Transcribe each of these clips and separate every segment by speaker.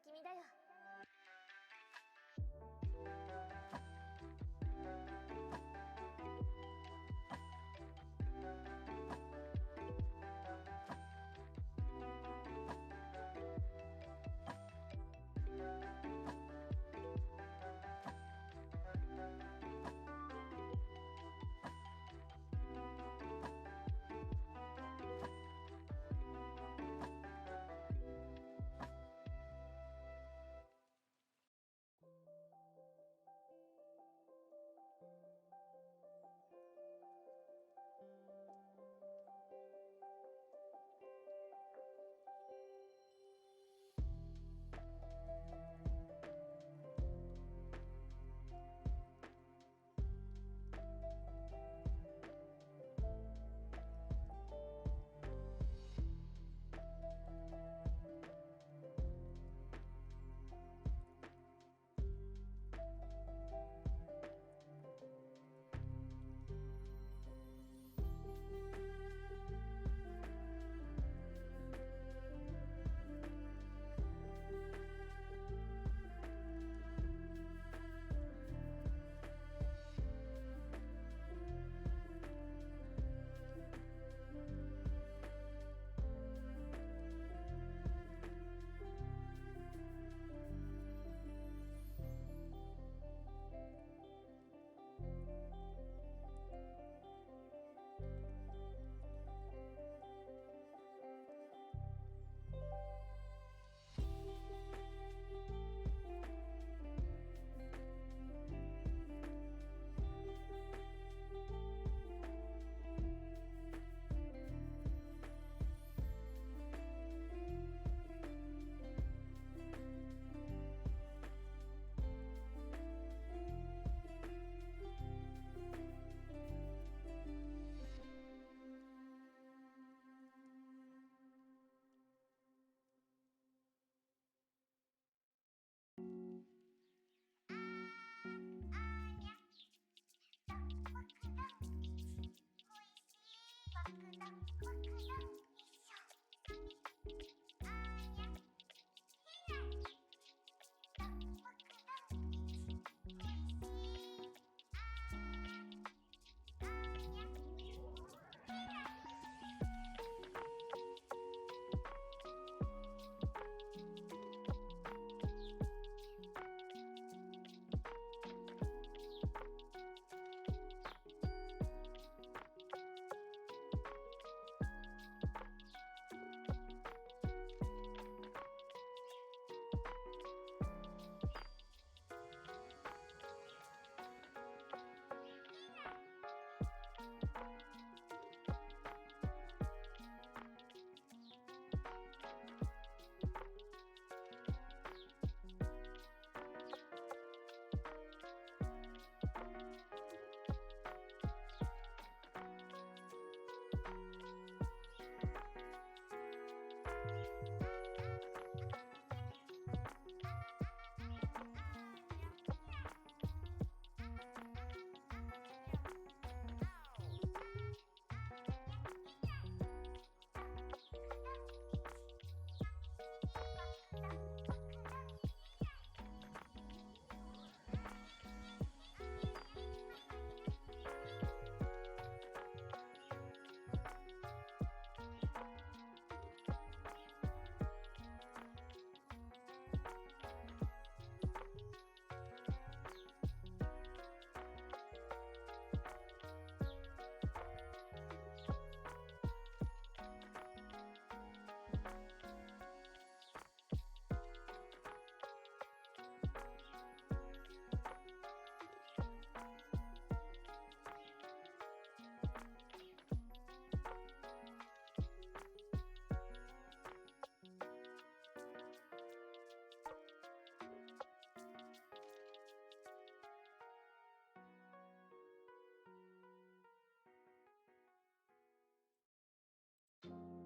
Speaker 1: 君だよ。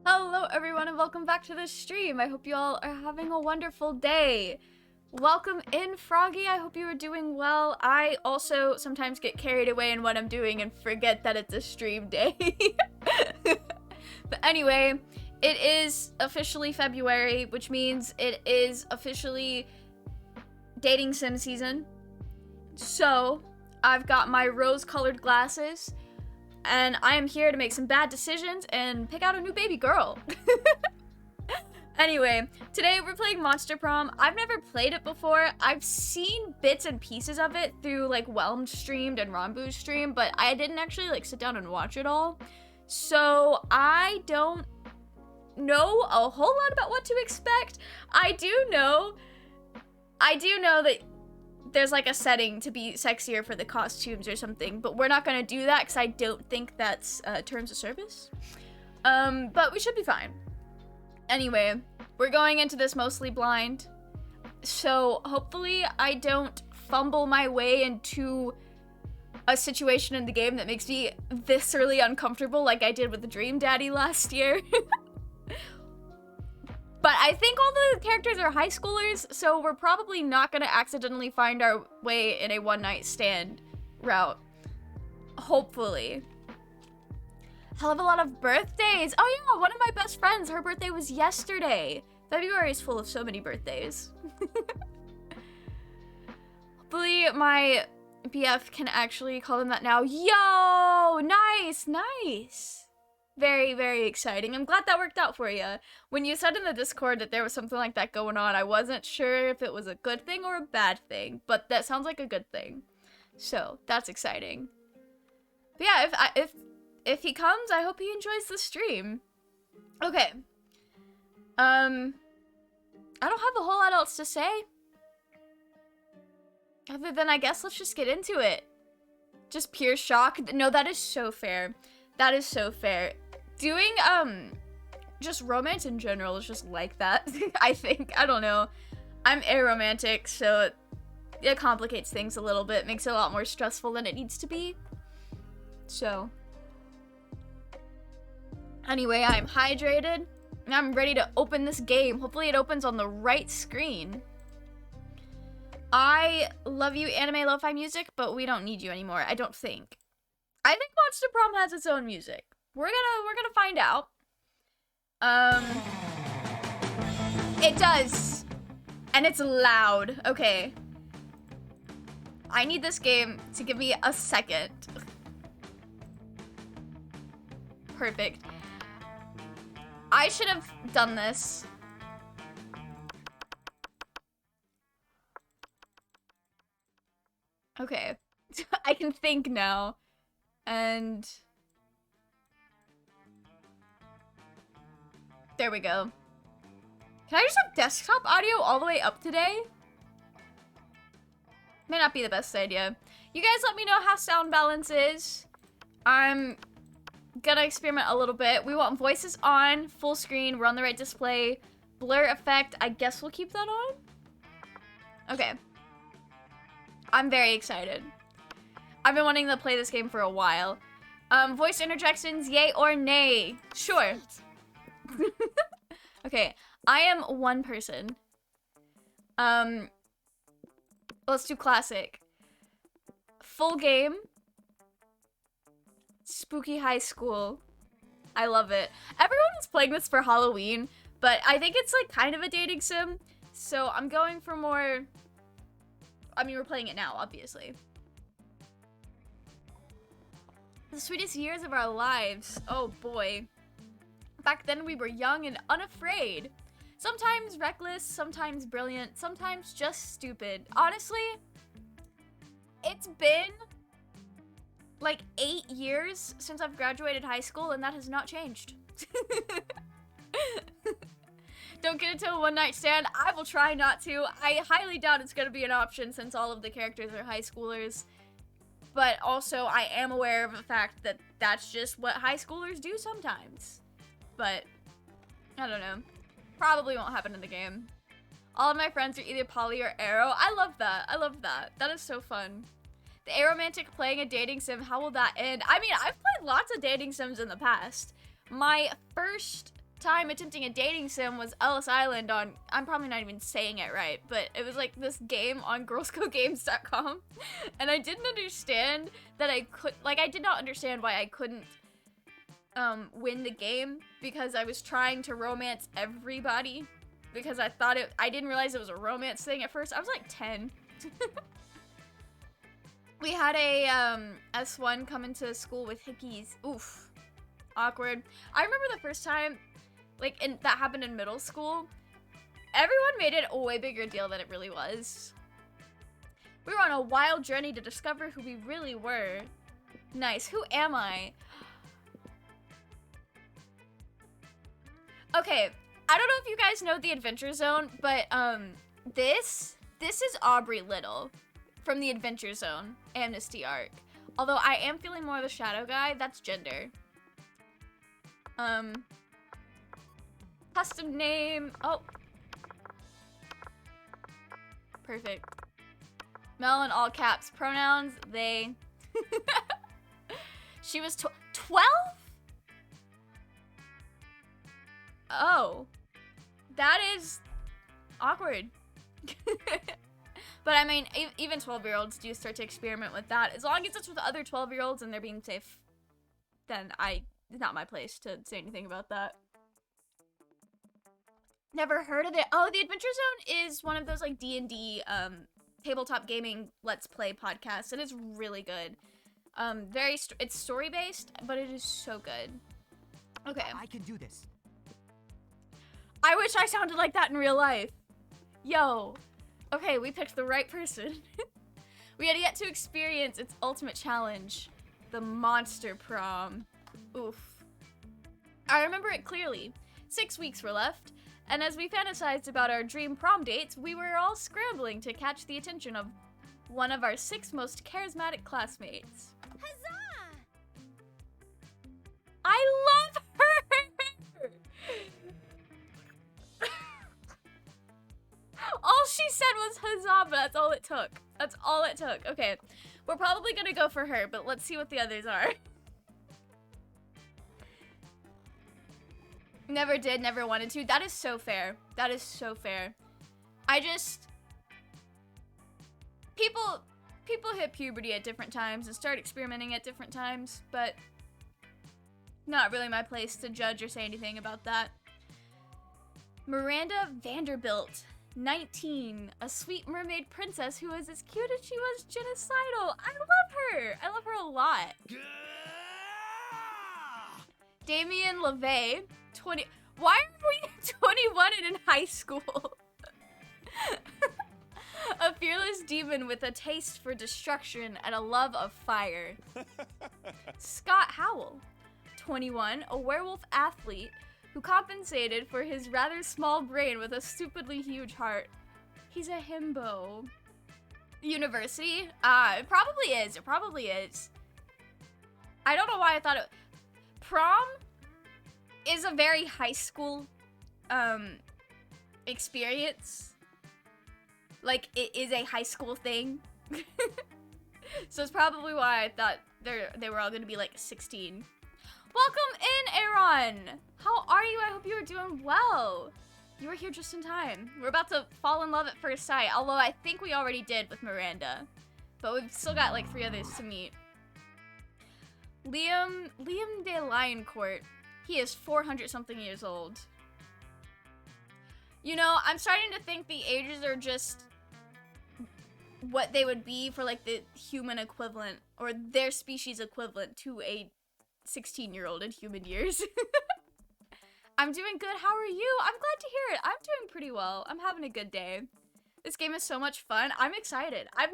Speaker 2: Hello everyone and welcome back to the stream. I hope you all are having a wonderful day. Welcome in, Froggy. I hope you are doing well. I also sometimes get carried away in what I'm doing and forget that it's a stream day. But anyway, it is officially February, which means it is officially dating sim season. So, I've got my rose-colored glasses, and I am here to make some bad decisions and pick out a new baby girl. Anyway, today we're playing Monster Prom. I've never played it before. I've seen bits and pieces of it through like Whelm streamed and Ranboo stream, but I didn't actually like sit down and watch it all. So I don't know a whole lot about what to expect. I do know that there's like a setting to be sexier for the costumes or something, but we're not gonna do that because I don't think that's terms of service. But we should be fine. Anyway, we're going into this mostly blind, so hopefully I don't fumble my way into a situation in the game that makes me viscerally uncomfortable like I did with the Dream Daddy last year. But I think all the characters are high schoolers, so we're probably not gonna accidentally find our way in a one-night stand route. Hopefully. Hell of a lot of birthdays. Oh yeah, one of my best friends, her birthday was yesterday. February is full of so many birthdays. Hopefully my BF can actually call them that now. Yo, nice, nice. Very, very exciting. I'm glad that worked out for you. When you said in the Discord that there was something like that going on, I wasn't sure if it was a good thing or a bad thing, but that sounds like a good thing. So, that's exciting. But yeah, if he comes, I hope he enjoys the stream. Okay. I don't have a whole lot else to say. Other than, I guess, let's just get into it. Just pure shock. No, that is so fair. That is so fair. Doing, just romance in general is just like that, I think. I don't know. I'm aromantic, so it complicates things a little bit. Makes it a lot more stressful than it needs to be. So... Anyway, I'm hydrated, and I'm ready to open this game. Hopefully it opens on the right screen. I love you, anime lo-fi music, but we don't need you anymore, I don't think. I think Monster Prom has its own music. We're gonna find out. It does. And it's loud. Okay. I need this game to give me a second. Perfect. I should have done this. Okay. I can think now. And... there we go. Can I just have desktop audio all the way up today? May not be the best idea. You guys let me know how sound balance is. I'm gonna experiment a little bit. We want voices on, full screen, we're on the right display. Blur effect, I guess we'll keep that on? Okay. I'm very excited. I've been wanting to play this game for a while. Voice interjections, yay or nay? Sure. Okay, I am one person. Let's do classic. Full game. Spooky high school. I love it. Everyone is playing this for Halloween, but I think it's like kind of a dating sim, so I'm going for more... I mean, we're playing it now, obviously. The sweetest years of our lives. Oh boy. Back then we were young and unafraid. Sometimes reckless, sometimes brilliant, sometimes just stupid. Honestly, it's been like 8 years since I've graduated high school, and that has not changed. Don't get into a one-night stand. I will try not to. I highly doubt it's going to be an option since all of the characters are high schoolers. But also, I am aware of the fact that that's just what high schoolers do sometimes. But, I don't know. Probably won't happen in the game. All of my friends are either poly or aro. I love that. I love that. That is so fun. The aromantic playing a dating sim, how will that end? I mean, I've played lots of dating sims in the past. My first time attempting a dating sim was Ellis Island on, I'm probably not even saying it right, but it was like this game on girlsgogames.com, and I didn't understand that I did not understand why I couldn't win the game because I was trying to romance everybody because I didn't realize it was a romance thing at first. I was like 10. We had a S1 come into school with hickeys. Oof. Awkward. I remember the first time, like, that happened in middle school. Everyone made it a way bigger deal than it really was. We were on a wild journey to discover who we really were. Nice. Who am I? Okay, I don't know if you guys know the Adventure Zone, but this is Aubrey Little from the Adventure Zone Amnesty arc. Although I am feeling more of the shadow guy, that's gender. Custom name. Oh. Perfect. Mel in all caps. Pronouns, they. She was 12? Oh. That is awkward. But I mean, even 12-year-olds do start to experiment with that. As long as it's with other 12-year-olds and they're being safe, then it's not my place to say anything about that. Never heard of it. Oh, the Adventure Zone is one of those like D&D tabletop gaming let's play podcasts, and it's really good. It's story based, but it is so good. Okay.
Speaker 1: I can do this.
Speaker 2: I wish I sounded like that in real life. Yo. Okay, we picked the right person. We had yet to experience its ultimate challenge, the monster prom. Oof. I remember it clearly. 6 weeks were left, and as we fantasized about our dream prom dates, we were all scrambling to catch the attention of one of our 6 most charismatic classmates.
Speaker 3: Huzzah!
Speaker 2: I love her! All she said was huzzah, but that's all it took. That's all it took. Okay, we're probably gonna go for her, but let's see what the others are. Never did, never wanted to. That is so fair. That is so fair. People hit puberty at different times and start experimenting at different times, but not really my place to judge or say anything about that. Miranda Vanderbilt, 19, a sweet mermaid princess who was as cute as she was genocidal. I love her. I love her a lot. Damien LeVay, 20. Why are we 21 and in high school? A fearless demon with a taste for destruction and a love of fire. Scott Howell, 21, a werewolf athlete who compensated for his rather small brain with a stupidly huge heart. He's a himbo. University? It probably is. It probably is. I don't know why I thought it... Prom is a very high school experience. Like, it is a high school thing. So it's probably why I thought they were all gonna be like 16. Welcome in, Aaron! How are you? I hope you are doing well. You were here just in time. We're about to fall in love at first sight, although I think we already did with Miranda. But we've still got like 3 others to meet. Liam de Lioncourt. He is 400-something years old. You know, I'm starting to think the ages are just what they would be for like the human equivalent or their species equivalent to a 16-year-old in human years. I'm doing good. How are you? I'm glad to hear it. I'm doing pretty well. I'm having a good day. This game is so much fun. I'm excited. I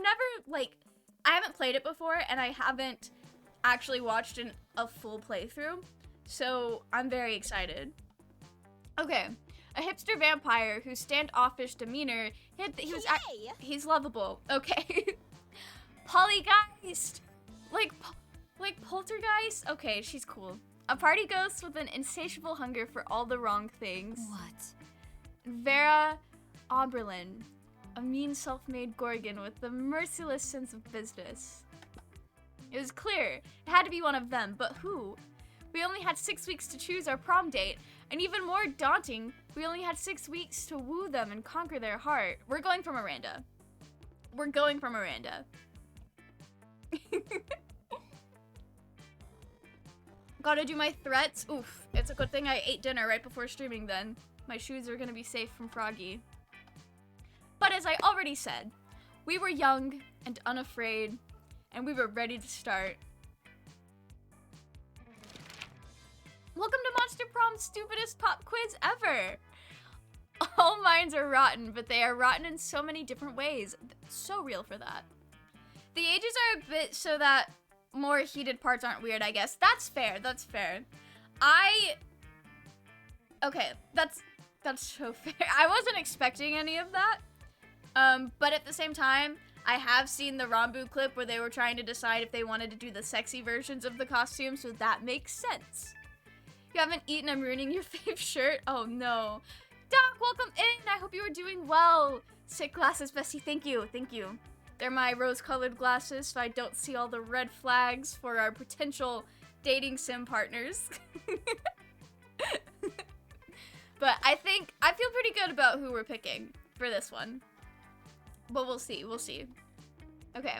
Speaker 2: haven't played it before, and I haven't actually watched a full playthrough, so I'm very excited. Okay, a hipster vampire whose standoffish demeanor he's lovable. Okay. Polygeist, like poltergeist. Okay, she's cool. A party ghost with an insatiable hunger for all the wrong things.
Speaker 3: What?
Speaker 2: Vera Oberlin, a mean self-made Gorgon with a merciless sense of business. It was clear it had to be one of them, but who? We only had 6 weeks to choose our prom date, and even more daunting, we only had 6 weeks to woo them and conquer their heart. We're going for Miranda. We're going for Miranda. Gotta do my threats. Oof, it's a good thing I ate dinner right before streaming then. My shoes are gonna be safe from Froggy. But as I already said, we were young and unafraid, and we were ready to start. Welcome to Monster Prom's stupidest pop quiz ever! All minds are rotten, but they are rotten in so many different ways. So real for that. The ages are a bit so that more heated parts aren't weird, I guess. That's fair, that's fair. Okay, that's so fair. I wasn't expecting any of that. But at the same time, I have seen the Rambu clip where they were trying to decide if they wanted to do the sexy versions of the costume, so that makes sense. You haven't eaten, I'm ruining your fave shirt. Oh no. Doc, welcome in. I hope you are doing well. Sick glasses, bestie. Thank you. Thank you. They're my rose-colored glasses, so I don't see all the red flags for our potential dating sim partners. But I feel pretty good about who we're picking for this one. But we'll see. We'll see. Okay.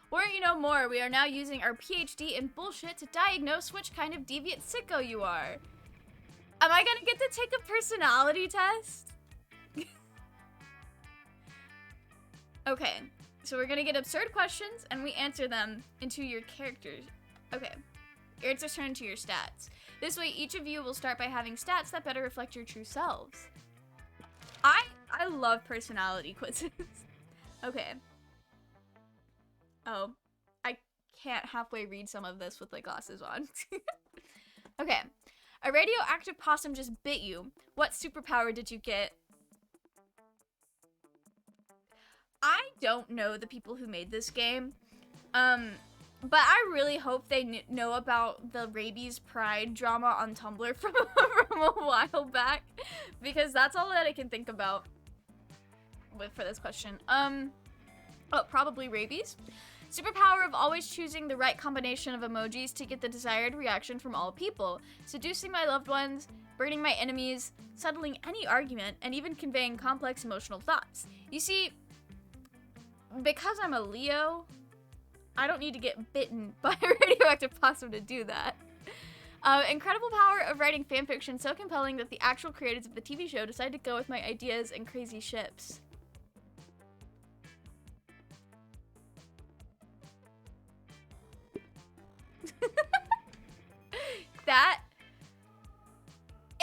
Speaker 2: Warrant you know more, we are now using our PhD in bullshit to diagnose which kind of deviant sicko you are. Am I gonna get to take a personality test? Okay, so we're gonna get absurd questions and we answer them into your characters. Okay, your answers turn into your stats. This way, each of you will start by having stats that better reflect your true selves. I love personality quizzes. Okay. Oh, I can't halfway read some of this with my glasses on. Okay. A radioactive possum just bit you. What superpower did you get? I don't know the people who made this game. But I really hope they know about the rabies pride drama on Tumblr from a while back. Because that's all that I can think about for this question. Oh, probably rabies. Superpower of always choosing the right combination of emojis to get the desired reaction from all people. Seducing my loved ones, burning my enemies, settling any argument, and even conveying complex emotional thoughts. You see, because I'm a Leo, I don't need to get bitten by a radioactive possum to do that. Incredible power of writing fanfiction so compelling that the actual creators of the TV show decided to go with my ideas and crazy ships.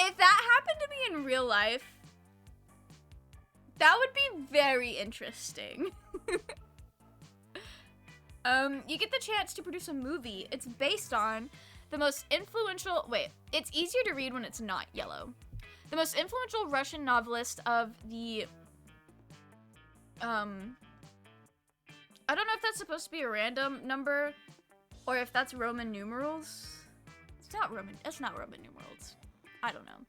Speaker 2: If that happened to me in real life, that would be very interesting. You get the chance to produce a movie. It's based on the most influential, it's easier to read when it's not yellow. The most influential Russian novelist of the, I don't know if that's supposed to be a random number or if that's Roman numerals. It's not Roman numerals. I don't know.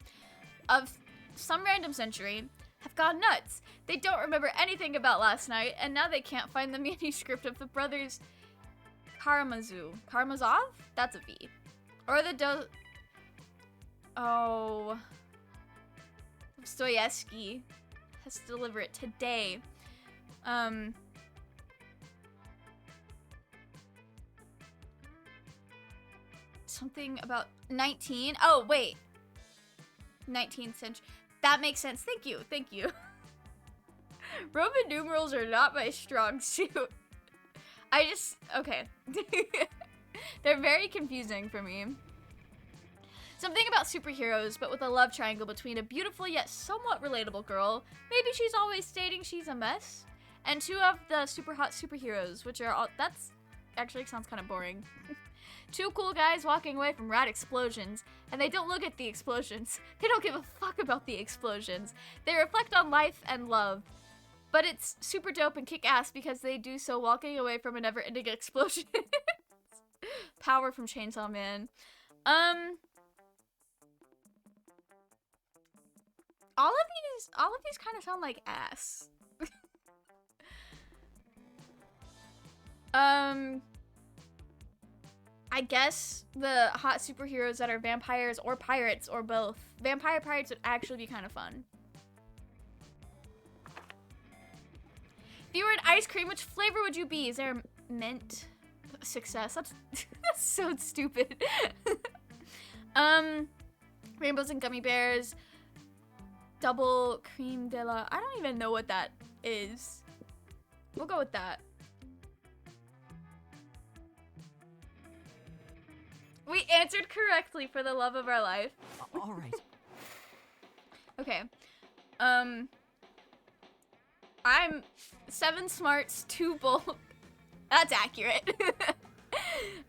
Speaker 2: Of some random century have gone nuts. They don't remember anything about last night, and now they can't find the manuscript of the brothers Karamazov? That's a V. Or the Dostoevsky has to deliver it today. Something about 19. Oh, wait. 19th century. That makes sense. Thank you. Thank you. Roman numerals are not my strong suit. Okay. They're very confusing for me. Something about superheroes, but with a love triangle between a beautiful yet somewhat relatable girl. Maybe she's always stating she's a mess. And two of the super hot superheroes, which are all, that's actually sounds kind of boring. Two cool guys walking away from rad explosions, and they don't look at the explosions. They don't give a fuck about the explosions. They reflect on life and love. But it's super dope and kick-ass because they do so walking away from a never-ending explosion. Power from Chainsaw Man. All of these kind of sound like ass. I guess the hot superheroes that are vampires or pirates or both. Vampire pirates would actually be kind of fun. If you were an ice cream, which flavor would you be? Is there mint? Success. That's so stupid. Rainbows and gummy bears. Double cream de la... I don't even know what that is. We'll go with that. We answered correctly for the love of our life.
Speaker 1: All right.
Speaker 2: Okay. I'm 7 smarts, 2 bulk. That's accurate.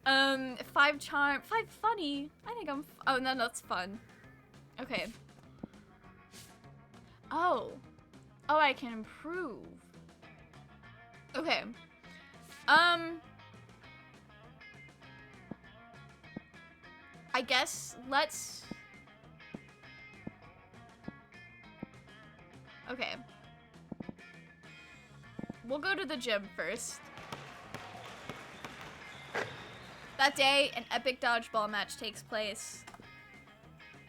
Speaker 2: 5 charm, 5 funny. I think I'm... Oh, no, that's fun. Okay. Oh. Oh, I can improve. Okay. I guess let's... Okay. We'll go to the gym first. That day, an epic dodgeball match takes place.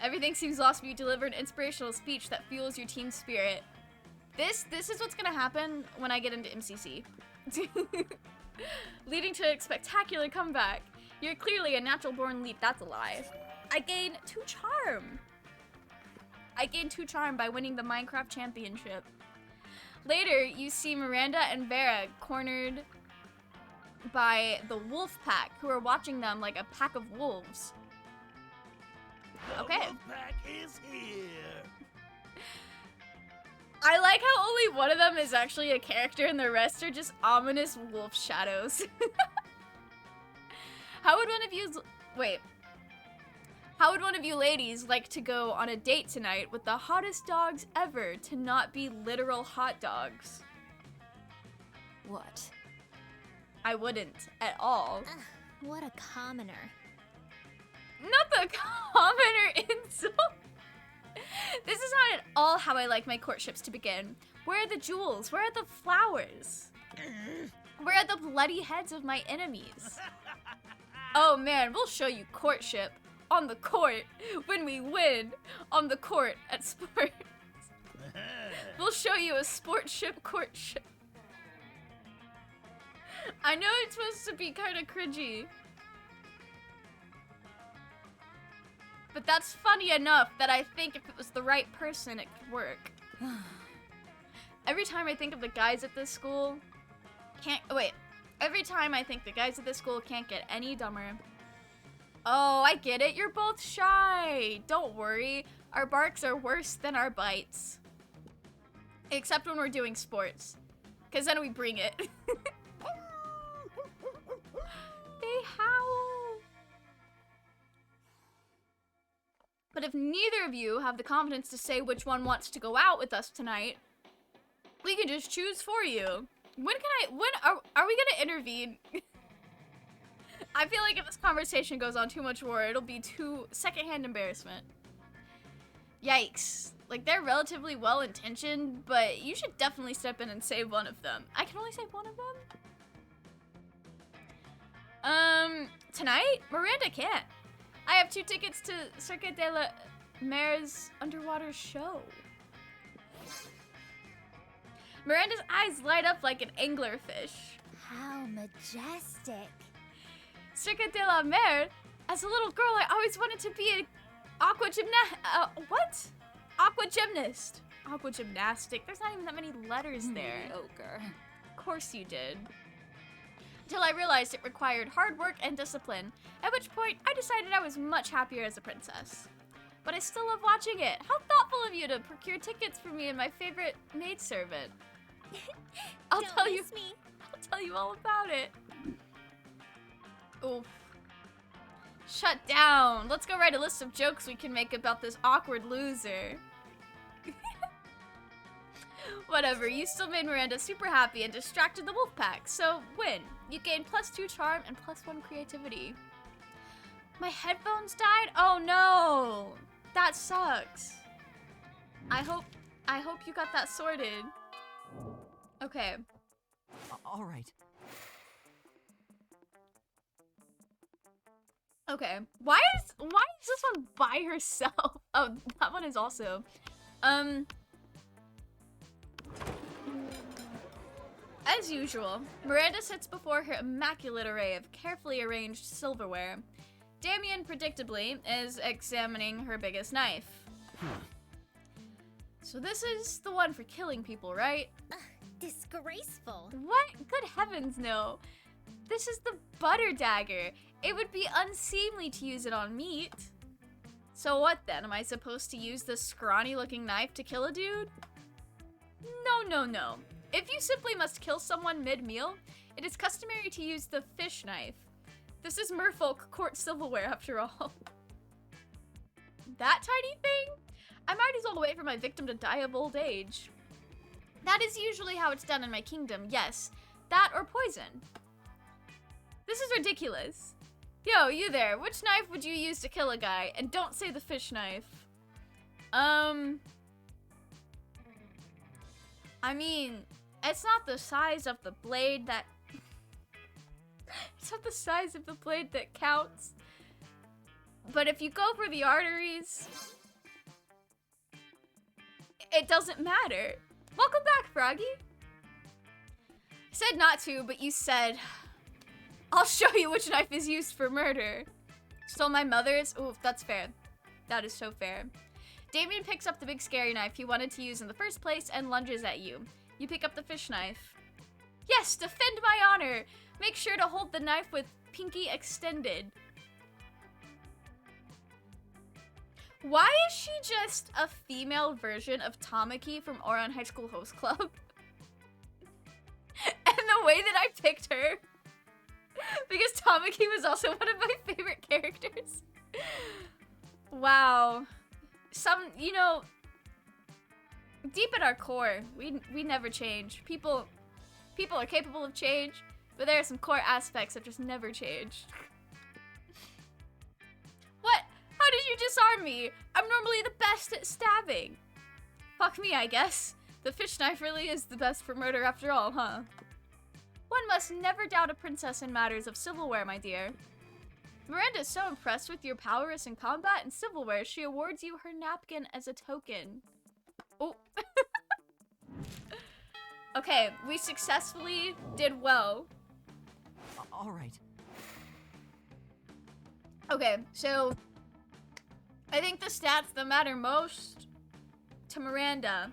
Speaker 2: Everything seems lost, but you deliver an inspirational speech that fuels your team spirit. This is what's gonna happen when I get into MCC. Leading to a spectacular comeback. You're clearly a natural-born leap. That's a lie. I gain 2 charm. I gained 2 charm by winning the Minecraft championship. Later, you see Miranda and Vera cornered by the wolf pack, who are watching them like a pack of wolves. Okay.
Speaker 3: The wolf pack is here.
Speaker 2: I like how only one of them is actually a character and the rest are just ominous wolf shadows. How would one of you ladies like to go on a date tonight with the hottest dogs ever to not be literal hot dogs?
Speaker 4: What?
Speaker 2: I wouldn't at all.
Speaker 4: What a commoner.
Speaker 2: Not the commoner insult. This is not at all how I like my courtships to begin. Where are the jewels? Where are the flowers? Where are the bloody heads of my enemies? Oh man, we'll show you courtship on the court when we win on the court at sports. We'll show you a sportship courtship. I know it's supposed to be kind of cringy, but that's funny enough that I think if it was the right person, it could work. Every time I think of the guys at this school, every time I think the guys at this school can't get any dumber. Oh, I get it. You're both shy. Don't worry. Our barks are worse than our bites. Except when we're doing sports. Because then we bring it. They howl. But if neither of you have the confidence to say which one wants to go out with us tonight, we can just choose for you. When are we gonna intervene? I feel like if this conversation goes on too much more, it'll be too secondhand embarrassment. Yikes. Like, they're relatively well-intentioned, but you should definitely step in and save one of them. I can only save one of them? Tonight? Miranda can't. I have 2 tickets to Cirque de la Mer's underwater show. Miranda's eyes light up like an anglerfish.
Speaker 4: How majestic.
Speaker 2: Cirque de la Mer? As a little girl, I always wanted to be an aqua gymnast. Aqua gymnastic. There's not even that many letters there.
Speaker 4: Mediocre.
Speaker 2: Of course you did. Until I realized it required hard work and discipline, at which point I decided I was much happier as a princess. But I still love watching it. How thoughtful of you to procure tickets for me and my favorite maidservant. I'll tell you all about it. Oof. Shut down. Let's go write a list of jokes we can make about this awkward loser. Whatever, you still made Miranda super happy and distracted the wolf pack, so win. You gain +2 charm and +1 creativity. My headphones died? Oh no! That sucks. I hope you got that sorted. Okay.
Speaker 1: All right.
Speaker 2: Okay. Why is this one by herself? Oh, that one is also. As usual, Miranda sits before her immaculate array of carefully arranged silverware. Damien, predictably, is examining her biggest knife. So this is the one for killing people, right?
Speaker 4: Disgraceful.
Speaker 2: What? Good heavens, no. This is the butter dagger. It would be unseemly to use it on meat. So what then? Am I supposed to use this scrawny-looking knife to kill a dude? No, no, no. If you simply must kill someone mid-meal, it is customary to use the fish knife. This is merfolk court silverware, after all. That tiny thing? I might as well wait for my victim to die of old age. That is usually how it's done in my kingdom, yes. That or poison. This is ridiculous. Yo, you there, which knife would you use to kill a guy? And don't say the fish knife. I mean, it's not the size of the blade that... It's not the size of the blade that counts. But if you go for the arteries, it doesn't matter. Welcome back, Froggy. I said not to, but you said, I'll show you which knife is used for murder. Stole my mother's? Ooh, that's fair. That is so fair. Damien picks up the big scary knife he wanted to use in the first place and lunges at you. You pick up the fish knife. Yes, defend my honor. Make sure to hold the knife with pinky extended. Why is she just a female version of Tamaki from Ouran High School Host Club? And the way that I picked her, because Tamaki was also one of my favorite characters. Wow. You know, deep at our core, we never change. People are capable of change, but there are some core aspects that just never change. What? How did you disarm me? I'm normally the best at stabbing. Fuck me, I guess. The fish knife really is the best for murder after all, huh? One must never doubt a princess in matters of silverware, my dear. Miranda is so impressed with your prowess in combat and silverware, she awards you her napkin as a token. Oh. Okay, we successfully did well.
Speaker 1: All right.
Speaker 2: Okay, so I think the stats that matter most to Miranda.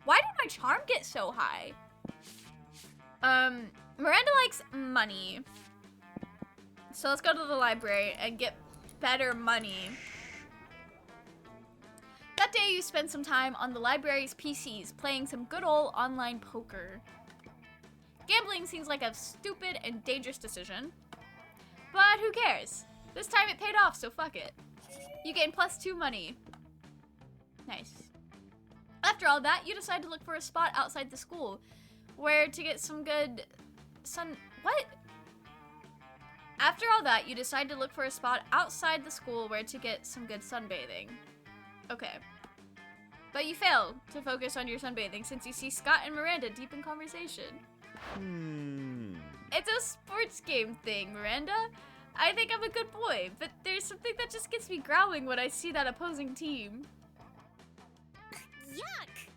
Speaker 2: Why did my charm get so high? Miranda likes money. So let's go to the library and get better money. That day you spend some time on the library's PCs playing some good old online poker. Gambling seems like a stupid and dangerous decision, but who cares? This time it paid off, so fuck it. You gain +2 money. Nice. After all that, you decide to look for a spot outside the school where to get some good what? After all that, you decide to look for a spot outside the school where to get some good sunbathing. Okay. But you fail to focus on your sunbathing since you see Scott and Miranda deep in conversation. It's a sports game thing, Miranda. I think I'm a good boy, but there's something that just gets me growling when I see that opposing team.
Speaker 4: Yuck!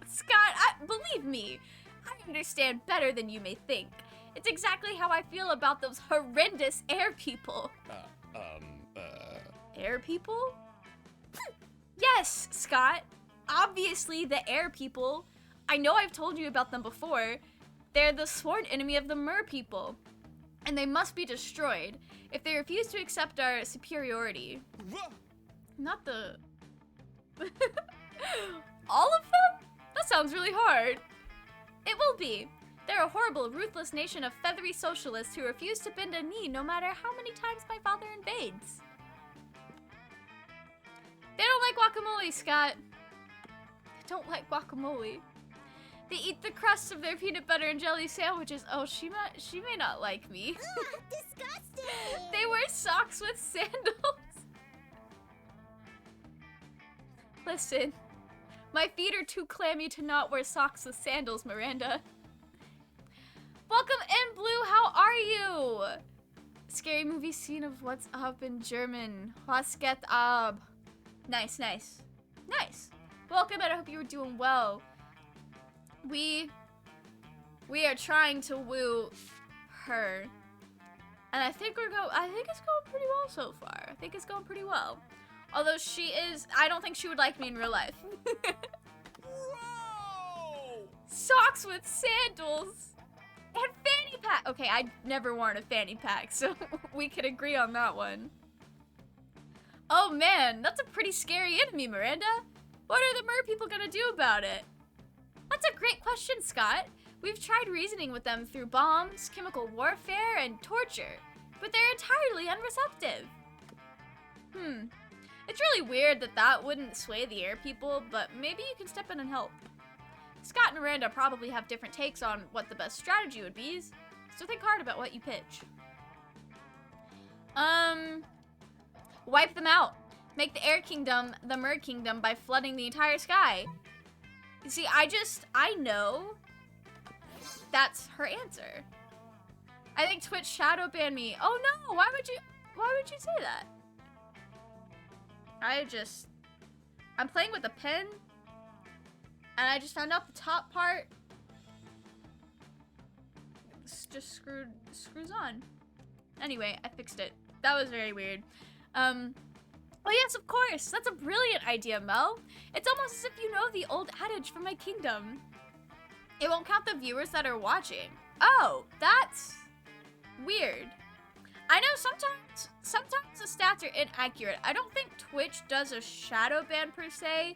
Speaker 2: Scott, believe me, I understand better than you may think. It's exactly how I feel about those horrendous air people. Air people? Yes, Scott. Obviously, the air people. I know I've told you about them before. They're the sworn enemy of the mer people. And they must be destroyed if they refuse to accept our superiority. Not the... All of them? That sounds really hard. It will be. They're a horrible, ruthless nation of feathery socialists who refuse to bend a knee no matter how many times my father invades. They don't like guacamole, Scott. They don't like guacamole. They eat the crusts of their peanut butter and jelly sandwiches. Oh, she may not like me.
Speaker 4: Disgusting!
Speaker 2: They wear socks with sandals. Listen, my feet are too clammy to not wear socks with sandals, Miranda. Welcome in, Blue. How are you? Scary movie scene of what's up in German. Was geht ab? Nice, nice. Nice. Welcome, and I hope you were doing well. We are trying to woo her. And I think it's going pretty well so far. I think it's going pretty well. Although I don't think she would like me in real life.
Speaker 3: Whoa!
Speaker 2: Socks with sandals and fanny pack. Okay, I never worn a fanny pack, so we could agree on that one. Oh man, that's a pretty scary enemy, Miranda. What are the mer people gonna do about it? That's a great question, Scott. We've tried reasoning with them through bombs, chemical warfare, and torture, but they're entirely unreceptive. It's really weird that wouldn't sway the air people, but maybe you can step in and help. Scott and Miranda probably have different takes on what the best strategy would be, so think hard about what you pitch. Wipe them out. Make the air kingdom the mer kingdom by flooding the entire sky. You see, I know that's her answer. I think Twitch shadow banned me. Oh no, why would you say that? I'm playing with a pen, and I just found out the top part just screws on. Anyway, I fixed it. That was very weird. Oh yes, of course. That's a brilliant idea, Mel. It's almost as if you know the old adage from my kingdom. It won't count the viewers that are watching. Oh, that's weird. I know sometimes the stats are inaccurate. I don't think Twitch does a shadow ban per se,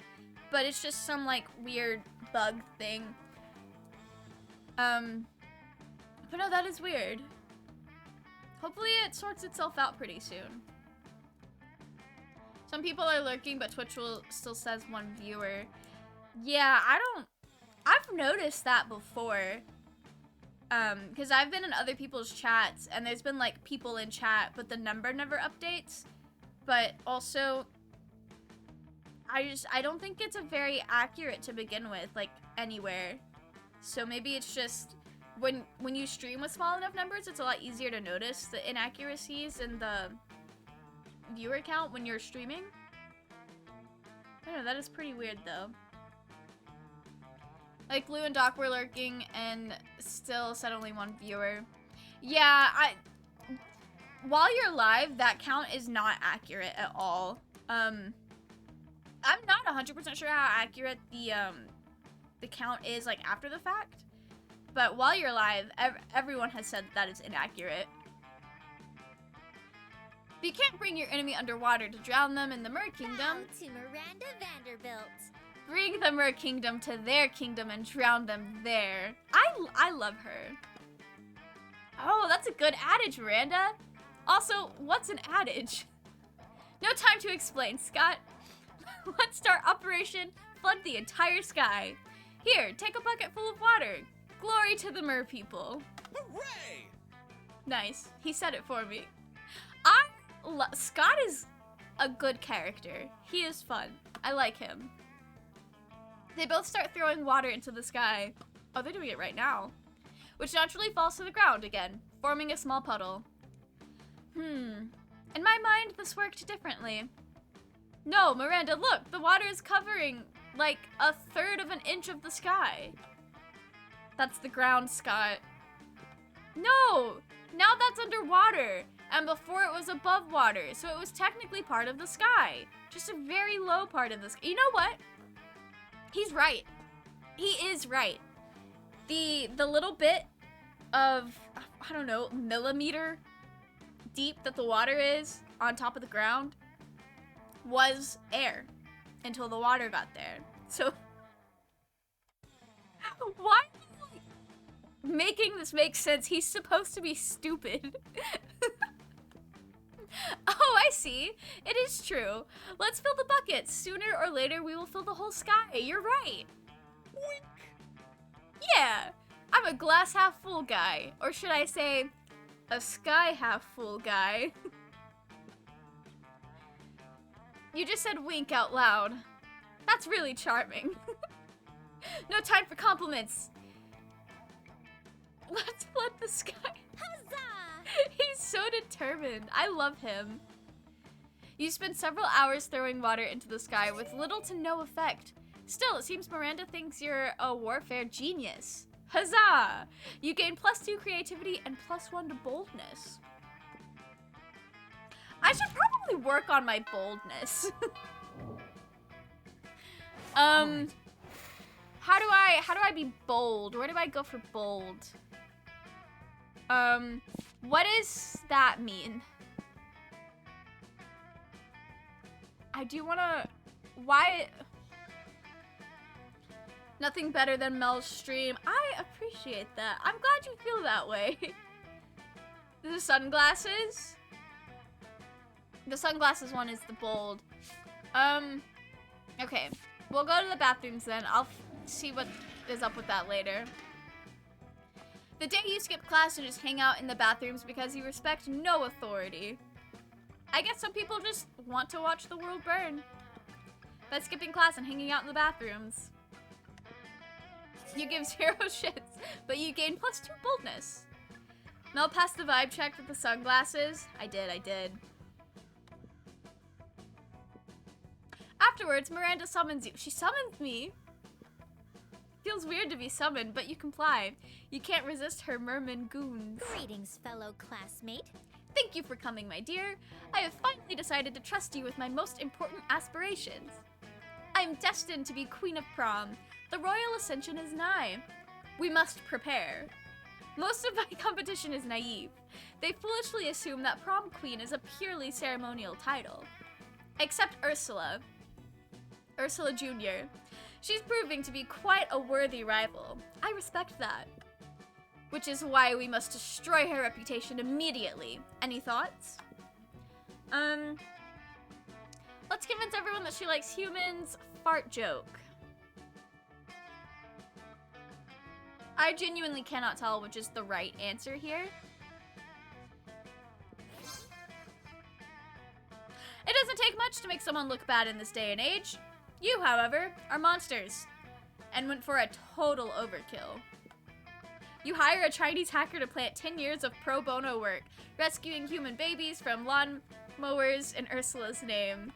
Speaker 2: but it's just some like weird bug thing. But no, that is weird. Hopefully it sorts itself out pretty soon. Some people are lurking, but Twitch still says 1 viewer. Yeah, I've noticed that before. Because I've been in other people's chats, and there's been, like, people in chat, but the number never updates. But also, I don't think it's a very accurate to begin with, like, anywhere. So maybe it's just, when you stream with small enough numbers, it's a lot easier to notice the inaccuracies in the viewer count when you're streaming. I don't know, that is pretty weird, though. Like, Lou and Doc were lurking and still said only 1 viewer. Yeah, while you're live, that count is not accurate at all. I'm not 100% sure how accurate the count is, like, after the fact. But while you're live, everyone has said that is inaccurate. But you can't bring your enemy underwater to drown them in the Mer Kingdom.
Speaker 4: Bow to Miranda Vanderbilt.
Speaker 2: Bring the Mer Kingdom to their kingdom and drown them there. I love her. Oh, that's a good adage, Miranda. Also, what's an adage? No time to explain, Scott. Let's start Operation Flood the Entire Sky. Here, take a bucket full of water. Glory to the Mer people.
Speaker 3: Hooray!
Speaker 2: Nice. He said it for me. Scott is a good character. He is fun. I like him. They both start throwing water into the sky. Oh, they're doing it right now. Which naturally falls to the ground again, forming a small puddle. In my mind, this worked differently. No, Miranda, look! The water is covering, like, 1/3 of an inch of the sky. That's the ground, Scott. No! Now that's underwater. And before it was above water, so it was technically part of the sky. Just a very low part of the sky. You know what? He's right. He is right. The little bit of, I don't know, millimeter deep that the water is on top of the ground was air until the water got there. So, why are you making this make sense? He's supposed to be stupid. Oh, I see. It is true. Let's fill the buckets. Sooner or later, we will fill the whole sky. You're right.
Speaker 3: Wink.
Speaker 2: Yeah, I'm a glass half full guy. Or should I say, a sky half full guy. You just said wink out loud. That's really charming. No time for compliments. Let's flood the sky.
Speaker 4: Huzzah!
Speaker 2: He's so determined. I love him. You spend several hours throwing water into the sky with little to no effect. Still, it seems Miranda thinks you're a warfare genius. Huzzah! You gain +2 creativity and +1 to boldness. I should probably work on my boldness.
Speaker 1: Alright.
Speaker 2: How do I be bold? Where do I go for bold? What does that mean? I do wanna, why? Nothing better than Mel's stream. I appreciate that. I'm glad you feel that way. The sunglasses? The sunglasses one is the bold. Okay. We'll go to the bathrooms then. I'll see what is up with that later. The day you skip class and just hang out in the bathrooms because you respect no authority. I guess some people just want to watch the world burn by skipping class and hanging out in the bathrooms. You give 0 shits, but you gain +2 boldness. Mel passed the vibe check with the sunglasses. I did. Afterwards, Miranda summons you. She summons me. Feels weird to be summoned, but you comply. You can't resist her merman goons.
Speaker 4: Greetings, fellow classmate.
Speaker 2: Thank you for coming, my dear. I have finally decided to trust you with my most important aspirations. I am destined to be Queen of Prom. The royal ascension is nigh. We must prepare. Most of my competition is naive. They foolishly assume that Prom Queen is a purely ceremonial title. Except Ursula. Ursula Jr. She's proving to be quite a worthy rival. I respect that. Which is why we must destroy her reputation immediately. Any thoughts? Let's convince everyone that she likes humans. Fart joke. I genuinely cannot tell which is the right answer here. It doesn't take much to make someone look bad in this day and age. You, however, are monsters and went for a total overkill. You hire a Chinese hacker to plant 10 years of pro bono work, rescuing human babies from lawn mowers in Ursula's name.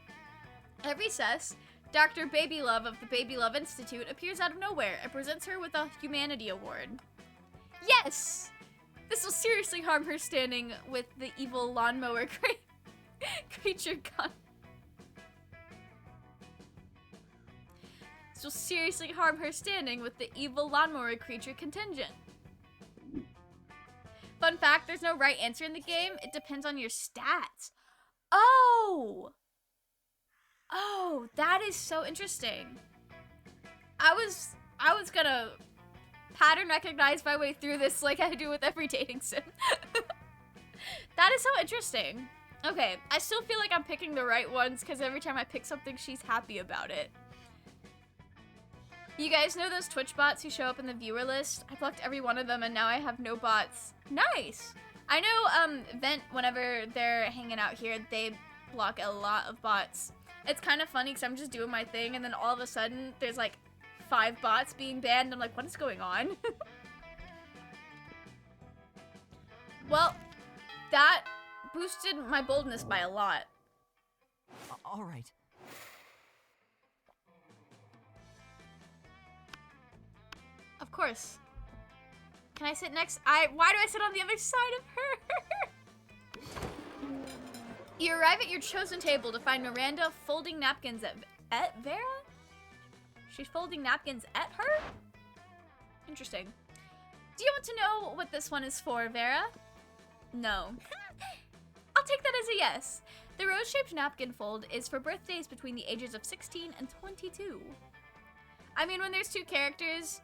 Speaker 2: At recess, Dr. Babylove of the Babylove Institute appears out of nowhere and presents her with a Humanity Award. Yes! This will seriously harm her standing with the evil lawnmower creature gun. This will seriously harm her standing with the evil lawnmower creature contingent. Fun fact, there's no right answer in the game. It depends on your stats. Oh! Oh, that is so interesting. I was gonna pattern recognize my way through this like I do with every dating sim. That is so interesting. Okay, I still feel like I'm picking the right ones because every time I pick something, she's happy about it. You guys know those Twitch bots who show up in the viewer list? I blocked every one of them and now I have no bots. Nice! I know Vent, whenever they're hanging out here, they block a lot of bots. It's kind of funny because I'm just doing my thing and then all of a sudden there's like 5 bots being banned and I'm like, what is going on? Well, that boosted my boldness by a lot.
Speaker 1: Alright.
Speaker 2: Of course. Can I sit next? Why do I sit on the other side of her? You arrive at your chosen table to find Miranda folding napkins at Vera? She's folding napkins at her? Interesting. Do you want to know what this one is for, Vera? No. I'll take that as a yes. The rose-shaped napkin fold is for birthdays between the ages of 16 and 22. I mean, when there's 2 characters,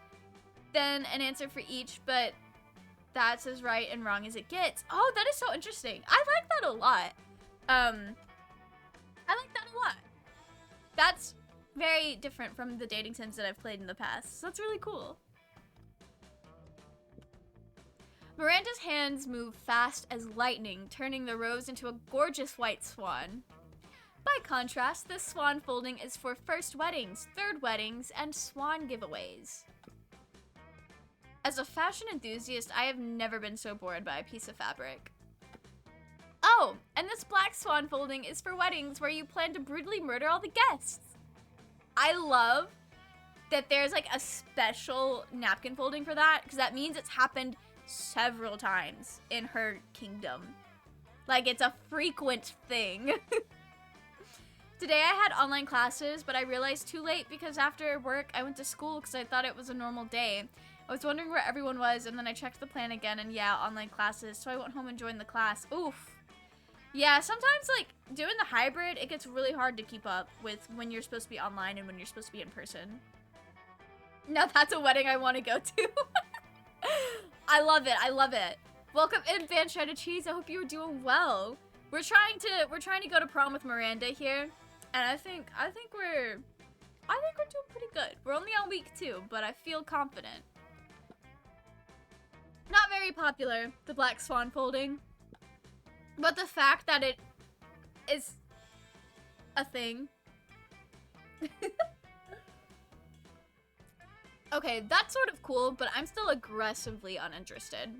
Speaker 2: then an answer for each, but that's as right and wrong as it gets. Oh, that is so interesting. I like that a lot. I like that a lot. That's very different from the dating sims that I've played in the past, so that's really cool. Miranda's hands move fast as lightning, turning the rose into a gorgeous white swan. By contrast, this swan folding is for first weddings, third weddings, and swan giveaways. As a fashion enthusiast, I have never been so bored by a piece of fabric. Oh, and this black swan folding is for weddings where you plan to brutally murder all the guests. I love that there's like a special napkin folding for that, because that means it's happened several times in her kingdom. Like it's a frequent thing. Today I had online classes, but I realized too late because after work I went to school because I thought it was a normal day. I was wondering where everyone was, and then I checked the plan again, and yeah, online classes, so I went home and joined the class. Oof. Yeah, sometimes, like, doing the hybrid, it gets really hard to keep up with when you're supposed to be online and when you're supposed to be in person. Now that's a wedding I want to go to. I love it, I love it. Welcome in, Van Shredded Cheese. I hope you are doing well. We're trying to go to prom with Miranda here, and I think we're doing pretty good. We're only on week 2, but I feel confident. Not very popular, the Black Swan folding, but the fact that it is a thing. Okay, that's sort of cool, but I'm still aggressively uninterested.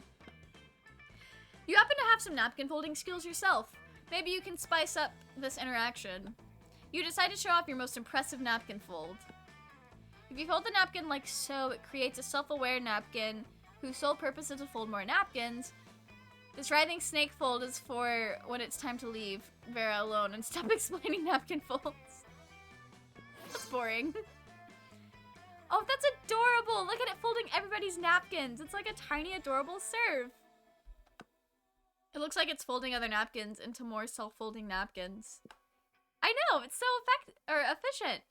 Speaker 2: You happen to have some napkin folding skills yourself. Maybe you can spice up this interaction. You decide to show off your most impressive napkin fold. If you fold the napkin like so, it creates a self-aware napkin whose sole purpose is to fold more napkins. This writhing snake fold is for when it's time to leave Vera alone and stop explaining napkin folds. That's boring. Oh, that's adorable! Look at it folding everybody's napkins. It's like a tiny, adorable serve. It looks like it's folding other napkins into more self-folding napkins. I know, it's so efficient.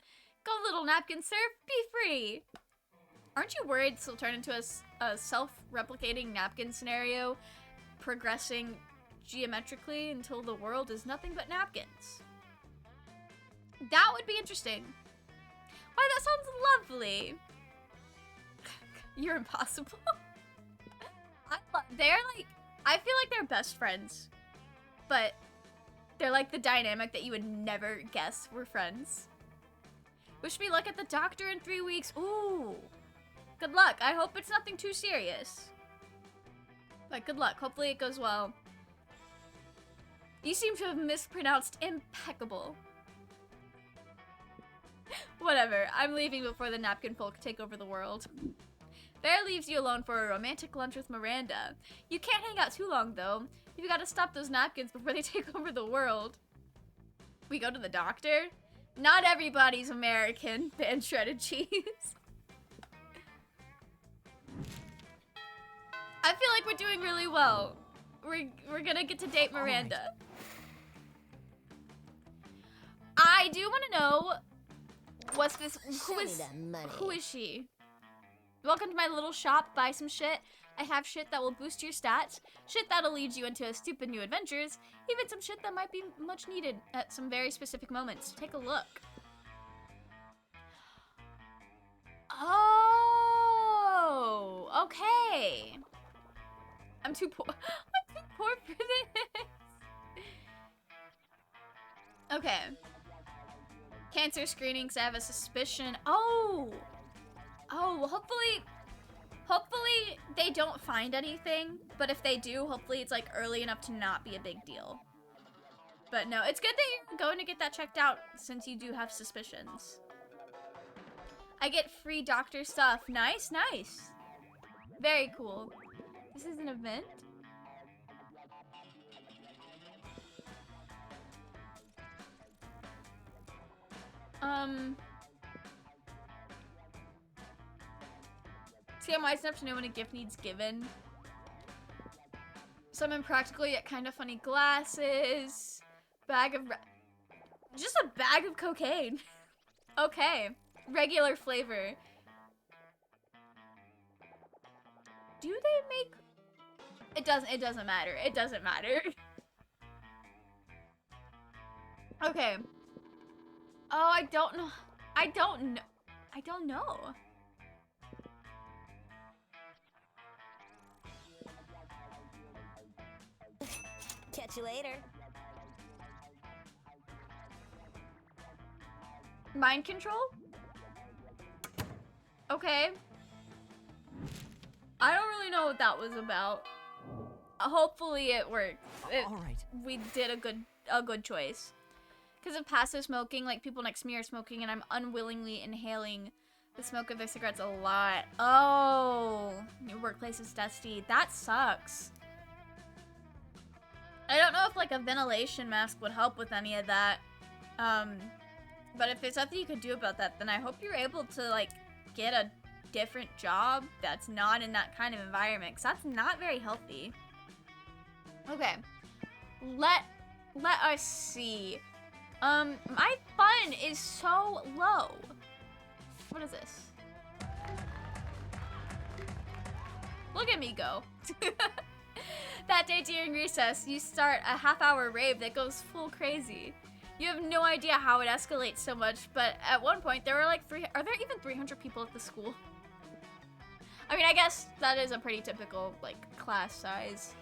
Speaker 2: Go, little napkin serve, be free. Aren't you worried this will turn into a self-replicating napkin scenario, progressing geometrically until the world is nothing but napkins? That would be interesting. Why, that sounds lovely. You're impossible. They're like, I feel like they're best friends, but they're like the dynamic that you would never guess were friends. Wish me luck at the doctor in 3 weeks. Ooh. Good luck. I hope it's nothing too serious. But good luck. Hopefully it goes well. You seem to have mispronounced impeccable. Whatever. I'm leaving before the napkin folk take over the world. Bear leaves you alone for a romantic lunch with Miranda. You can't hang out too long, though. You've got to stop those napkins before they take over the world. We go to the doctor? Not everybody's American, Van Shredded Cheese. I feel like we're doing really well. We're gonna get to date Miranda. I do want to know what's this? Who is she? Welcome to my little shop. Buy some shit. I have shit that will boost your stats, shit that'll lead you into stupid new adventures, even some shit that might be much needed at some very specific moments. Take a look. Oh, okay. I'm too poor. I'm too poor for this. Okay. Cancer screenings. I have a suspicion. Oh, well, hopefully they don't find anything. But if they do, hopefully it's like early enough to not be a big deal. But no, it's good that you're going to get that checked out since you do have suspicions. I get free doctor stuff. Nice, nice. Very cool. This is an event? See how wise enough to know when a gift needs given. Some impractical yet kind of funny glasses. Just a bag of cocaine. Okay. Regular flavor. Do they make... It doesn't matter. It doesn't matter. Okay. Oh, I don't know. I don't know.
Speaker 4: Catch you later.
Speaker 2: Mind control? Okay. I don't really know what that was about. Hopefully it worked.
Speaker 1: All right.
Speaker 2: We did a good choice. Because of passive smoking, like people next to me are smoking and I'm unwillingly inhaling the smoke of their cigarettes a lot. Oh, your workplace is dusty. That sucks. I don't know if like a ventilation mask would help with any of that. But if there's nothing you could do about that, then I hope you're able to like get a different job that's not in that kind of environment, because that's not very healthy. Okay, let us see. My fun is so low. What is this? Look at me go. That day during recess, you start a half-hour rave that goes full crazy. You have no idea how it escalates so much, but at one point there were like are there even 300 people at the school? I mean, I guess that is a pretty typical like class size.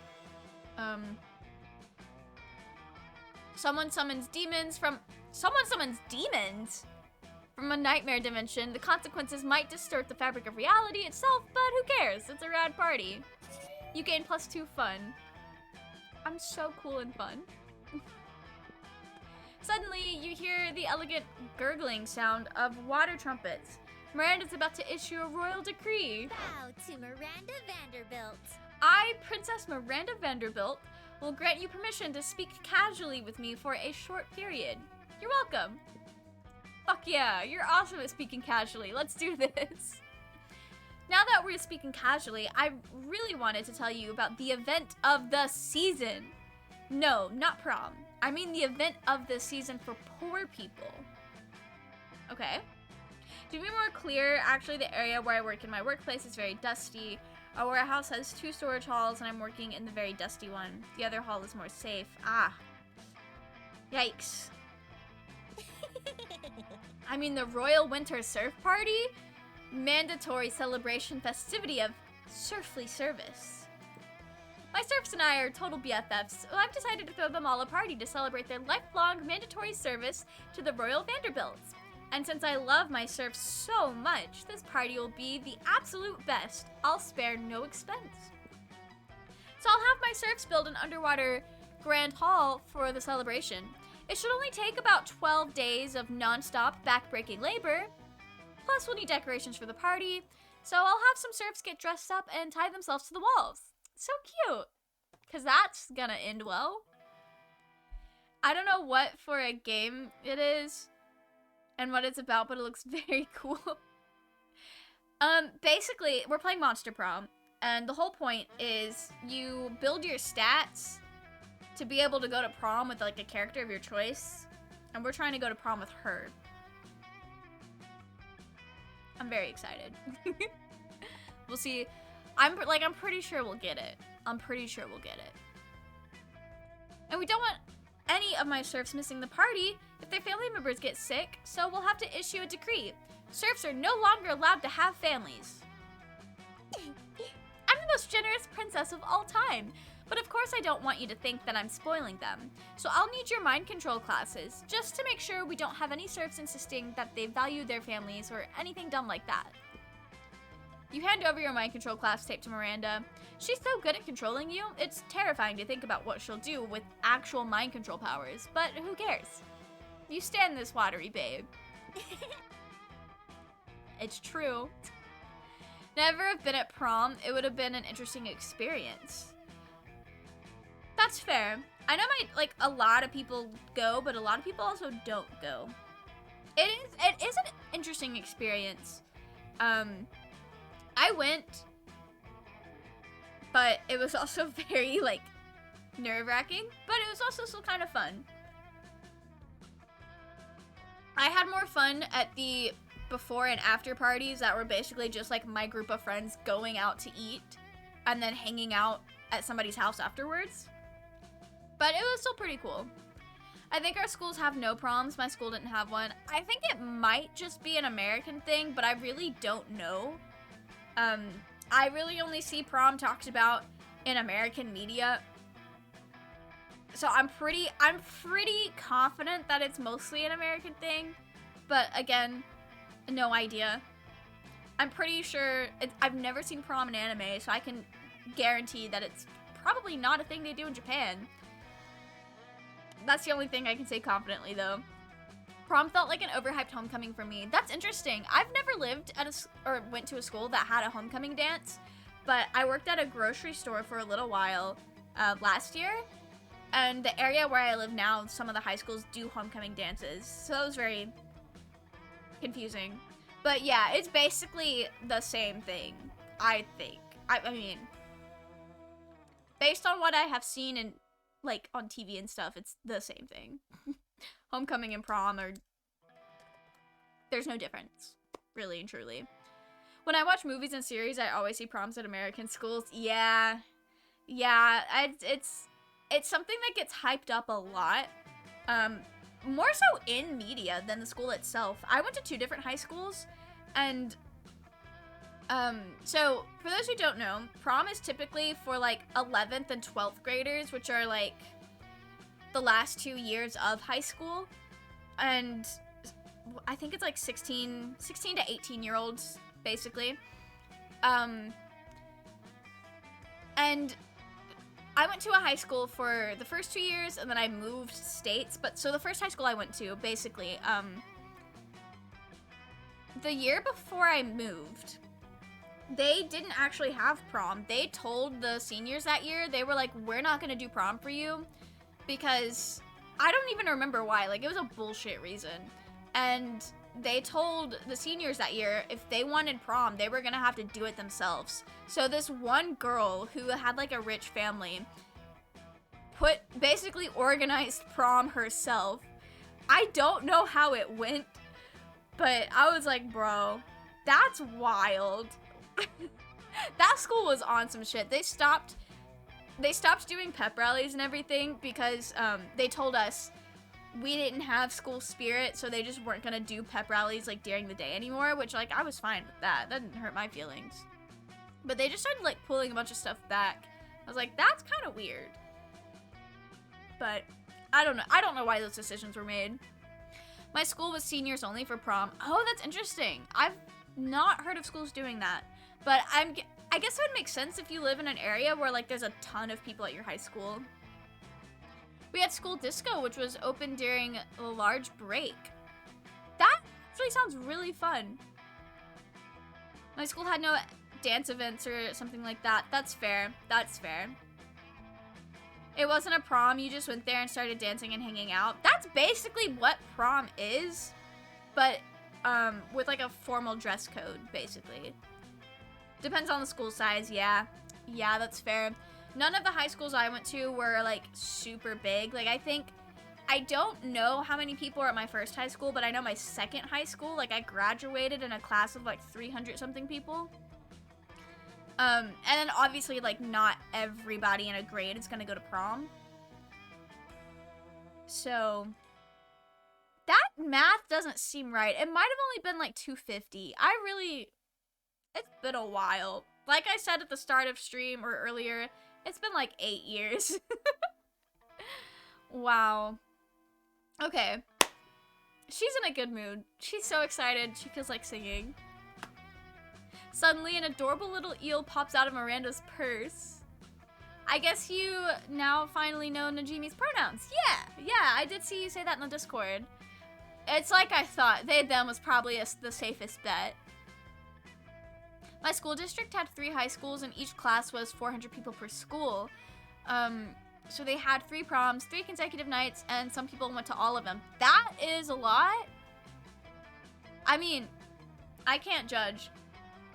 Speaker 2: Someone summons demons from a nightmare dimension. The consequences might distort the fabric of reality itself, but who cares? It's a rad party. You gain +2 fun. I'm so cool and fun. Suddenly, you hear the elegant gurgling sound of water trumpets. Miranda's about to issue a royal decree.
Speaker 4: Bow to Miranda Vanderbilt.
Speaker 2: I, Princess Miranda Vanderbilt, will grant you permission to speak casually with me for a short period. You're welcome. Fuck yeah, you're awesome at speaking casually. Let's do this. Now that we're speaking casually, I really wanted to tell you about the event of the season. No, not prom. I mean the event of the season for poor people. Okay. To be more clear, actually the area where I work in my workplace is very dusty. Our warehouse has 2 storage halls and I'm working in the very dusty one. The other hall is more safe. Ah. Yikes. I mean the Royal Winter Surf Party? Mandatory celebration festivity of surfly service. My serfs and I are total BFFs, so I've decided to throw them all a party to celebrate their lifelong mandatory service to the Royal Vanderbilts. And since I love my serfs so much, this party will be the absolute best. I'll spare no expense. So I'll have my serfs build an underwater grand hall for the celebration. It should only take about 12 days of non-stop back-breaking labor. Plus we'll need decorations for the party, so I'll have some serfs get dressed up and tie themselves to the walls. So cute, because that's gonna end well. I don't know what for a game it is and what it's about, but it looks very cool. Basically, we're playing Monster Prom, and the whole point is you build your stats to be able to go to prom with like a character of your choice, and we're trying to go to prom with her. I'm very excited. We'll see. I'm pretty sure we'll get it. I'm pretty sure we'll get it. And we don't want any of my serfs missing the party if their family members get sick, so we'll have to issue a decree. Serfs are no longer allowed to have families. I'm the most generous princess of all time, but of course I don't want you to think that I'm spoiling them. So I'll need your mind control classes, just to make sure we don't have any serfs insisting that they value their families or anything dumb like that. You hand over your mind control class tape to Miranda. She's so good at controlling you, it's terrifying to think about what she'll do with actual mind control powers, but who cares? You stand this watery babe. It's true. Never have been at prom, it would have been an interesting experience. That's fair. I know a lot of people go, but a lot of people also don't go. It is an interesting experience. I went, but it was also very, nerve-wracking, but it was also still kind of fun. I had more fun at the before and after parties that were basically just, my group of friends going out to eat and then hanging out at somebody's house afterwards. But it was still pretty cool. I think our schools have no proms. My school didn't have one. I think it might just be an American thing, but I really don't know. I really only see prom talked about in American media. So I'm pretty confident that it's mostly an American thing, but again, no idea. I'm pretty sure I've never seen prom in anime, so I can guarantee that it's probably not a thing they do in Japan. That's the only thing I can say confidently, though. Prom felt like an overhyped homecoming for me. That's interesting. I've never lived at went to a school that had a homecoming dance, but I worked at a grocery store for a little while last year, And the area where I live now, some of the high schools do homecoming dances. So it was very confusing. But yeah, it's basically the same thing, I think. I mean, based on what I have seen in, like, on TV and stuff, it's the same thing. Homecoming and prom are... There's no difference, really and truly. When I watch movies and series, I always see proms at American schools. Yeah. It's something that gets hyped up a lot. More so in media than the school itself. I went to 2 different high schools, and so for those who don't know, prom is typically for like 11th and 12th graders, which are like the last 2 years of high school, and I think it's like 16 to 18 year olds basically. And I went to a high school for the first 2 years, and then I moved states. But so the first high school I went to, basically, the year before I moved, they didn't actually have prom. They told the seniors that year, they were like, we're not gonna do prom for you, because I don't even remember why. Like, it was a bullshit reason. And they told the seniors that year if they wanted prom, they were gonna have to do it themselves. So this one girl who had like a rich family basically organized prom herself. I don't know how it went, but I was like, bro, that's wild. That school was on some shit. They stopped doing pep rallies and everything because they told us we didn't have school spirit, so they just weren't gonna do pep rallies like during the day anymore, which like I was fine with that. That didn't hurt my feelings. But they just started like pulling a bunch of stuff back. I was like, that's kind of weird. But I don't know why those decisions were made. My school was seniors only for prom. Oh, that's interesting. I've not heard of schools doing that. But I guess it would make sense if you live in an area where like there's a ton of people at your high school. We had school disco, which was open during a large break. That actually sounds really fun. My school had no dance events or something like that. That's fair. That's fair. It wasn't a prom. You just went there and started dancing and hanging out. That's basically what prom is, but with like a formal dress code, basically. Depends on the school size, yeah. Yeah, that's fair. None of the high schools I went to were, like, super big. Like, I don't know how many people were at my first high school, but I know my second high school, like, I graduated in a class of, like, 300-something people. And then, obviously, like, not everybody in a grade is gonna go to prom. So, that math doesn't seem right. It might have only been, like, 250. It's been a while. Like I said at the start of stream or earlier, it's been like 8 years. Wow. Okay. She's in a good mood. She's so excited. She feels like singing. Suddenly, an adorable little eel pops out of Miranda's purse. I guess you now finally know Najimi's pronouns. Yeah, I did see you say that in the Discord. It's like I thought. They, them was probably the safest bet. My school district had 3 high schools, and each class was 400 people per school. So they had 3 proms, 3 consecutive nights, and some people went to all of them. That is a lot. I mean, I can't judge,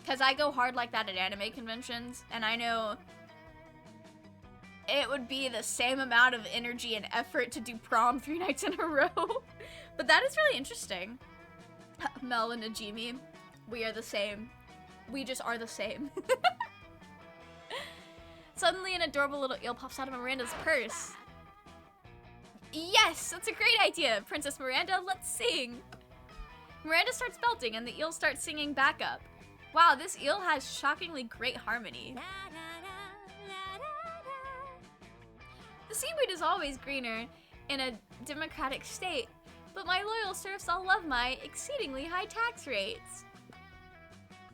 Speaker 2: because I go hard like that at anime conventions, and I know it would be the same amount of energy and effort to do prom 3 nights in a row. But that is really interesting. Mel and Najimi, we are the same. We just are the same. Suddenly, an adorable little eel pops out of Miranda's purse. Yes, that's a great idea, Princess Miranda. Let's sing. Miranda starts belting, and the eel starts singing back up. Wow, this eel has shockingly great harmony. The seaweed is always greener in a democratic state, but my loyal serfs all love my exceedingly high tax rates.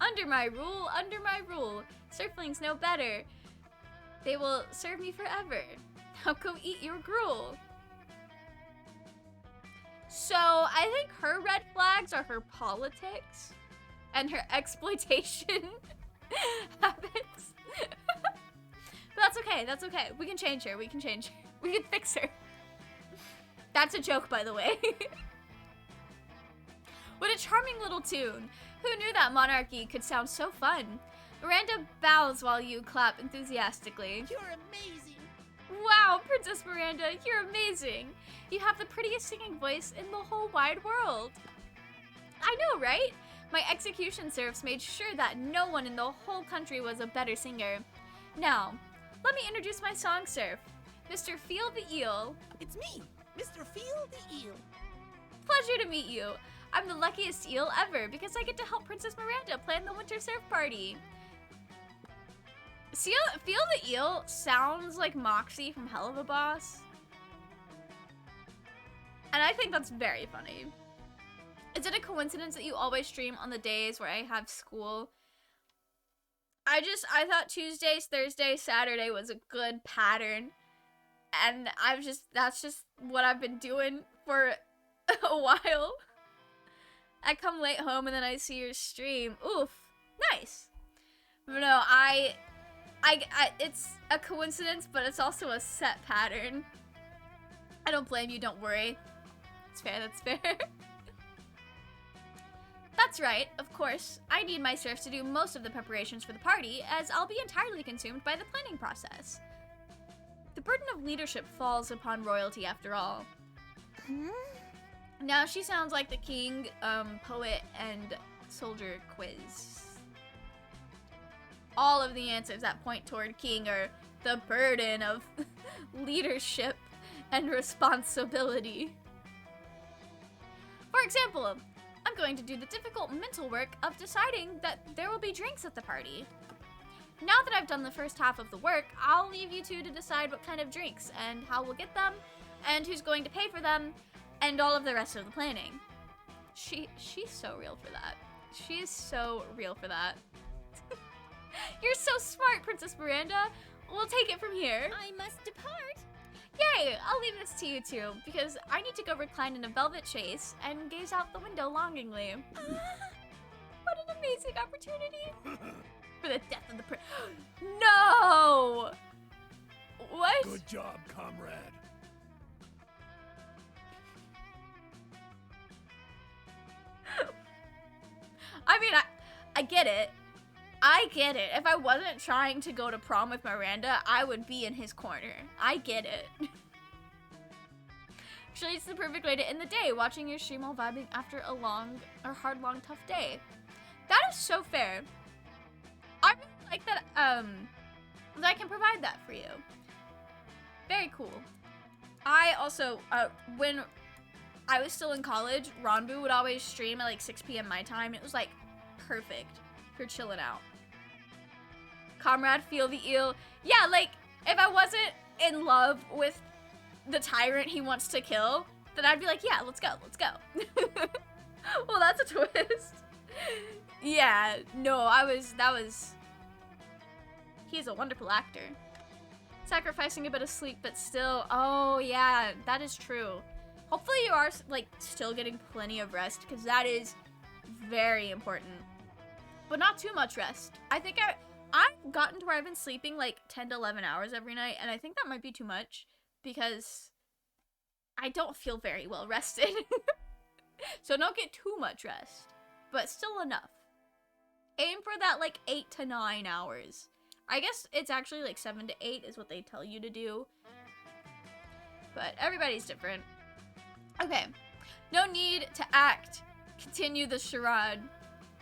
Speaker 2: Under my rule, serflings know better. They will serve me forever. Now go eat your gruel. So, I think her red flags are her politics and her exploitation habits. But that's okay, We can change her, We could fix her. That's a joke, by the way. What a charming little tune. Who knew that monarchy could sound so fun? Miranda bows while you clap enthusiastically.
Speaker 3: You're amazing.
Speaker 2: Wow, Princess Miranda, you're amazing. You have the prettiest singing voice in the whole wide world. I know, right? My execution serfs made sure that no one in the whole country was a better singer. Now, let me introduce my song serf, Mr. Feel the Eel.
Speaker 3: It's me, Mr. Feel the Eel.
Speaker 2: Pleasure to meet you. I'm the luckiest eel ever because I get to help Princess Miranda plan the winter surf party. Feel the Eel sounds like Moxie from Hell of a Boss. And I think that's very funny. Is it a coincidence that you always stream on the days where I have school? I thought Tuesdays, Thursdays, Saturday was a good pattern. And that's just what I've been doing for a while. I come late home and then I see your stream. Oof, nice. But no, it's a coincidence, but it's also a set pattern. I don't blame you, don't worry. It's fair, that's fair. That's right, of course. I need my serfs to do most of the preparations for the party, as I'll be entirely consumed by the planning process. The burden of leadership falls upon royalty after all. Now she sounds like the king, poet, and soldier quiz. All of the answers that point toward king are the burden of leadership and responsibility. For example, I'm going to do the difficult mental work of deciding that there will be drinks at the party. Now that I've done the first half of the work, I'll leave you two to decide what kind of drinks and how we'll get them, and who's going to pay for them, and all of the rest of the planning. She's so real for that. She is so real for that. You're so smart, Princess Miranda. We'll take it from here.
Speaker 4: I must depart.
Speaker 2: Yay! I'll leave this to you two, because I need to go recline in a velvet chaise and gaze out the window longingly. What an amazing opportunity! For the death of the prince. No! What?
Speaker 3: Good job, comrade.
Speaker 2: I mean, I get it. I get it. If I wasn't trying to go to prom with Miranda, I would be in his corner. I get it. Actually, it's the perfect way to end the day, watching your stream while vibing after a long, tough day. That is so fair. I really like that, that I can provide that for you. Very cool. I also, when I was still in college, Ronbu would always stream at like 6 p.m. my time. It was like perfect for chilling out. Comrade, feel the eel. Yeah, like, if I wasn't in love with the tyrant he wants to kill, then I'd be like, yeah, let's go. Well, that's a twist. Yeah, no, he's a wonderful actor. Sacrificing a bit of sleep, but still, oh yeah, that is true. Hopefully you are, like, still getting plenty of rest, because that is very important. But not too much rest. I think I've gotten to where I've been sleeping like 10 to 11 hours every night, and I think that might be too much because I don't feel very well rested. So don't get too much rest, but still enough. Aim for that like 8 to 9 hours. I guess it's actually like 7 to 8 is what they tell you to do. But everybody's different. Okay. No need to act. Continue the charade.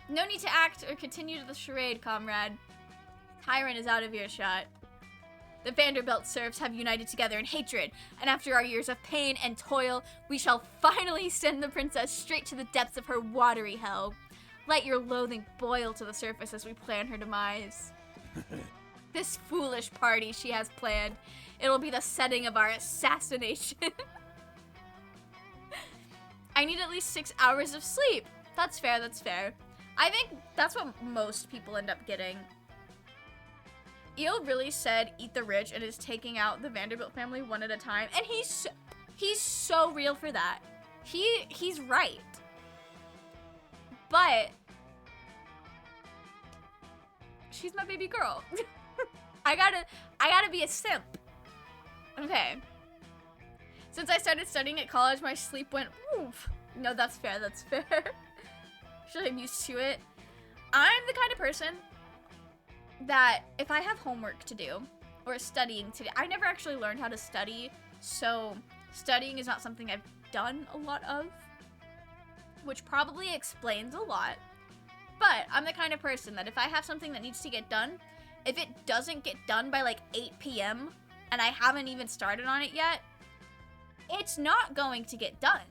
Speaker 2: No need to act or continue the charade, comrade. Tyrant is out of earshot. The Vanderbilt serfs have united together in hatred, and after our years of pain and toil, we shall finally send the princess straight to the depths of her watery hell. Let your loathing boil to the surface as we plan her demise. This foolish party she has planned, it'll be the setting of our assassination. I need at least 6 hours of sleep. That's fair, that's fair. I think that's what most people end up getting. Eel really said eat the rich and is taking out the Vanderbilt family one at a time, and he's so real for that. He's right. But she's my baby girl. I gotta be a simp. Okay. Since I started studying at college, my sleep went, oof. No, that's fair, that's fair. Actually, I'm used to it. I'm the kind of person that if I have homework to do or studying to do, I never actually learned how to study, so studying is not something I've done a lot of, which probably explains a lot. But I'm the kind of person that if I have something that needs to get done, if it doesn't get done by like 8 p.m. and I haven't even started on it yet, it's not going to get done.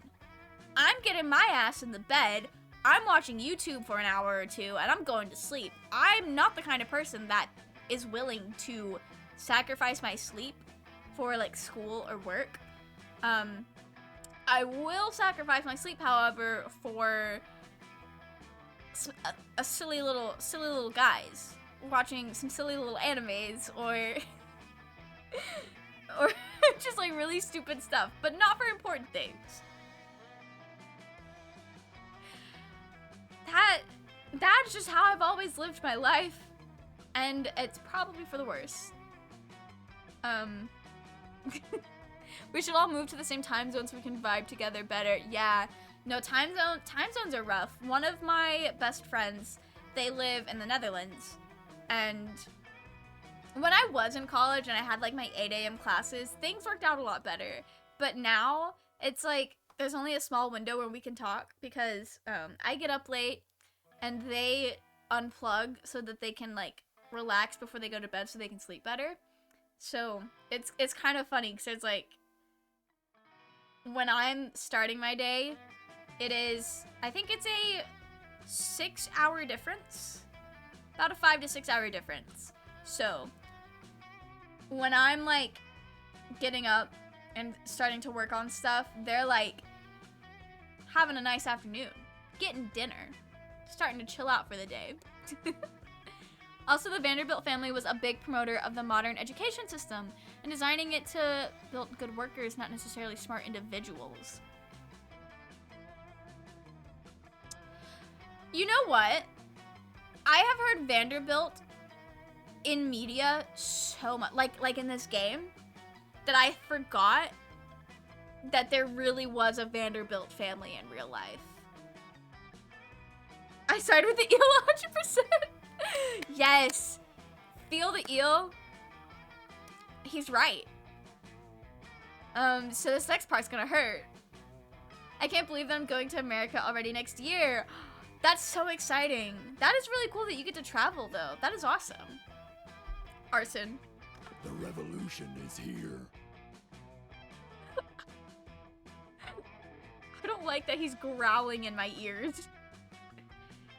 Speaker 2: I'm getting my ass in the bed, I'm watching YouTube for an hour or two, and I'm going to sleep. I'm not the kind of person that is willing to sacrifice my sleep for like school or work. I will sacrifice my sleep, however, for a silly little guys watching some silly little animes or just like really stupid stuff, but not for important things. That's just how I've always lived my life, and it's probably for the worse. We should all move to the same time zone so we can vibe together better. Yeah, no, time zones are rough. One of my best friends, they live in the Netherlands, and when I was in college and I had like my 8 a.m. classes, things worked out a lot better. But now it's like there's only a small window where we can talk because I get up late and they unplug so that they can like relax before they go to bed so they can sleep better. So it's kind of funny because it's like when I'm starting my day, it is, I think it's a 6-hour difference, about a 5 to 6 hour difference. So when I'm like getting up and starting to work on stuff, they're like having a nice afternoon, getting dinner, starting to chill out for the day. Also, the Vanderbilt family was a big promoter of the modern education system and designing it to build good workers, not necessarily smart individuals. You know what? I have heard Vanderbilt in media so much, like in this game, that I forgot that there really was a Vanderbilt family in real life. I started with the eel 100%. Yes. Feel the eel. He's right. So this next part's gonna hurt. I can't believe that I'm going to America already next year. That's so exciting. That is really cool that you get to travel, though. That is awesome. Arson.
Speaker 3: The revolution is here.
Speaker 2: I don't like that he's growling in my ears.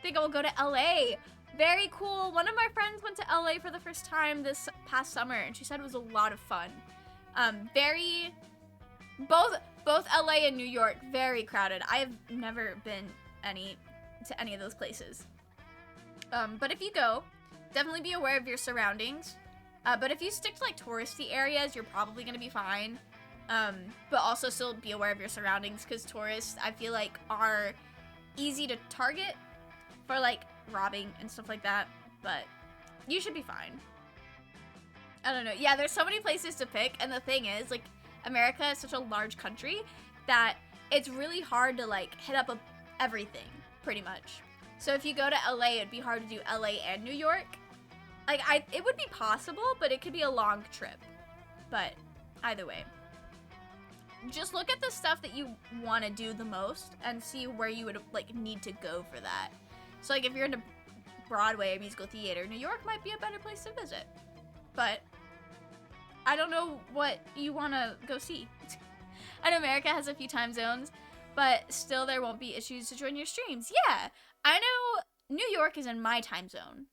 Speaker 2: Think I will go to LA. Very cool. One of my friends went to LA for the first time this past summer, and she said it was a lot of fun. Both LA and New York, very crowded. I have never been to any of those places. But if you go, definitely be aware of your surroundings. But if you stick to like touristy areas, you're probably gonna be fine. But also still be aware of your surroundings, because tourists, I feel like, are easy to target for like robbing and stuff like that. But you should be fine. I don't know. Yeah, there's so many places to pick, and the thing is, like, America is such a large country that it's really hard to like hit up everything, pretty much. So if you go to LA, it'd be hard to do LA and New York. Like, it would be possible, but it could be a long trip. But either way, just look at the stuff that you want to do the most and see where you would like need to go for that. So like if you're into Broadway or musical theater, New York might be a better place to visit. But I don't know what you want to go see. I know America has a few time zones, but still there won't be issues to join your streams. Yeah, I know New York is in my time zone.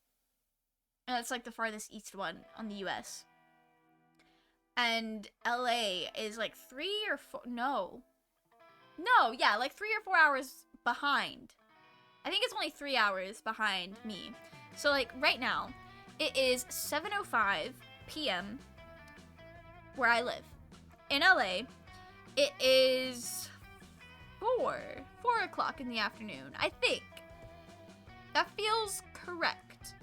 Speaker 2: And it's like the farthest east one on the US. And LA is like 3 or 4, like 3 or 4 hours behind. I think it's only 3 hours behind me. So like right now, it is 7:05 p.m. where I live. In LA, it is 4 o'clock in the afternoon, I think. That feels correct.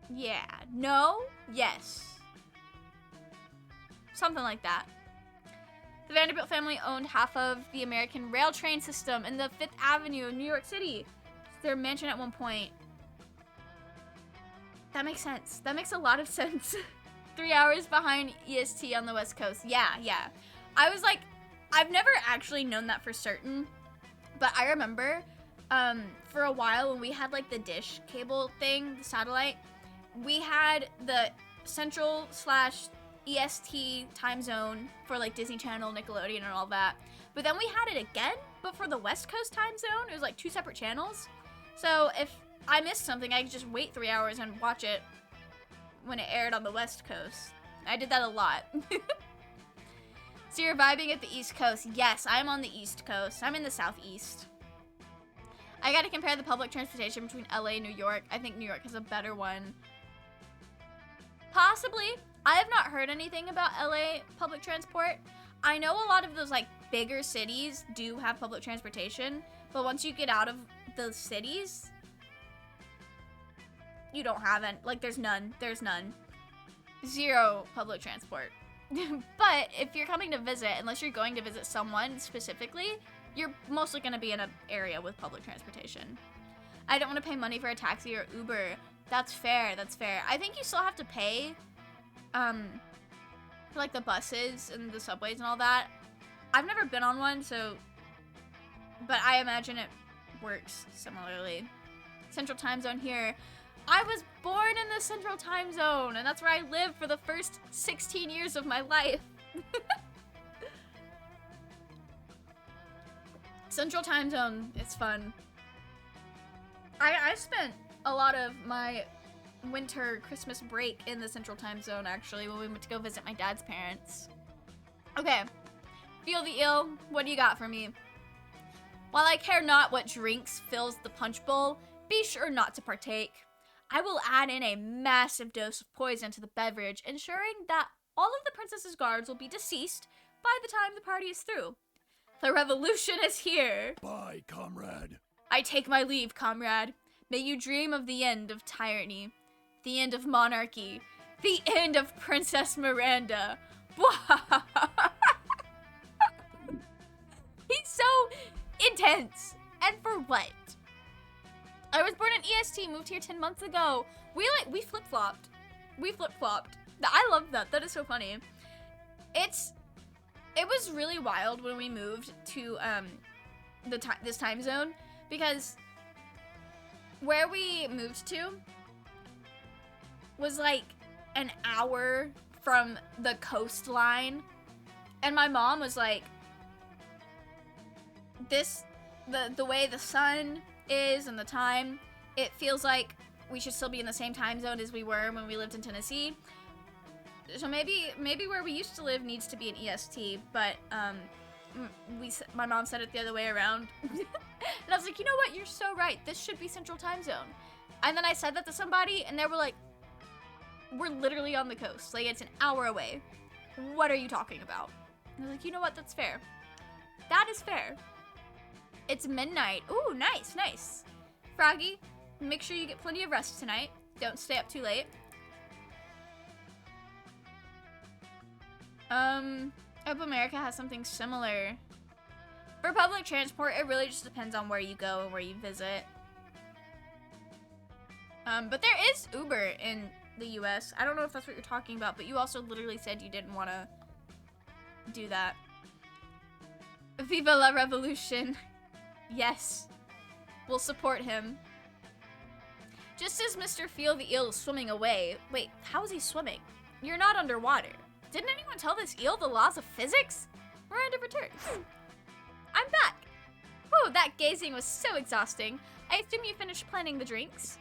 Speaker 2: Yeah, no, yes. Something like that. The Vanderbilt family owned half of the American rail train system in the 5th Avenue in New York City. It's their mansion at one point. That makes sense. That makes a lot of sense. 3 hours behind EST on the West Coast. Yeah. I was like, I've never actually known that for certain, but I remember for a while when we had like the dish cable thing, the satellite, we had the Central/EST time zone for like Disney Channel, Nickelodeon, and all that. But then we had it again, but for the West Coast time zone. It was like 2 separate channels. So if I missed something, I could just wait 3 hours and watch it when it aired on the West Coast. I did that a lot. So you're vibing at the East Coast. Yes, I'm on the East Coast. I'm in the Southeast. I gotta compare the public transportation between LA and New York. I think New York has a better one. Possibly. I have not heard anything about LA public transport. I know a lot of those like bigger cities do have public transportation, but once you get out of the cities, you don't have it. Like there's none. There's none. Zero public transport. But if you're coming to visit, unless you're going to visit someone specifically, you're mostly going to be in an area with public transportation. I don't want to pay money for a taxi or Uber. That's fair. That's fair. I think you still have to pay for like the buses and the subways and all that. I've never been on one, so, but I imagine it works similarly. Central time zone here. I was born in the Central time zone, and that's where I lived for the first 16 years of my life. Central time zone, it's fun. I spent a lot of my winter Christmas break in the Central time zone, actually, when we went to go visit my dad's parents. Okay, feel the ill, what do you got for me? While I care not what drinks fills the punch bowl, be sure not to partake. I will add in a massive dose of poison to the beverage, ensuring that all of the princess's guards will be deceased by the time the party is through. The revolution is here.
Speaker 3: Bye, comrade.
Speaker 2: I take my leave, comrade. May you dream of the end of tyranny, the end of monarchy, the end of Princess Miranda. He's so intense. And for what? I was born in EST, moved here 10 months ago. We flip-flopped. I love that. That is so funny. It was really wild when we moved to this time zone, because where we moved to was like an hour from the coastline, and my mom was like, the way the sun is and the time, it feels like we should still be in the same time zone as we were when we lived in Tennessee. So maybe where we used to live needs to be an EST, but my mom said it the other way around. And I was like, you know what? You're so right. This should be Central Time Zone. And then I said that to somebody, and they were like, we're literally on the coast. Like, it's an hour away. What are you talking about? And I was like, you know what? That's fair. That is fair. It's midnight. Ooh, nice, nice. Froggy, make sure you get plenty of rest tonight. Don't stay up too late. Hope America has something similar. For public transport, it really just depends on where you go and where you visit. But there is Uber in the US. I don't know if that's what you're talking about, but you also literally said you didn't want to do that. Viva la revolution. Yes. We'll support him. Just as Mr. Feel the Eel is swimming away. Wait, how is he swimming? You're not underwater. Didn't anyone tell this eel the laws of physics? Miranda returns. I'm back. Whew, that gazing was so exhausting. I assume you finished planning the drinks?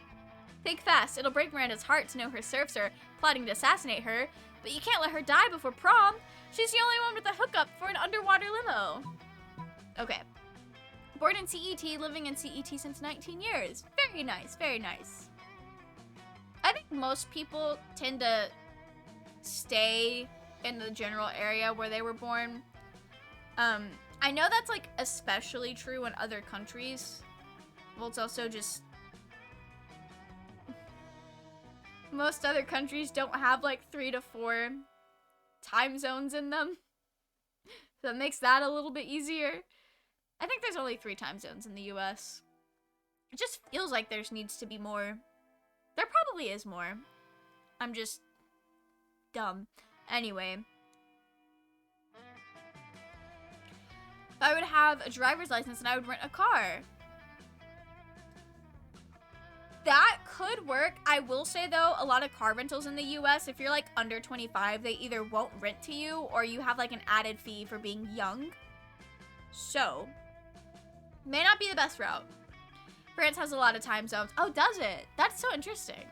Speaker 2: Think fast. It'll break Miranda's heart to know her serfs are plotting to assassinate her, but you can't let her die before prom. She's the only one with a hookup for an underwater limo. Okay. Born in CET, living in CET since 19 years. Very nice, very nice. I think most people tend to stay in the general area where they were born. I know that's like especially true in other countries. Well, it's also just most other countries don't have like 3 to 4 time zones in them. So it makes that a little bit easier. I think there's only 3 time zones in the US. It just feels like there needs to be more. There probably is more. I'm just dumb. Anyway. If I would have a driver's license and I would rent a car. That could work. I will say though, a lot of car rentals in the US, if you're like under 25, they either won't rent to you or you have like an added fee for being young. So, may not be the best route. France has a lot of time zones. Oh, does it? That's so interesting.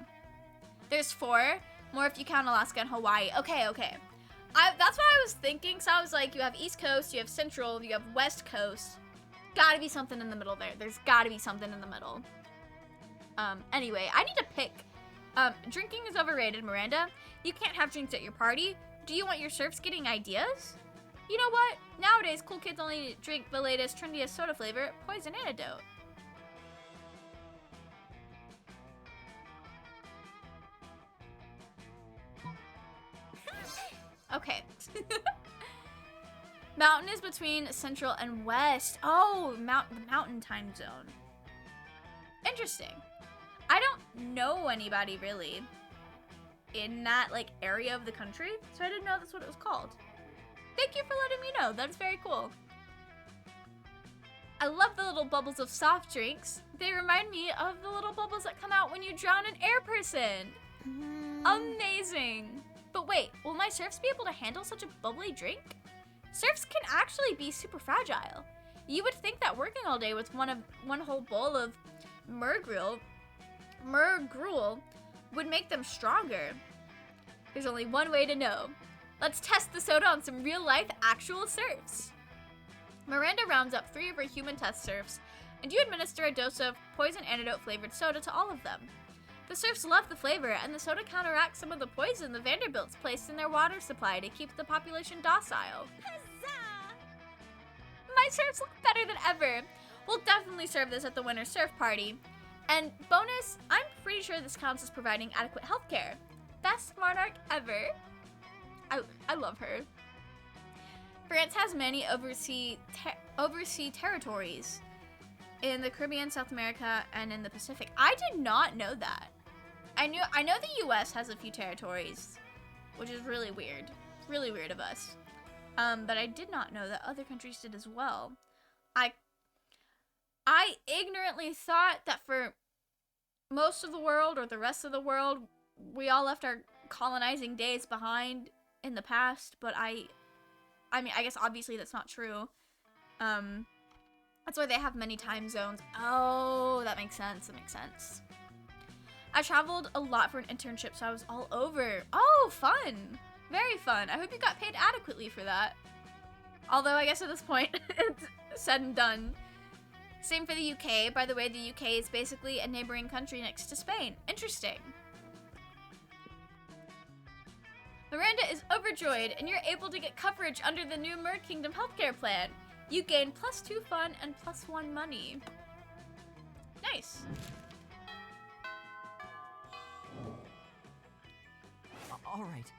Speaker 2: There's 4, more if you count Alaska and Hawaii. Okay. That's what I was thinking. So I was like, you have East Coast, you have Central, you have West Coast. Gotta be something in the middle there. There's gotta be something in the middle. Anyway, I need to pick. Drinking is overrated, Miranda. You can't have drinks at your party. Do you want your surfs getting ideas? You know what? Nowadays, cool kids only drink the latest, trendiest soda flavor, Poison Antidote. Okay. Mountain is between Central and West. Oh, the mountain time zone. Interesting. I don't know anybody really in that like area of the country, so I didn't know that's what it was called. Thank you for letting me know. That's very cool. I love the little bubbles of soft drinks. They remind me of the little bubbles that come out when you drown an air person. Amazing. But wait, will my surfs be able to handle such a bubbly drink? Surfs can actually be super fragile. You would think that working all day with one whole bowl of mergruel would make them stronger. There's only one way to know. Let's test the soda on some real-life actual surfs. Miranda rounds up 3 of her human test surfs, and you administer a dose of Poison Antidote flavored soda to all of them. The surfs love the flavor, and the soda counteracts some of the poison the Vanderbilts placed in their water supply to keep the population docile.
Speaker 4: Huzzah!
Speaker 2: My surfs look better than ever. We'll definitely serve this at the winter surf party. And bonus, I'm pretty sure this counts as providing adequate healthcare. Best monarch ever. I love her. France has many overseas territories in the Caribbean, South America, and in the Pacific. I did not know that. I know the US has a few territories, which is really weird. Really weird of us. But I did not know that other countries did as well. I ignorantly thought that for most of the world or the rest of the world, we all left our colonizing days behind in the past, but I mean, I guess obviously that's not true. That's why they have many time zones. Oh, that makes sense. That makes sense. I traveled a lot for an internship, so I was all over. Oh, fun. Very fun. I hope you got paid adequately for that. Although I guess at this point, it's said and done. Same for the UK. By the way, the UK is basically a neighboring country next to Spain. Interesting. Miranda is overjoyed, and you're able to get coverage under the new Mer Kingdom healthcare plan. You gain +2 fun and +1 money. Nice.
Speaker 1: All right.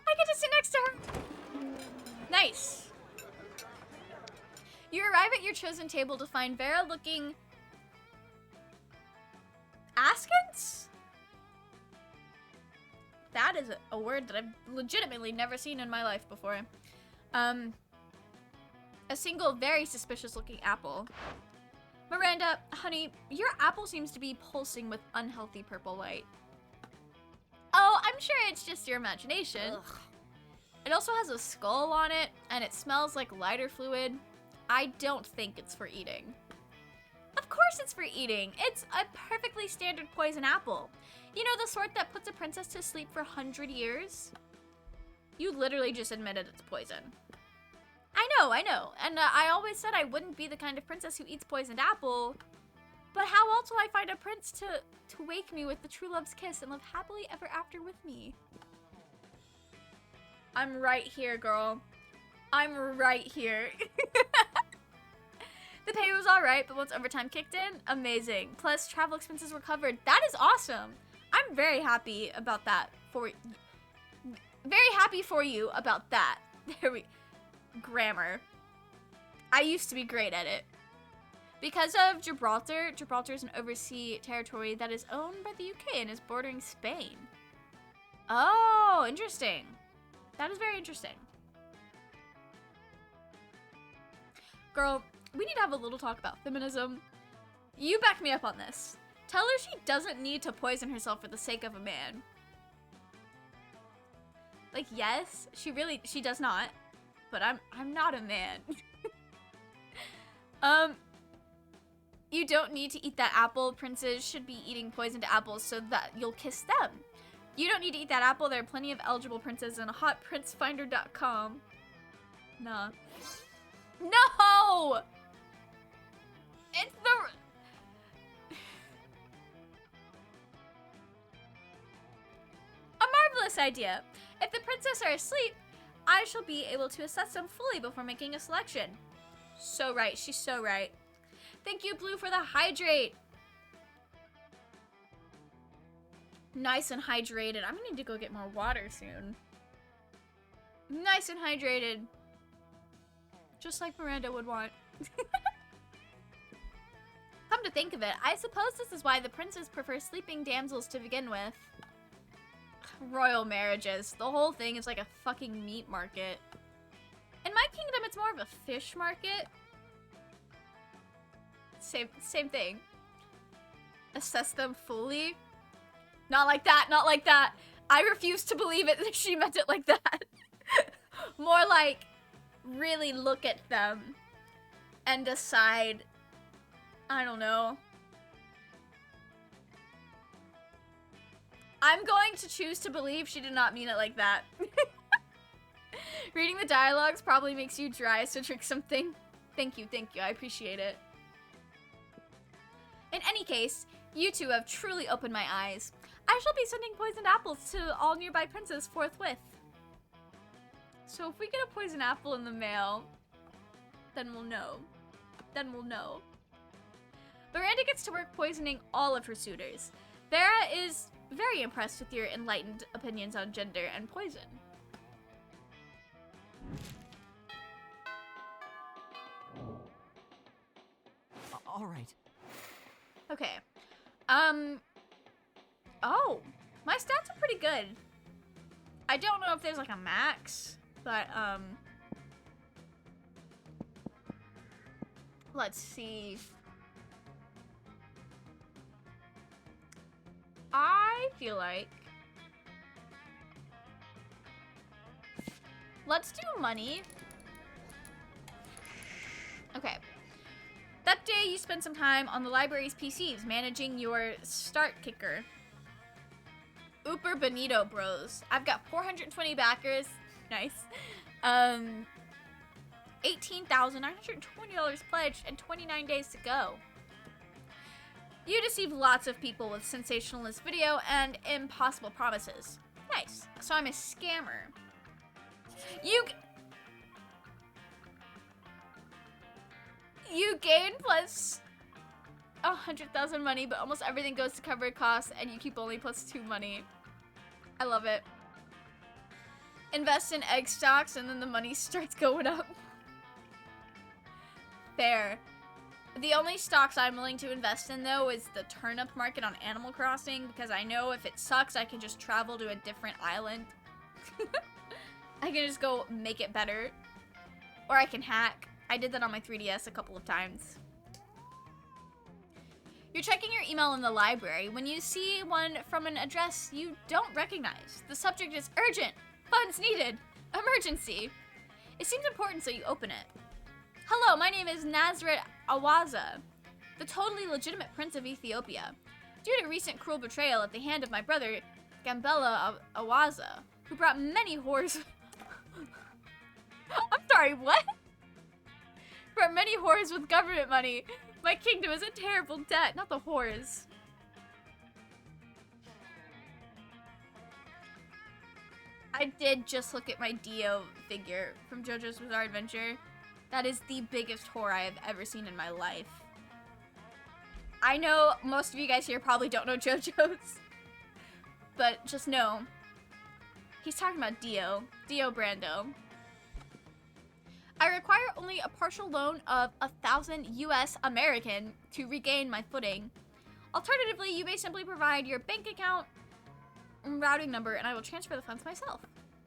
Speaker 2: I get to sit next to her. Nice. You arrive at your chosen table to find Vera-looking askance? That is a word that I've legitimately never seen in my life before. A single very suspicious looking apple. Miranda, honey, your apple seems to be pulsing with unhealthy purple light. Oh, I'm sure it's just your imagination. Ugh. It also has a skull on it, and it smells like lighter fluid. I don't think it's for eating. Of course it's for eating. It's a perfectly standard poison apple. You know, the sort that puts a princess to sleep for 100 years? You literally just admitted it's poison. I know. And I always said I wouldn't be the kind of princess who eats poisoned apple. But how else will I find a prince to wake me with the true love's kiss and live happily ever after with me? I'm right here, girl. I'm right here. The pay was alright, but once overtime kicked in, amazing. Plus, travel expenses were covered. That is awesome. I'm very happy about that. very happy for you about that. There we... Grammar. I used to be great at it. Because of Gibraltar, Gibraltar is an overseas territory that is owned by the UK and is bordering Spain. Oh, interesting. That is very interesting. Girl, we need to have a little talk about feminism. You back me up on this. Tell her she doesn't need to poison herself for the sake of a man. Like, yes, she does not. But I'm not a man. You don't need to eat that apple. Princes should be eating poisoned apples so that you'll kiss them. You don't need to eat that apple. There are plenty of eligible princes on hotprincefinder.com. Nah. No! It's the... A marvelous idea. If the princess are asleep, I shall be able to assess them fully before making a selection. So right. She's so right. Thank you, Blue, for the hydrate. Nice and hydrated. I'm gonna need to go get more water soon. Nice and hydrated. Just like Miranda would want. Come to think of it, I suppose this is why the princes prefer sleeping damsels to begin with. Royal marriages. The whole thing is like a fucking meat market. In my kingdom, it's more of a fish market. Same thing. Assess them fully. Not like that, not like that. I refuse to believe it that she meant it like that. More like, really look at them and decide, I don't know. I'm going to choose to believe she did not mean it like that. Reading the dialogues probably makes you dry, so drink something. Thank you, I appreciate it. In any case, you two have truly opened my eyes. I shall be sending poisoned apples to all nearby princes forthwith. So if we get a poisoned apple in the mail, then we'll know. Miranda gets to work poisoning all of her suitors. Vera is very impressed with your enlightened opinions on gender and poison.
Speaker 1: All right.
Speaker 2: Okay. Oh, my stats are pretty good. I don't know if there's like a max, but let's see. I feel like let's do money. Okay. That day, you spend some time on the library's PCs, managing your start kicker. Uber Benito Bros. I've got 420 backers. Nice. $18,920 pledged and 29 days to go. You deceive lots of people with sensationalist video and impossible promises. Nice. So I'm a scammer. You gain plus 100,000 money, but almost everything goes to cover costs, and you keep only +2 money. I love it. Invest in egg stocks, and then the money starts going up. Fair. The only stocks I'm willing to invest in, though, is the turnip market on Animal Crossing, because I know if it sucks, I can just travel to a different island. I can just go make it better. Or I can hack. I did that on my 3DS a couple of times. You're checking your email in the library when you see one from an address you don't recognize. The subject is urgent, funds needed, emergency. It seems important, so you open it. Hello, my name is Nazret Awaza, the totally legitimate prince of Ethiopia. Due to recent cruel betrayal at the hand of my brother, Gambella Awaza, who brought many whores... I'm sorry, what? Brought many whores with government money. My kingdom is in terrible debt, not the whores. I did just look at my Dio figure from JoJo's Bizarre Adventure. That is the biggest whore I have ever seen in my life. I know most of you guys here probably don't know JoJo's, but just know, He's talking about Dio Brando. I require only a partial loan of 1,000 US American to regain my footing. Alternatively, you may simply provide your bank account routing number and I will transfer the funds myself.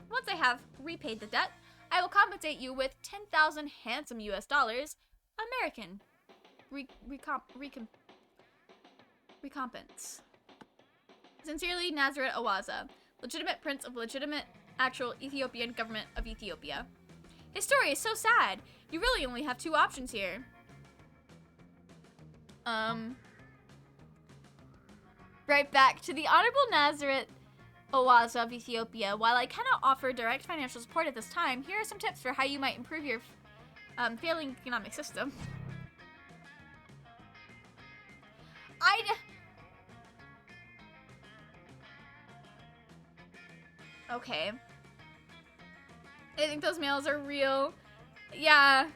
Speaker 2: Once I have repaid the debt, I will compensate you with 10,000 handsome US dollars American. Recompense. Sincerely, Nazareth Awaza, legitimate prince of legitimate actual Ethiopian government of Ethiopia. His story is so sad. You really only have two options here. Right back to the Honorable Nazareth Awaza of Ethiopia. While I cannot offer direct financial support at this time, here are some tips for how you might improve your failing economic system. Okay. I think those mails are real. Yeah,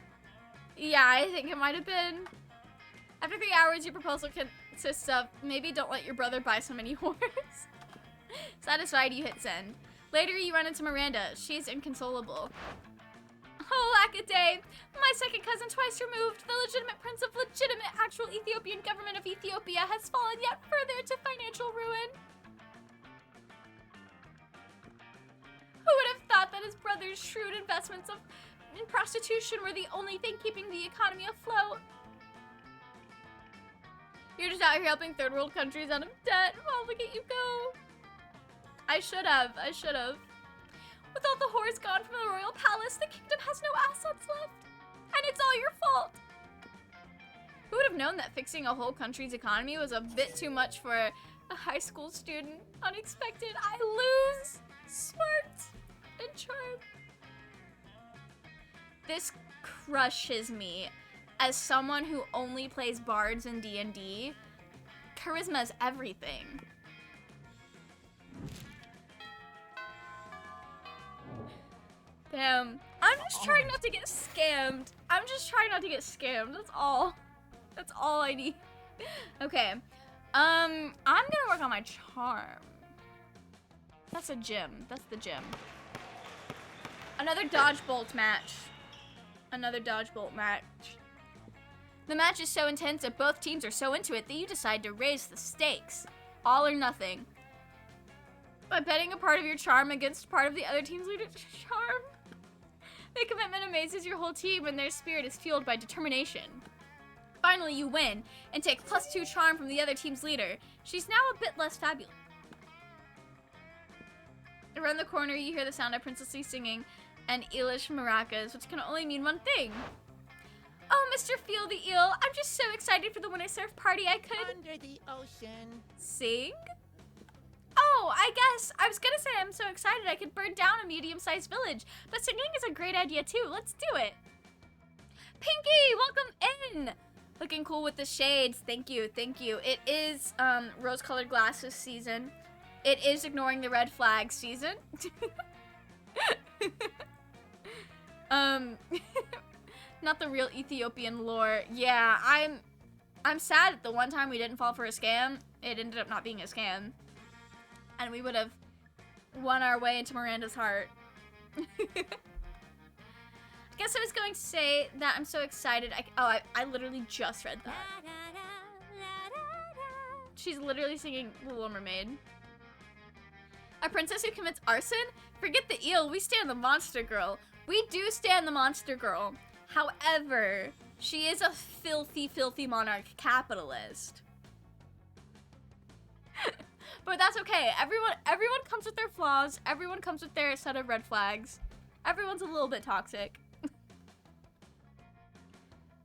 Speaker 2: I think it might have been. After 3 hours, your proposal consists of, maybe don't let your brother buy so many whores. Satisfied, you hit send. Later, you run into Miranda. She's inconsolable. Oh, Lackaday! My second cousin, twice removed, the legitimate prince of legitimate actual Ethiopian government of Ethiopia, has fallen yet further into financial ruin. Who would have thought that his brother's shrewd investments in prostitution were the only thing keeping the economy afloat? You're just out here helping third world countries out of debt. Oh, look at you go. I should have. With all the whores gone from the royal palace, the kingdom has no assets left. And it's all your fault. Who would have known that fixing a whole country's economy was a bit too much for a high school student? Unexpected. I lose. Smart and charm. This crushes me. As someone who only plays bards in D&D, charisma is everything. Damn. I'm just trying not to get scammed. That's all. That's all I need. Okay. I'm gonna work on my charm. That's a gym. That's the gym. Another dodge bolt match. The match is so intense that both teams are so into it that you decide to raise the stakes. All or nothing. By betting a part of your charm against part of the other team's leader's charm. The commitment amazes your whole team and their spirit is fueled by determination. Finally, you win and take +2 charm from the other team's leader. She's now a bit less fabulous. Around the corner, you hear the sound of Princess Lee singing and Eilish maracas, which can only mean one thing. Oh, Mr. Feel the Eel, I'm just so excited for the winter surf party I could...
Speaker 5: Under the ocean.
Speaker 2: Sing? Oh, I guess. I was gonna say I'm so excited I could burn down a medium-sized village, but singing is a great idea too. Let's do it. Pinky, welcome in. Looking cool with the shades. Thank you. It is rose-colored glasses season. It is ignoring the red flag season. Not the real Ethiopian lore. Yeah, I'm sad that the one time we didn't fall for a scam, it ended up not being a scam. And we would have won our way into Miranda's heart. I guess I was going to say that I'm so excited. I literally just read that. She's literally singing The Little Mermaid. A princess who commits arson? Forget the eel, we stand the monster girl. We do stand the monster girl. However, she is a filthy, filthy monarch capitalist. But that's okay. Everyone comes with their flaws. Everyone comes with their set of red flags. Everyone's a little bit toxic.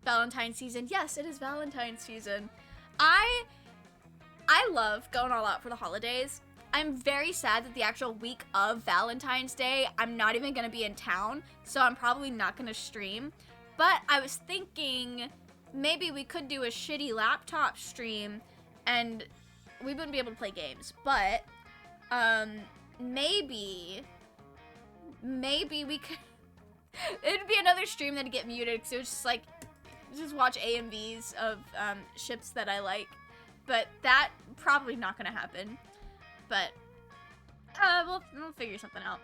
Speaker 2: Valentine's season. Yes, it is Valentine's season. I love going all out for the holidays. I'm very sad that the actual week of Valentine's Day, I'm not even gonna be in town, so I'm probably not gonna stream. But I was thinking maybe we could do a shitty laptop stream and we wouldn't be able to play games, but maybe we could. It'd be another stream that'd get muted because it was just like just watch AMVs of ships that I like, but that probably not gonna happen. But We'll figure something out.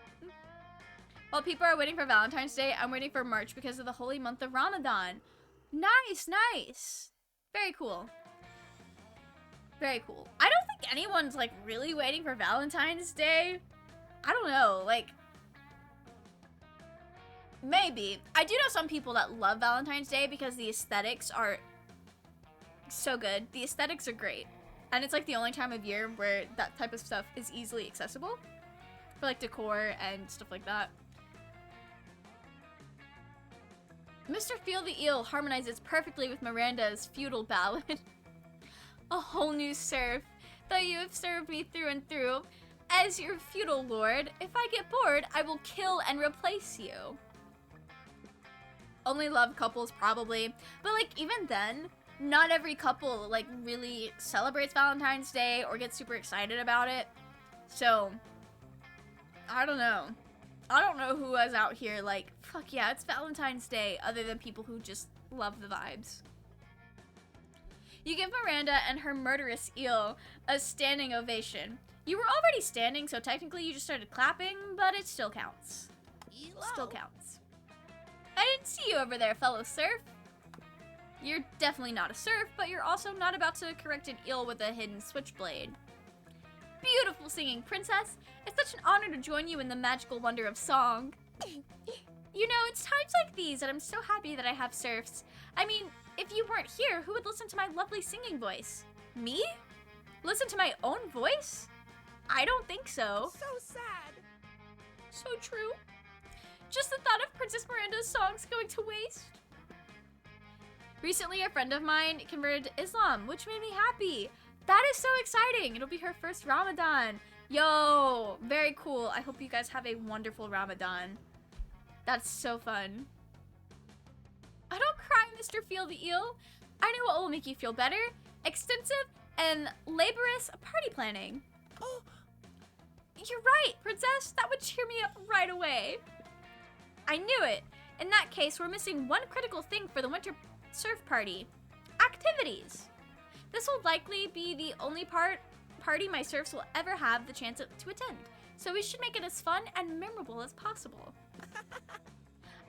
Speaker 2: While people are waiting for Valentine's Day, I'm waiting for March because of the holy month of Ramadan. Nice, nice. Very cool. Very cool. I don't think anyone's, like, really waiting for Valentine's Day. I don't know, like... Maybe. I do know some people that love Valentine's Day because the aesthetics are so good. The aesthetics are great. And it's, like, the only time of year where that type of stuff is easily accessible. For, like, decor and stuff like that. Mr. Feel the Eel harmonizes perfectly with Miranda's feudal ballad. A whole new serf, though you have served me through and through. As your feudal lord, if I get bored, I will kill and replace you. Only love couples, probably. But, like, even then, not every couple, like, really celebrates Valentine's Day or gets super excited about it. So, I don't know. I don't know who is out here like, fuck yeah, it's Valentine's Day, other than people who just love the vibes. You give Miranda and her murderous eel a standing ovation. You were already standing, so technically you just started clapping, but it still counts. Still counts. I didn't see you over there, fellow serf. You're definitely not a serf, but you're also not about to correct an eel with a hidden switchblade. Beautiful singing princess. It's such an honor to join you in the magical wonder of song. You know, it's times like these that I'm so happy that I have serfs. I mean, if you weren't here, who would listen to my lovely singing voice? Me? Listen to my own voice? I don't think so.
Speaker 5: So sad.
Speaker 2: So true. Just the thought of Princess Miranda's songs going to waste. Recently, a friend of mine converted to Islam, which made me happy. That is so exciting. It'll be her first Ramadan. Yo, very cool. I hope you guys have a wonderful Ramadan. That's so fun. I don't cry, Mr. Feel the Eel. I know what will make you feel better. Extensive and laborious party planning. Oh, you're right, princess. That would cheer me up right away. I knew it. In that case, we're missing one critical thing for the winter surf party. Activities. This will likely be the only party my serfs will ever have the chance to attend, so we should make it as fun and memorable as possible.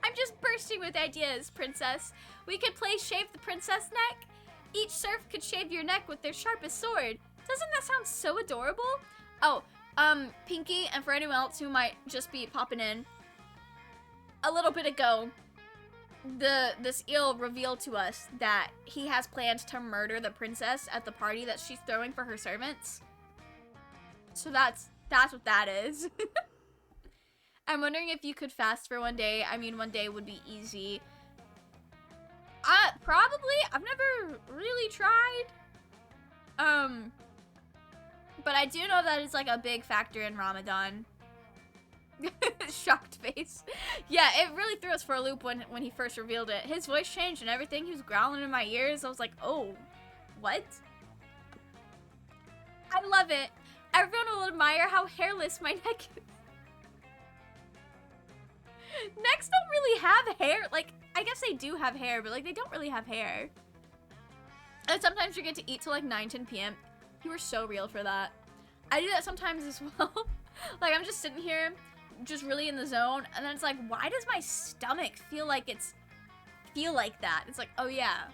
Speaker 2: I'm just bursting with ideas, princess. We could play Shave the Princess Neck. Each serf could shave your neck with their sharpest sword. Doesn't that sound so adorable? Oh, Pinky, and for anyone else who might just be popping in, a little bit ago, this eel revealed to us that he has plans to murder the princess at the party that she's throwing for her servants. So that's what that is. I'm wondering if you could fast for one day. I mean, one day would be easy. Probably. I've never really tried. But I do know that it's like a big factor in Ramadan. Shocked face. Yeah, it really threw us for a loop when he first revealed it. His voice changed and everything. He was growling in my ears. I was like, oh, what? I love it. Everyone will admire how hairless my neck is. Necks don't really have hair. Like, I guess they do have hair, but like they don't really have hair. And sometimes you get to eat till like 9-10 p.m. You were so real for that. I do that sometimes as well. Like, I'm just sitting here, just really in the zone, and then it's like, why does my stomach feel like that? It's like, oh yeah,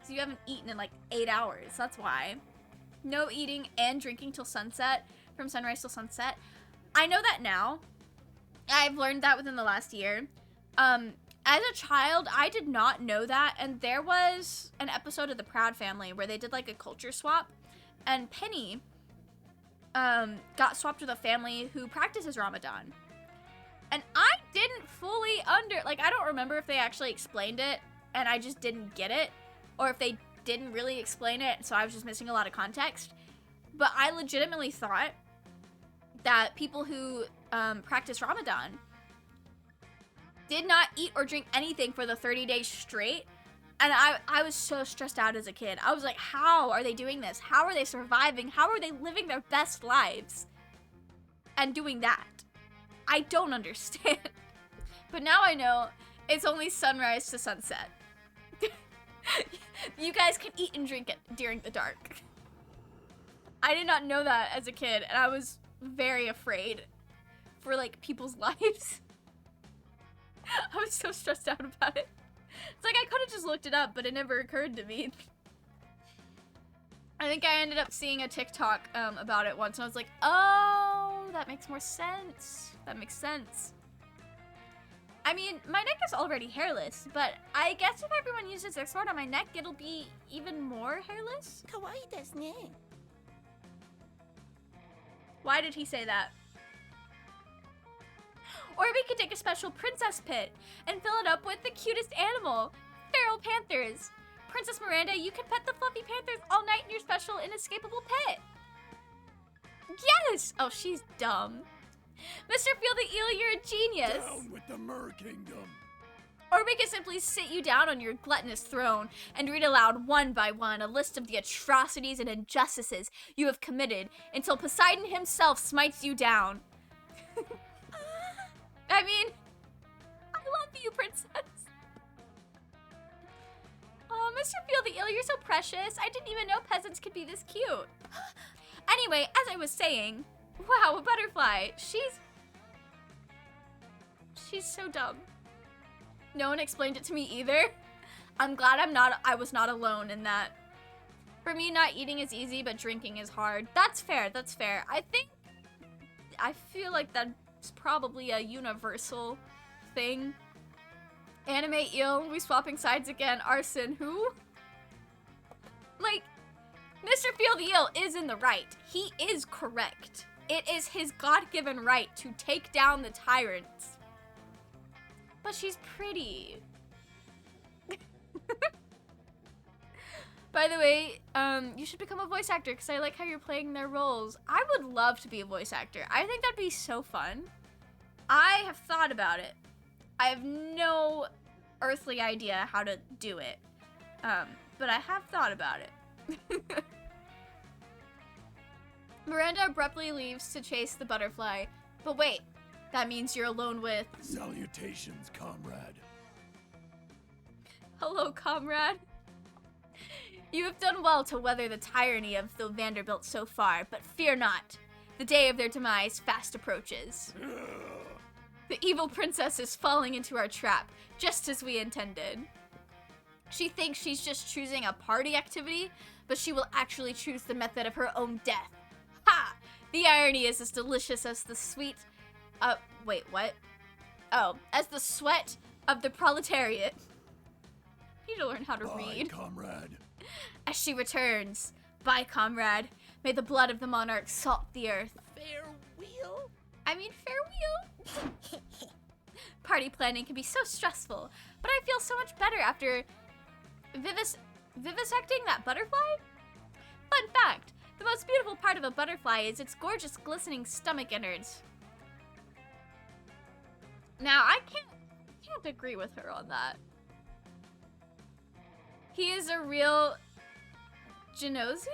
Speaker 2: so you haven't eaten in like 8 hours. That's why. No eating and drinking till sunset, from sunrise till sunset. I know that now. I've learned that within the last year. As a child, I did not know that, and there was an episode of The Proud Family where they did like a culture swap, and Penny got swapped with a family who practices Ramadan. And I didn't fully I don't remember if they actually explained it and I just didn't get it, or if they didn't really explain it, so I was just missing a lot of context. But I legitimately thought that people who practice Ramadan did not eat or drink anything for the 30 days straight. And I was so stressed out as a kid. I was like, how are they doing this? How are they surviving? How are they living their best lives and doing that? I don't understand. But now I know it's only sunrise to sunset. You guys can eat and drink it during the dark. I did not know that as a kid, and I was very afraid for like people's lives. I was so stressed out about it. It's like I could have just looked it up, but it never occurred to me. I think I ended up seeing a TikTok about it once, and I was like, oh, that makes more sense. That makes sense. I mean, my neck is already hairless, but I guess if everyone uses their sword on my neck, it'll be even more hairless.
Speaker 4: Kawaii desu ne.
Speaker 2: Why did he say that? Or we could take a special princess pit and fill it up with the cutest animal, feral panthers. Princess Miranda, you can pet the fluffy panthers all night in your special inescapable pit. Yes! Oh, she's dumb. Mr. Feel the Eel, you're a genius.
Speaker 3: Down with the Mer Kingdom.
Speaker 2: Or we could simply sit you down on your gluttonous throne and read aloud one by one a list of the atrocities and injustices you have committed until Poseidon himself smites you down. I mean, I love you, princess. Oh, Mr. Feel the Eel, you're so precious. I didn't even know peasants could be this cute. Anyway, as I was saying, wow, a butterfly. She's so dumb. No one explained it to me either. I'm glad I was not alone in that. For me, not eating is easy, but drinking is hard. That's fair, that's fair. I feel like that's probably a universal thing. Anime eel, we swapping sides again. Arson, who? Like, Mr. Feel the Eel is in the right. He is correct. It is his God-given right to take down the tyrants. But she's pretty. By the way, you should become a voice actor because I like how you're playing their roles. I would love to be a voice actor. I think that'd be so fun. I have thought about it. I have no earthly idea how to do it. But I have thought about it. Miranda abruptly leaves to chase the butterfly. But wait, that means you're alone with...
Speaker 3: Salutations, comrade.
Speaker 2: Hello, comrade. You have done well to weather the tyranny of the Vanderbilt so far, but fear not. The day of their demise fast approaches. The evil princess is falling into our trap, just as we intended. She thinks she's just choosing a party activity, but she will actually choose the method of her own death. Ha! The irony is as delicious as the sweet... wait, what? Oh, as the sweat of the proletariat. You need to learn how to read.
Speaker 3: Comrade.
Speaker 2: As she returns, bye, comrade. May the blood of the monarch salt the earth.
Speaker 4: Farewell.
Speaker 2: I mean, farewell. Party planning can be so stressful, but I feel so much better after vivisecting that butterfly. Fun fact, the most beautiful part of a butterfly is its gorgeous glistening stomach innards. Now, I can't agree with her on that. He is a real Genasi?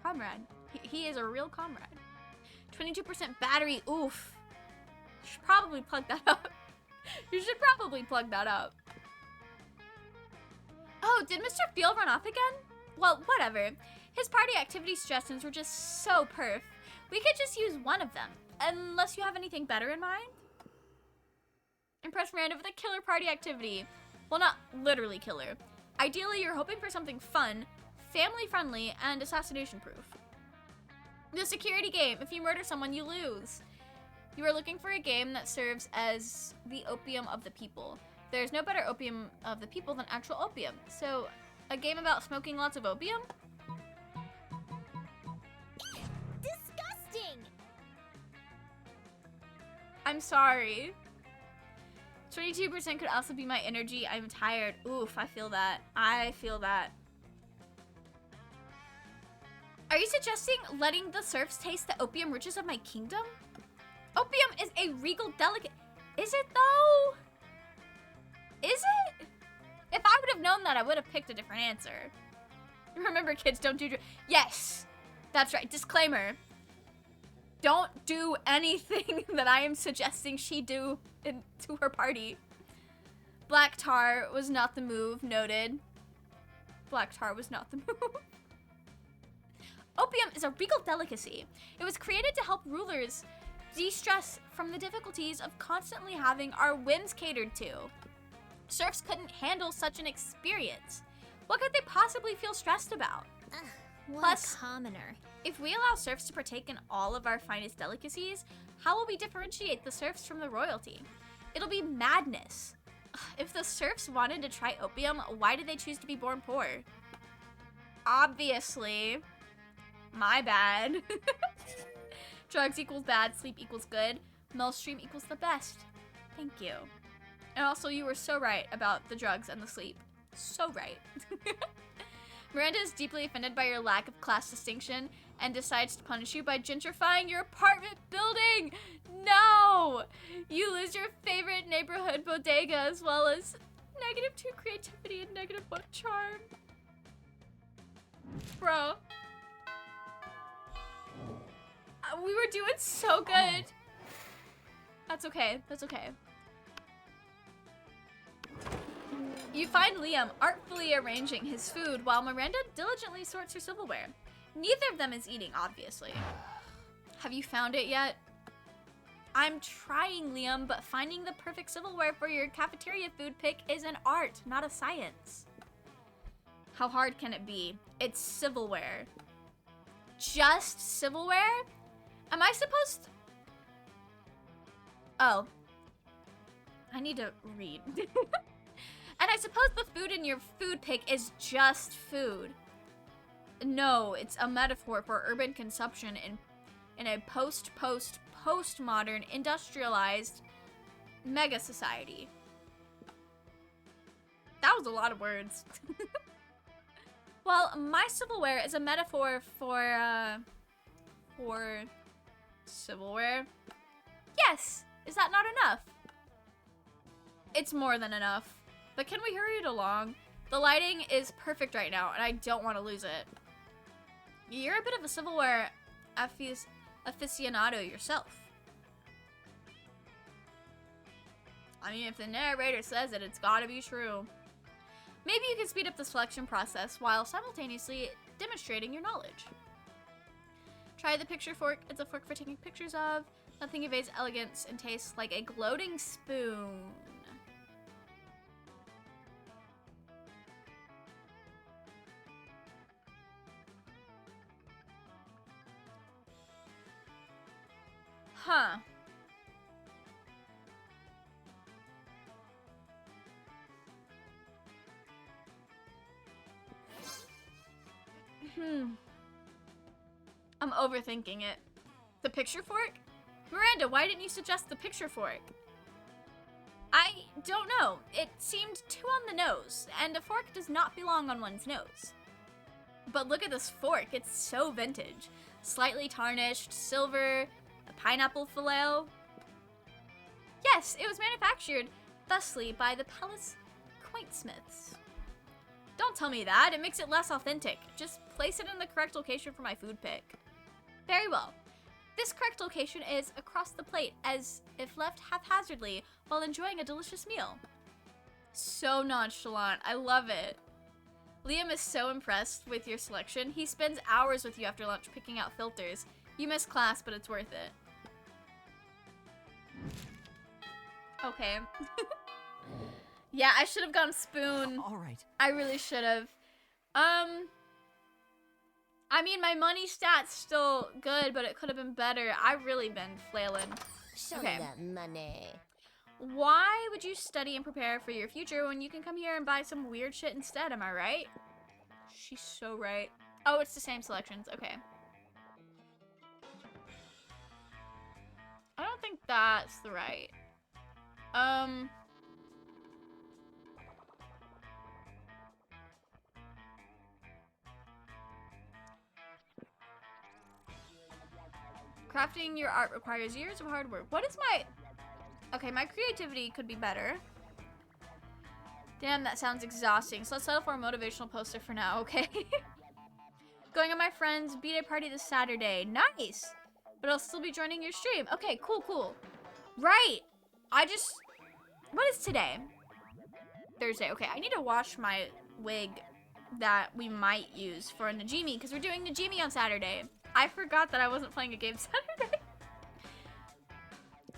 Speaker 2: Comrade. He is a real comrade. 22% battery, oof. Should probably plug that up. You should probably plug that up. Oh, did Mr. Feel run off again? Well, whatever. His party activity suggestions were just so perf. We could just use one of them, unless you have anything better in mind. Impress Miranda with a killer party activity. Well, not literally killer. Ideally, you're hoping for something fun, family-friendly, and assassination-proof. The security game. If you murder someone, you lose. You are looking for a game that serves as the opium of the people. There's no better opium of the people than actual opium. So, a game about smoking lots of opium?
Speaker 4: Disgusting.
Speaker 2: I'm sorry. 22% could also be my energy. I'm tired. Oof, I feel that. I feel that. Are you suggesting letting the serfs taste the opium riches of my kingdom? Opium is a regal delicate. Is it though? Is it? If I would have known that, I would have picked a different answer. Remember, kids, don't do... Yes, that's right. Disclaimer. Don't do anything that I am suggesting she do to her party. Black tar was not the move, noted. Black tar was not the move. Opium is a regal delicacy. It was created to help rulers de-stress from the difficulties of constantly having our whims catered to. Serfs couldn't handle such an experience. What could they possibly feel stressed about?
Speaker 5: What
Speaker 2: Plus,
Speaker 5: a commoner.
Speaker 2: if we allow serfs to partake in all of our finest delicacies, how will we differentiate the serfs from the royalty? It'll be madness. If the serfs wanted to try opium, why did they choose to be born poor? Obviously. My bad. Drugs equals bad, sleep equals good, Millstream equals the best. Thank you. And also, you were so right about the drugs and the sleep. So right. Miranda is deeply offended by your lack of class distinction and decides to punish you by gentrifying your apartment building. No! You lose your favorite neighborhood bodega as well as -2 creativity and -1 charm. Bro. We were doing so good. That's okay. That's okay. You find Liam artfully arranging his food while Miranda diligently sorts her silverware. Neither of them is eating, obviously. Have you found it yet? I'm trying, Liam, but finding the perfect silverware for your cafeteria food pick is an art, not a science. How hard can it be? It's silverware. Just silverware? Am I supposed to... Oh. I need to read. And I suppose the food in your food pick is just food. No, it's a metaphor for urban consumption in a postmodern, industrialized mega society. That was a lot of words. Well, my silverware is a metaphor for silverware. Yes! Is that not enough? It's more than enough. But can we hurry it along? The lighting is perfect right now, and I don't want to lose it. You're a bit of a silverware aficionado yourself. I mean, if the narrator says it, it's gotta be true. Maybe you can speed up the selection process while simultaneously demonstrating your knowledge. Try the picture fork. It's a fork for taking pictures of. Nothing evades elegance and tastes like a gloating spoon. Huh. I'm overthinking it. The picture fork? Miranda, why didn't you suggest the picture fork? I don't know. It seemed too on the nose, and a fork does not belong on one's nose. But look at this fork. It's so vintage. Slightly tarnished, silver, a pineapple fillet. Yes, it was manufactured thusly by the Palace Quaintsmiths. Don't tell me that. It makes it less authentic. Just place it in the correct location for my food pick. Very well. This correct location is across the plate, as if left haphazardly while enjoying a delicious meal. So nonchalant. I love it. Liam is so impressed with your selection. He spends hours with you after lunch picking out filters. You miss class, but it's worth it. Okay. Yeah, I should have gone spoon.
Speaker 1: All right.
Speaker 2: I really should have. I mean, my money stat's still good, but it could have been better. I've really been flailing.
Speaker 4: Show
Speaker 2: Okay.
Speaker 4: me that money.
Speaker 2: Why would you study and prepare for your future when you can come here and buy some weird shit instead, am I right? She's so right. Oh, it's the same selections. Okay. I don't think that's the right. Crafting your art requires years of hard work. What is my... Okay, my creativity could be better. Damn, that sounds exhausting. So let's settle for a motivational poster for now, okay? Going on my friend's B-Day party this Saturday. Nice! But I'll still be joining your stream. Okay, cool, cool. Right! What is today? Thursday. Okay, I need to wash my wig that we might use for a Najimi, because we're doing Najimi on Saturday. I forgot that I wasn't playing a game Saturday.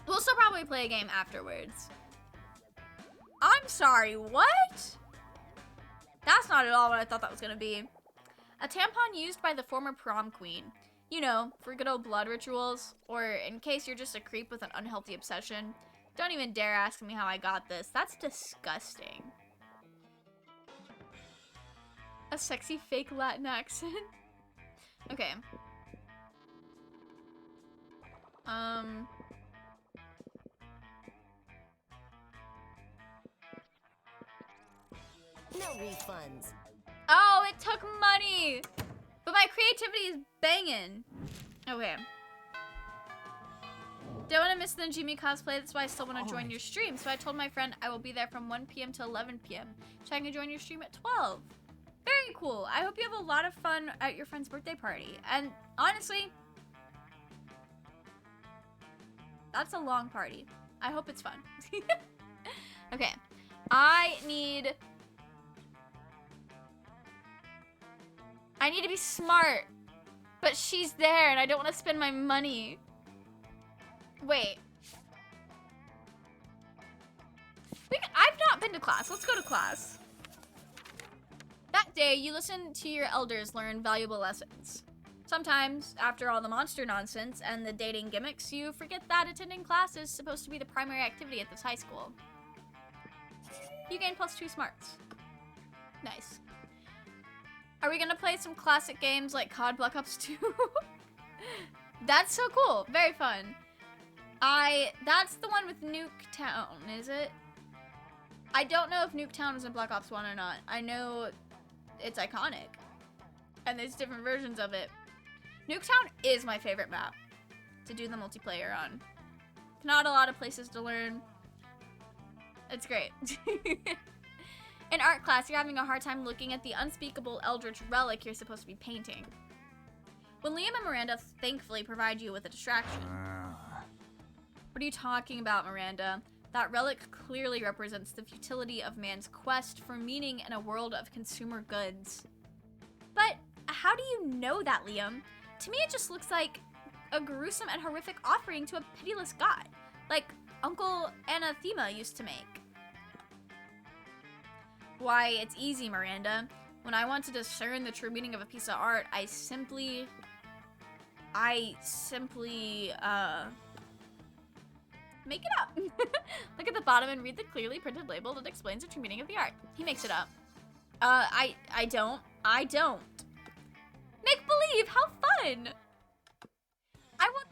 Speaker 2: We'll still probably play a game afterwards. I'm sorry, what? That's not at all what I thought that was gonna be. A tampon used by the former prom queen. You know, for good old blood rituals, or in case you're just a creep with an unhealthy obsession. Don't even dare ask me how I got this. That's disgusting. A sexy fake Latin accent. Okay.
Speaker 4: No refunds.
Speaker 2: Oh, it took money! But my creativity is banging. Okay. Don't want to miss the Najimi cosplay, that's why I still want to join your stream. So I told my friend I will be there from 1 p.m. to 11 p.m. So I can join your stream at 12. Very cool. I hope you have a lot of fun at your friend's birthday party. And honestly, that's a long party. I hope it's fun. Okay. I need to be smart. But she's there and I don't want to spend my money. Wait. I've not been to class. Let's go to class. That day, you listen to your elders learn valuable lessons. Sometimes, after all the monster nonsense and the dating gimmicks, you forget that attending class is supposed to be the primary activity at this high school. You gain +2 smarts. Nice. Are we gonna play some classic games like COD Black Ops 2? That's so cool. Very fun. That's the one with Nuketown, is it? I don't know if Nuketown was in Black Ops 1 or not. I know it's iconic. And there's different versions of it. Nuketown is my favorite map to do the multiplayer on. Not a lot of places to learn. It's great. In art class, you're having a hard time looking at the unspeakable eldritch relic you're supposed to be painting. When Liam and Miranda thankfully provide you with a distraction. What are you talking about, Miranda? That relic clearly represents the futility of man's quest for meaning in a world of consumer goods. But how do you know that, Liam? To me, it just looks like a gruesome and horrific offering to a pitiless god, like Uncle Anathema used to make. Why, it's easy, Miranda. When I want to discern the true meaning of a piece of art, I simply, make it up. Look at the bottom and read the clearly printed label that explains the true meaning of the art. He makes it up. I don't. Make believe, how fun! I want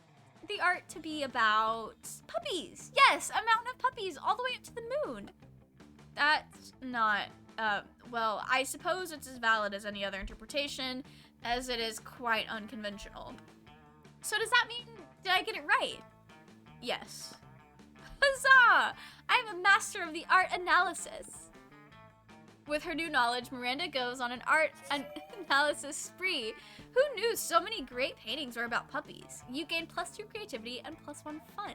Speaker 2: the art to be about puppies. Yes, a mountain of puppies all the way up to the moon. That's not, well, I suppose it's as valid as any other interpretation, as it is quite unconventional. So does that mean, did I get it right? Yes. Huzzah! I am a master of the art analysis. With her new knowledge, Miranda goes on an art analysis spree. Who knew so many great paintings were about puppies? You gain +2 creativity and +1 fun.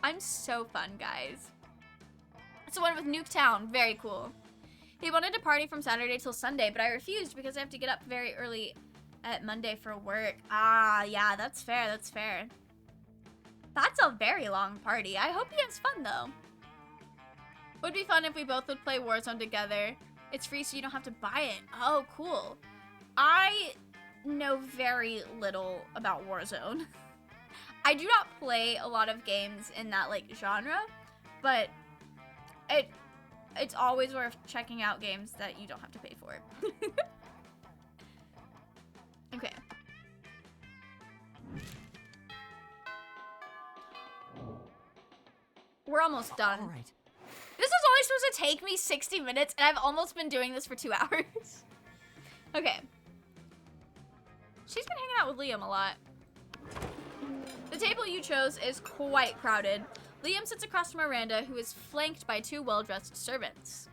Speaker 2: I'm so fun, guys. It's the one with Nuketown. Very cool. He wanted to party from Saturday till Sunday, but I refused because I have to get up very early at Monday for work. Ah, yeah, that's fair. That's fair. That's a very long party. I hope he has fun, though. Would be fun if we both would play Warzone together. It's free, so you don't have to buy it. Oh, cool. I know very little about Warzone. I do not play a lot of games in that, like, genre, but it's always worth checking out games that you don't have to pay for. Okay. We're almost done.
Speaker 1: All right.
Speaker 2: This was only supposed to take me 60 minutes, and I've almost been doing this for 2 hours. Okay. She's been hanging out with Liam a lot. The table you chose is quite crowded. Liam sits across from Miranda, who is flanked by 2 well-dressed servants.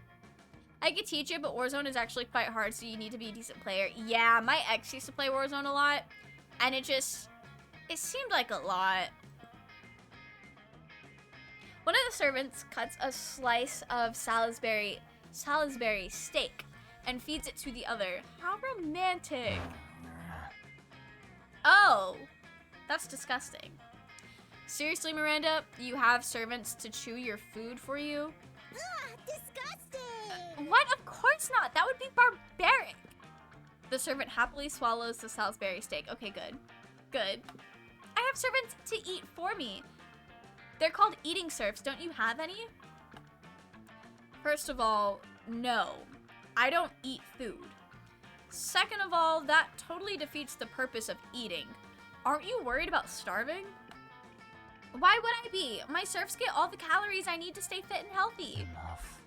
Speaker 2: I could teach you, but Warzone is actually quite hard, so you need to be a decent player. Yeah, my ex used to play Warzone a lot, and it seemed like a lot. One of the servants cuts a slice of Salisbury steak, and feeds it to the other. How romantic. Oh, that's disgusting. Seriously, Miranda, you have servants to chew your food for you?
Speaker 4: Ugh, disgusting!
Speaker 2: What? Of course not. That would be barbaric. The servant happily swallows the Salisbury steak. Okay, good. Good. I have servants to eat for me. They're called eating serfs. Don't you have any? First of all, no. I don't eat food. Second of all, that totally defeats the purpose of eating. Aren't you worried about starving? Why would I be? My serfs get all the calories I need to stay fit and healthy.
Speaker 1: Enough.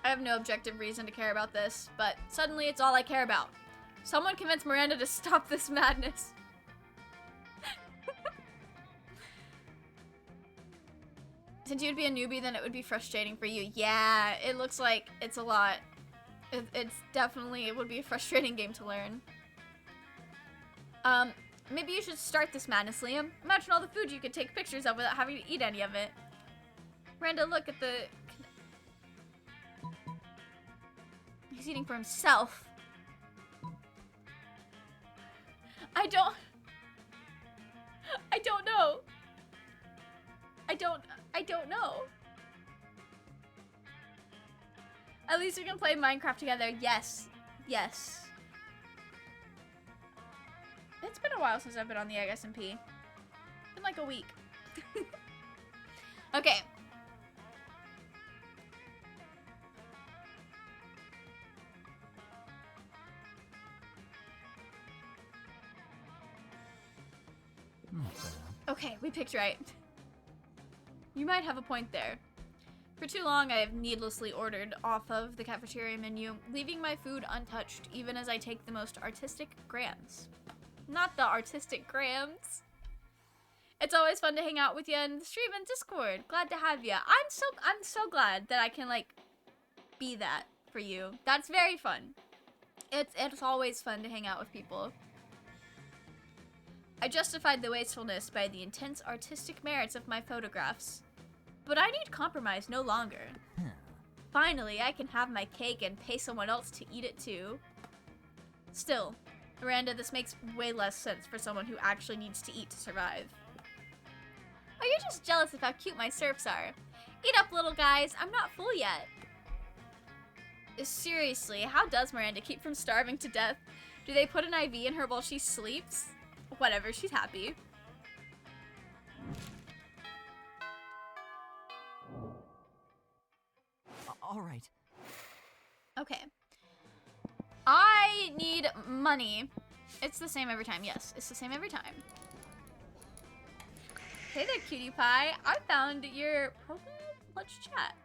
Speaker 2: I have no objective reason to care about this, but suddenly it's all I care about. Someone convince Miranda to stop this madness. Since you'd be a newbie, then it would be frustrating for you. Yeah, it looks like it's a lot. It's definitely, it would be a frustrating game to learn. Maybe you should start this madness, Liam. Imagine all the food you could take pictures of without having to eat any of it. Miranda, look at the... He's eating for himself. I don't know. I don't know. At least we can play Minecraft together. Yes. Yes. It's been a while since I've been on the Egg SMP. Been like a week. Okay. Okay, we picked right. You might have a point there. For too long, I have needlessly ordered off of the cafeteria menu, leaving my food untouched even as I take the most artistic grams. Not the artistic grams. It's always fun to hang out with you in the stream and Discord. Glad to have you. I'm so glad that I can like be that for you. That's very fun. It's always fun to hang out with people. I justified the wastefulness by the intense artistic merits of my photographs. But I need compromise no longer. Finally, I can have my cake and pay someone else to eat it too. Still, Miranda, this makes way less sense for someone who actually needs to eat to survive. Oh, you're just jealous of how cute my serfs are. Eat up, little guys. I'm not full yet. Seriously, how does Miranda keep from starving to death? Do they put an IV in her while she sleeps? Whatever, she's happy.
Speaker 1: All right.
Speaker 2: Okay. I need money. It's the same every time. Yes, it's the same every time. Hey there, cutie pie. I found your profile. Let's chat.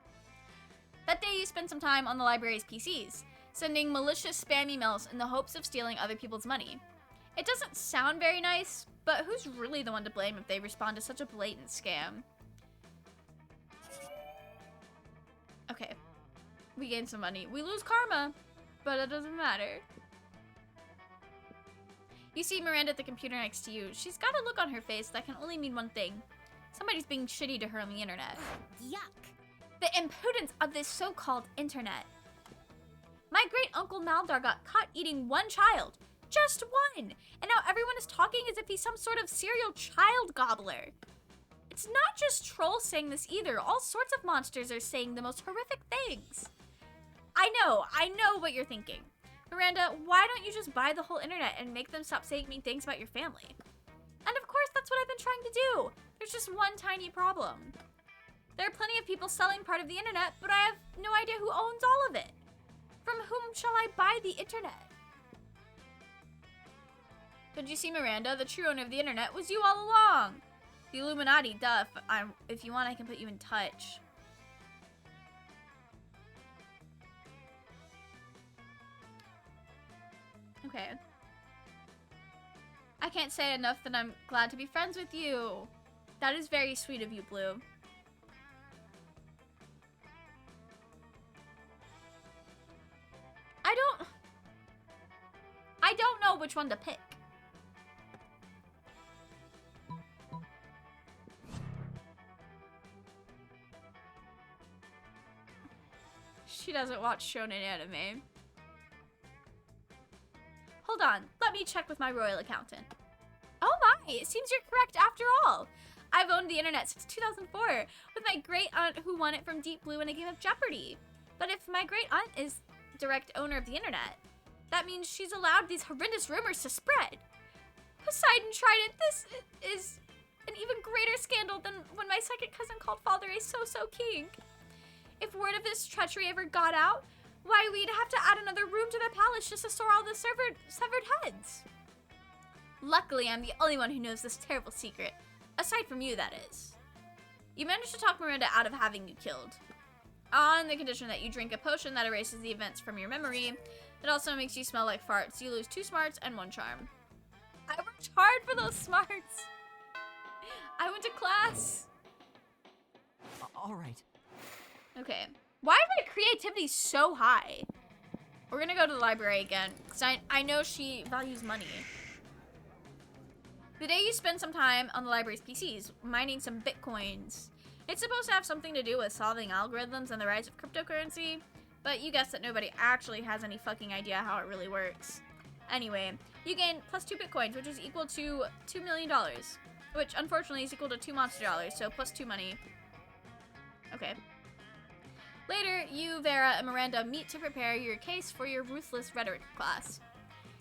Speaker 2: That day you spent some time on the library's PCs, sending malicious spam emails in the hopes of stealing other people's money. It doesn't sound very nice, but who's really the one to blame if they respond to such a blatant scam? Okay. We gain some money. We lose karma, but it doesn't matter. You see Miranda at the computer next to you. She's got a look on her face that can only mean one thing. Somebody's being shitty to her on the internet.
Speaker 4: Yuck.
Speaker 2: The impudence of this so-called internet. My great-uncle Maldar got caught eating one child. Just one! And now everyone is talking as if he's some sort of serial child gobbler. It's not just trolls saying this either. All sorts of monsters are saying the most horrific things. I know what you're thinking. Miranda, why don't you just buy the whole internet and make them stop saying mean things about your family? And of course, that's what I've been trying to do. There's just one tiny problem. There are plenty of people selling part of the internet, but I have no idea who owns all of it. From whom shall I buy the internet? Don't you see, Miranda? The true owner of the internet was you all along. The Illuminati, duh. If you want, I can put you in touch. Okay. I can't say enough that I'm glad to be friends with you. That is very sweet of you, Blue. I don't know which one to pick. She doesn't watch shonen anime. Hold on, let me check with my royal accountant. Oh my, it seems you're correct after all. I've owned the internet since 2004 with my great aunt who won it from Deep Blue in a game of Jeopardy. But if my great aunt is direct owner of the internet, that means she's allowed these horrendous rumors to spread. Poseidon Trident, this is an even greater scandal than when my second cousin called Father a so-so king. If word of this treachery ever got out, why, we'd have to add another room to the palace just to store all the severed heads. Luckily, I'm the only one who knows this terrible secret. Aside from you, that is. You managed to talk Miranda out of having you killed. On the condition that you drink a potion that erases the events from your memory. It also makes you smell like farts. You lose 2 smarts and 1 charm. I worked hard for those smarts. I went to class.
Speaker 1: All right.
Speaker 2: Okay. Why is my creativity so high? We're gonna go to the library again, because I know she values money. The day you spend some time on the library's PCs, mining some bitcoins. It's supposed to have something to do with solving algorithms and the rise of cryptocurrency, but you guessed that nobody actually has any fucking idea how it really works. Anyway, you gain plus 2 bitcoins, which is equal to $2 million, which unfortunately is equal to 2 monster dollars, so plus 2 money. Okay. Later, you, Vera, and Miranda meet to prepare your case for your ruthless rhetoric class.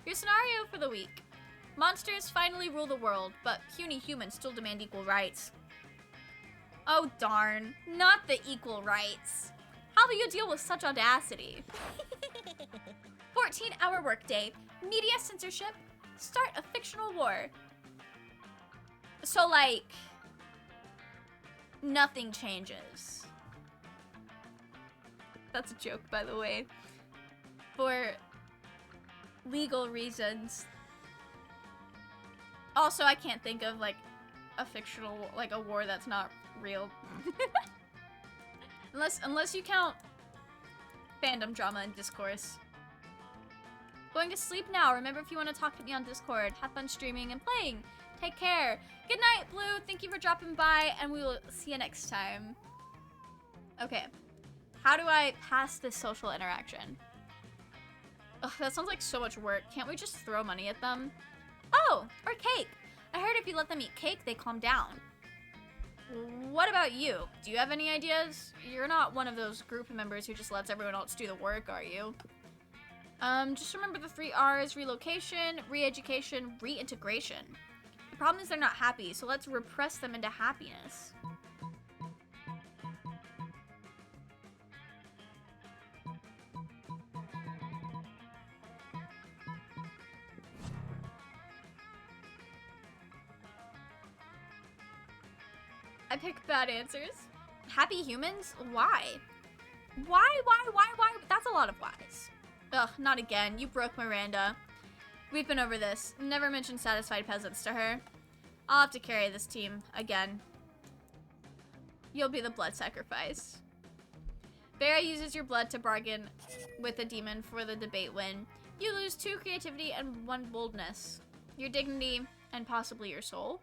Speaker 2: Your scenario for the week. Monsters finally rule the world, but puny humans still demand equal rights. Oh darn, not the equal rights. How do you deal with such audacity? 14-hour workday, media censorship, start a fictional war. So like, nothing changes. That's a joke, by the way. For legal reasons. Also, I can't think of like a fictional, like a war that's not real. unless you count fandom drama and discourse. Going to sleep now. Remember, if you want to talk to me on Discord, have fun streaming and playing. Take care. Good night, Blue. Thank you for dropping by, and we will see you next time. Okay. How do I pass this social interaction? Ugh, that sounds like so much work. Can't we just throw money at them? Oh, or cake. I heard if you let them eat cake, they calm down. What about you? Do you have any ideas? You're not one of those group members who just lets everyone else do the work, are you? Just remember the 3 R's: relocation, re-education, reintegration. The problem is they're not happy, so let's repress them into happiness. I picked bad answers. Happy humans? Why? Why? That's a lot of whys. Ugh, not again. You broke Miranda. We've been over this. Never mention satisfied peasants to her. I'll have to carry this team again. You'll be the blood sacrifice. Vera uses your blood to bargain with a demon for the debate win. You lose 2 creativity and 1 boldness. Your dignity and possibly your soul.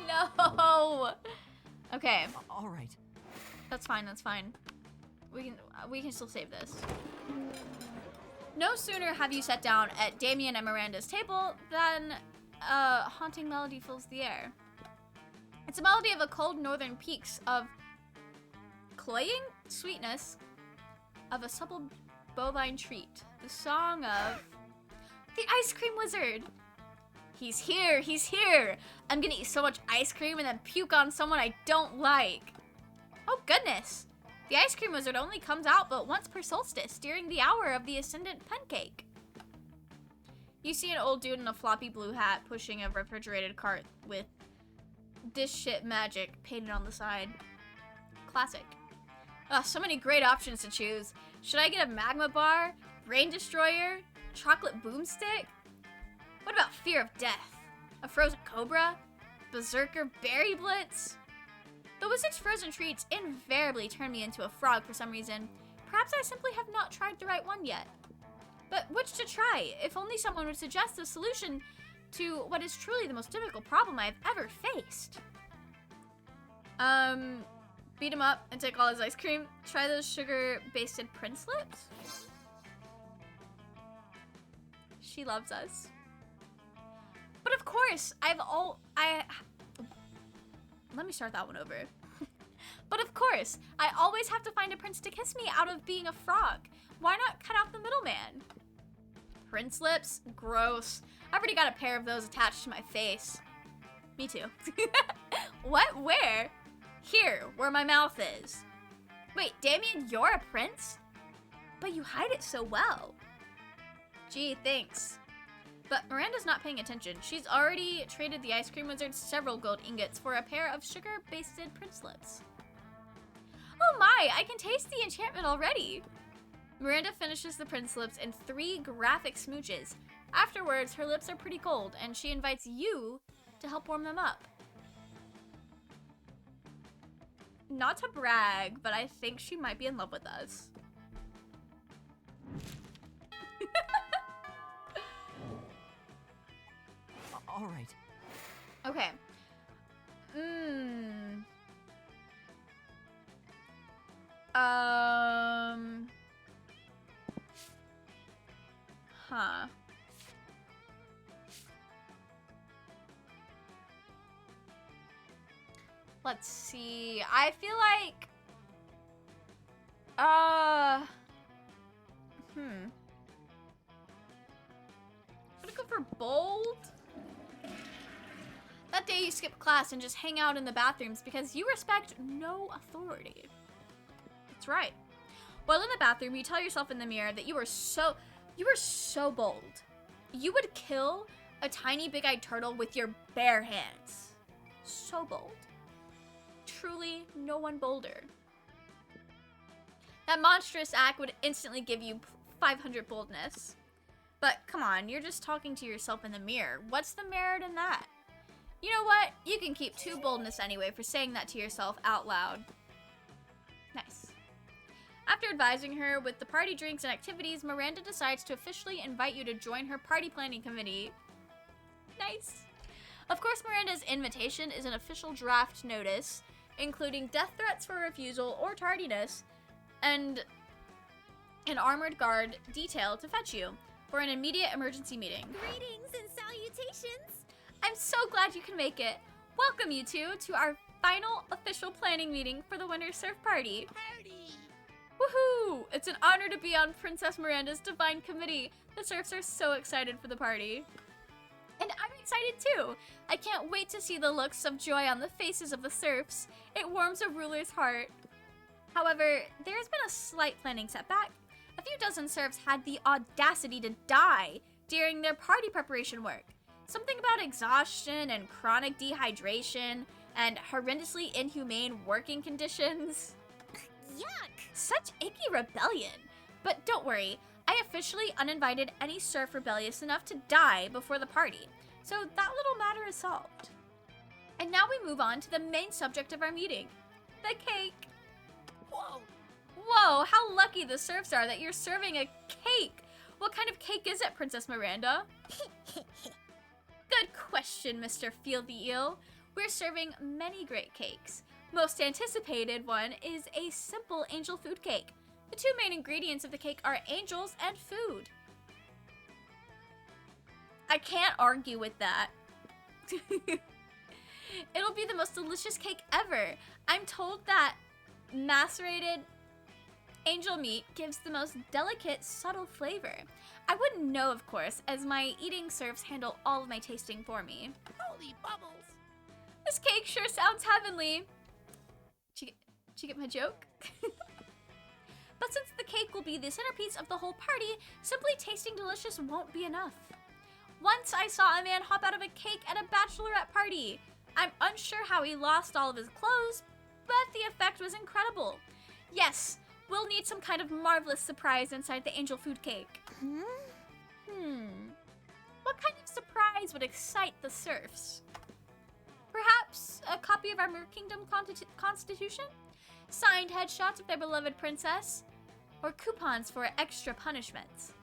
Speaker 2: No. Okay.
Speaker 1: All right.
Speaker 2: That's fine. That's fine. We can still save this. No sooner have you sat down at Damien and Miranda's table than a haunting melody fills the air. It's a melody of the cold northern peaks of cloying sweetness of a supple bovine treat. The song of the ice cream wizard. He's here, he's here. I'm gonna eat so much ice cream and then puke on someone I don't like. Oh goodness. The ice cream wizard only comes out but once per solstice during the hour of the ascendant pancake. You see an old dude in a floppy blue hat pushing a refrigerated cart with "This shit magic" painted on the side. Classic. Ugh, so many great options to choose. Should I get a magma bar, brain destroyer, chocolate boomstick? What about fear of death? A frozen cobra? Berserker berry blitz? The wizard's frozen treats invariably turn me into a frog for some reason. Perhaps I simply have not tried the right one yet. But which to try? If only someone would suggest a solution to what is truly the most difficult problem I've ever faced. Beat him up and take all his ice cream. Try those sugar-basted prince lips? She loves us. But of course, let me start that one over. But of course, I always have to find a prince to kiss me out of being a frog. Why not cut out the middleman? Prince lips? Gross. I've already got a pair of those attached to my face. Me too. What? Where? Here, where my mouth is. Wait, Damien, you're a prince? But you hide it so well. Gee, thanks. But Miranda's not paying attention. She's already traded the ice cream wizard several gold ingots for a pair of sugar-basted prince lips. Oh my, I can taste the enchantment already. Miranda finishes the prince lips in 3 graphic smooches. Afterwards, her lips are pretty cold, and she invites you to help warm them up. Not to brag, but I think she might be in love with us.
Speaker 1: All right.
Speaker 2: Okay. Huh. Let's see. I feel like I'm gonna go for bold. That day you skip class and just hang out in the bathrooms because you respect no authority. That's right. While in the bathroom, you tell yourself in the mirror that you were so bold. You would kill a tiny big-eyed turtle with your bare hands. So bold. Truly, no one bolder. That monstrous act would instantly give you 500 boldness. But come on, you're just talking to yourself in the mirror. What's the merit in that? You know what? You can keep 2 boldness anyway for saying that to yourself out loud. Nice. After advising her with the party drinks and activities, Miranda decides to officially invite you to join her party planning committee. Nice. Of course, Miranda's invitation is an official draft notice, including death threats for refusal or tardiness, and an armored guard detail to fetch you for an immediate emergency meeting.
Speaker 4: Greetings and salutations.
Speaker 2: I'm so glad you can make it. Welcome, you two, to our final official planning meeting for the Winter Surf Party.
Speaker 4: Party.
Speaker 2: Woohoo! It's an honor to be on Princess Miranda's Divine Committee. The Surfs are so excited for the party. And I'm excited too. I can't wait to see the looks of joy on the faces of the Surfs. It warms a ruler's heart. However, there's been a slight planning setback. A few dozen Surfs had the audacity to die during their party preparation work. Something about exhaustion and chronic dehydration and horrendously inhumane working conditions.
Speaker 4: Yuck.
Speaker 2: Such icky rebellion. But don't worry, I officially uninvited any Surf rebellious enough to die before the party, so that little matter is solved. And now we move on to the main subject of our meeting, the cake.
Speaker 4: Whoa.
Speaker 2: Whoa, how lucky the Surfs are that you're serving a cake. What kind of cake is it, Princess Miranda? Good question, Mr. Feel the Eel. We're serving many great cakes. Most anticipated one is a simple angel food cake. The 2 main ingredients of the cake are angels and food. I can't argue with that. It'll be the most delicious cake ever. I'm told that macerated angel meat gives the most delicate, subtle flavor. I wouldn't know, of course, as my eating Surfs handle all of my tasting for me.
Speaker 4: Holy bubbles.
Speaker 2: This cake sure sounds heavenly. Did you get my joke? But since the cake will be the centerpiece of the whole party, simply tasting delicious won't be enough. Once I saw a man hop out of a cake at a bachelorette party. I'm unsure how he lost all of his clothes, but the effect was incredible. Yes, we'll need some kind of marvelous surprise inside the angel food cake. What kind of surprise would excite the Surfs? Perhaps a copy of our Mer Kingdom Constitution? Signed headshots of their beloved princess? Or coupons for extra punishments?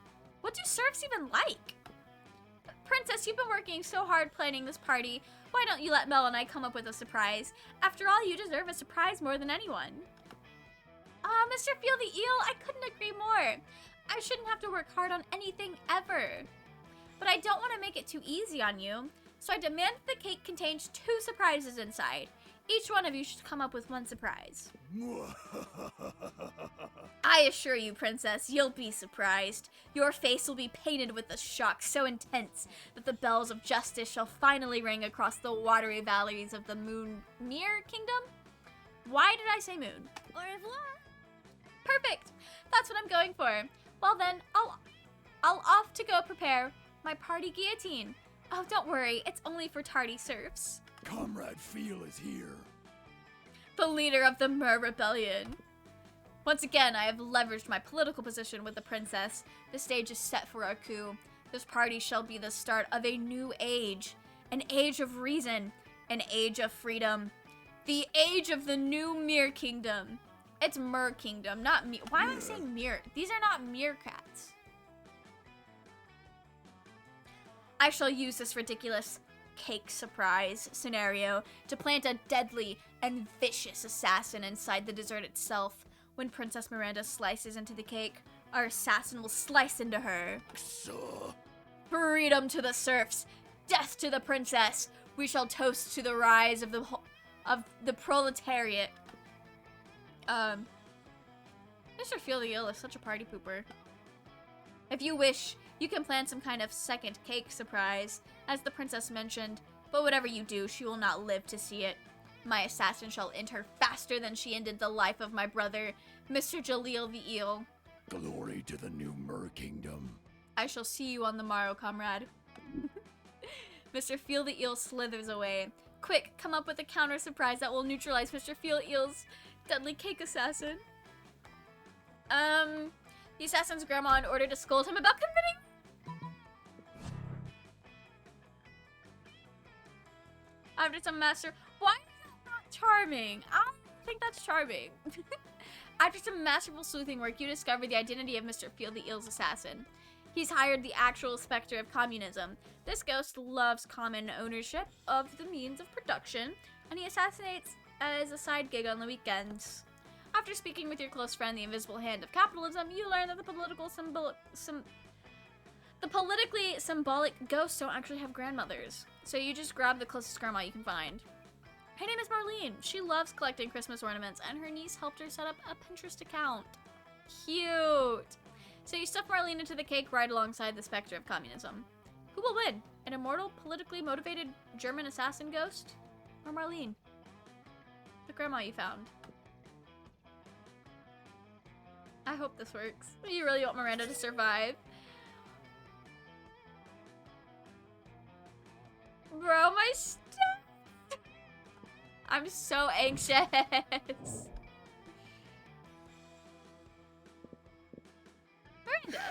Speaker 2: What do Surfs even like? Princess, you've been working so hard planning this party. Why don't you let Mel and I come up with a surprise? After all, you deserve a surprise more than anyone. Mr. Feel the Eel, I couldn't agree more. I shouldn't have to work hard on anything ever. but I don't want to make it too easy on you. So I demand that the cake contains 2 surprises inside. Each one of you should come up with 1 surprise. I assure you, Princess, you'll be surprised. Your face will be painted with a shock so intense that the bells of justice shall finally ring across the watery valleys of the Mir Kingdom? Why did I say moon?
Speaker 4: Au revoir.
Speaker 2: Perfect! That's what I'm going for. Well then, I'll off to go prepare my party guillotine. Oh, don't worry, it's only for tardy serfs.
Speaker 3: Comrade Feel is here.
Speaker 2: The leader of the Mir Rebellion. Once again, I have leveraged my political position with the princess. The stage is set for our coup. This party shall be the start of a new age. An age of reason. An age of freedom. The age of the new Mir Kingdom. It's Mir Kingdom, not Mir. Why am I saying Mir? These are not meerkats. I shall use this ridiculous cake surprise scenario to plant a deadly and vicious assassin inside the dessert itself. When Princess Miranda slices into the cake, our assassin will slice into her.
Speaker 3: So,
Speaker 2: Freedom to the serfs, death to the princess. We shall toast to the rise of the proletariat. Mr. Feel the Ill is such a party pooper. If you wish, you can plan some kind of second cake surprise, as the princess mentioned, but whatever you do, she will not live to see it. My assassin shall end her faster than she ended the life of my brother, Mr. Jaleel the Eel.
Speaker 3: glory to the new Mir Kingdom.
Speaker 2: I shall see you on the morrow, comrade. Mr. Feel the Eel slithers away. Quick, come up with a counter surprise that will neutralize Mr. Feel Eel's deadly cake assassin. The assassin's grandma in order to scold him about committing. After some master, why is that not charming? I don't think that's charming. After some masterful sleuthing work, you discover the identity of Mr. Feel the Eel's assassin. He's hired the actual specter of communism. This ghost loves common ownership of the means of production, and he assassinates as a side gig on the weekends. After speaking with your close friend, the invisible hand of capitalism, you learn that the politically symbolic ghosts don't actually have grandmothers. So you just grab the closest grandma you can find. Her name is Marlene. She loves collecting Christmas ornaments, and her niece helped her set up a Pinterest account. Cute! So you stuff Marlene into the cake right alongside the specter of communism. Who will win? An immortal, politically motivated German assassin ghost? Or Marlene? The grandma you found. I hope this works. You really want Miranda to survive. Bro, my stuff! I'm so anxious. Miranda.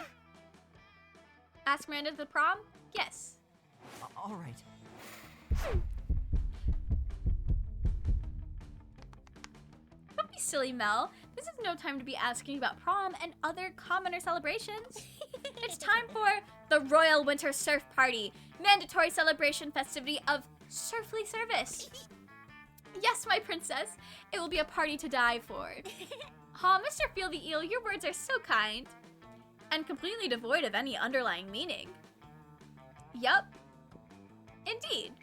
Speaker 2: Ask Miranda to the prom? Yes.
Speaker 1: All right.
Speaker 2: Don't be silly, Mel. This is no time to be asking about prom and other commoner celebrations. It's time for the Royal Winter Surf Party, mandatory celebration festivity of surfly service. Yes, my princess, it will be a party to die for. Aw, Mr. Feel the Eel, your words are so kind. And completely devoid of any underlying meaning. Yup. Indeed.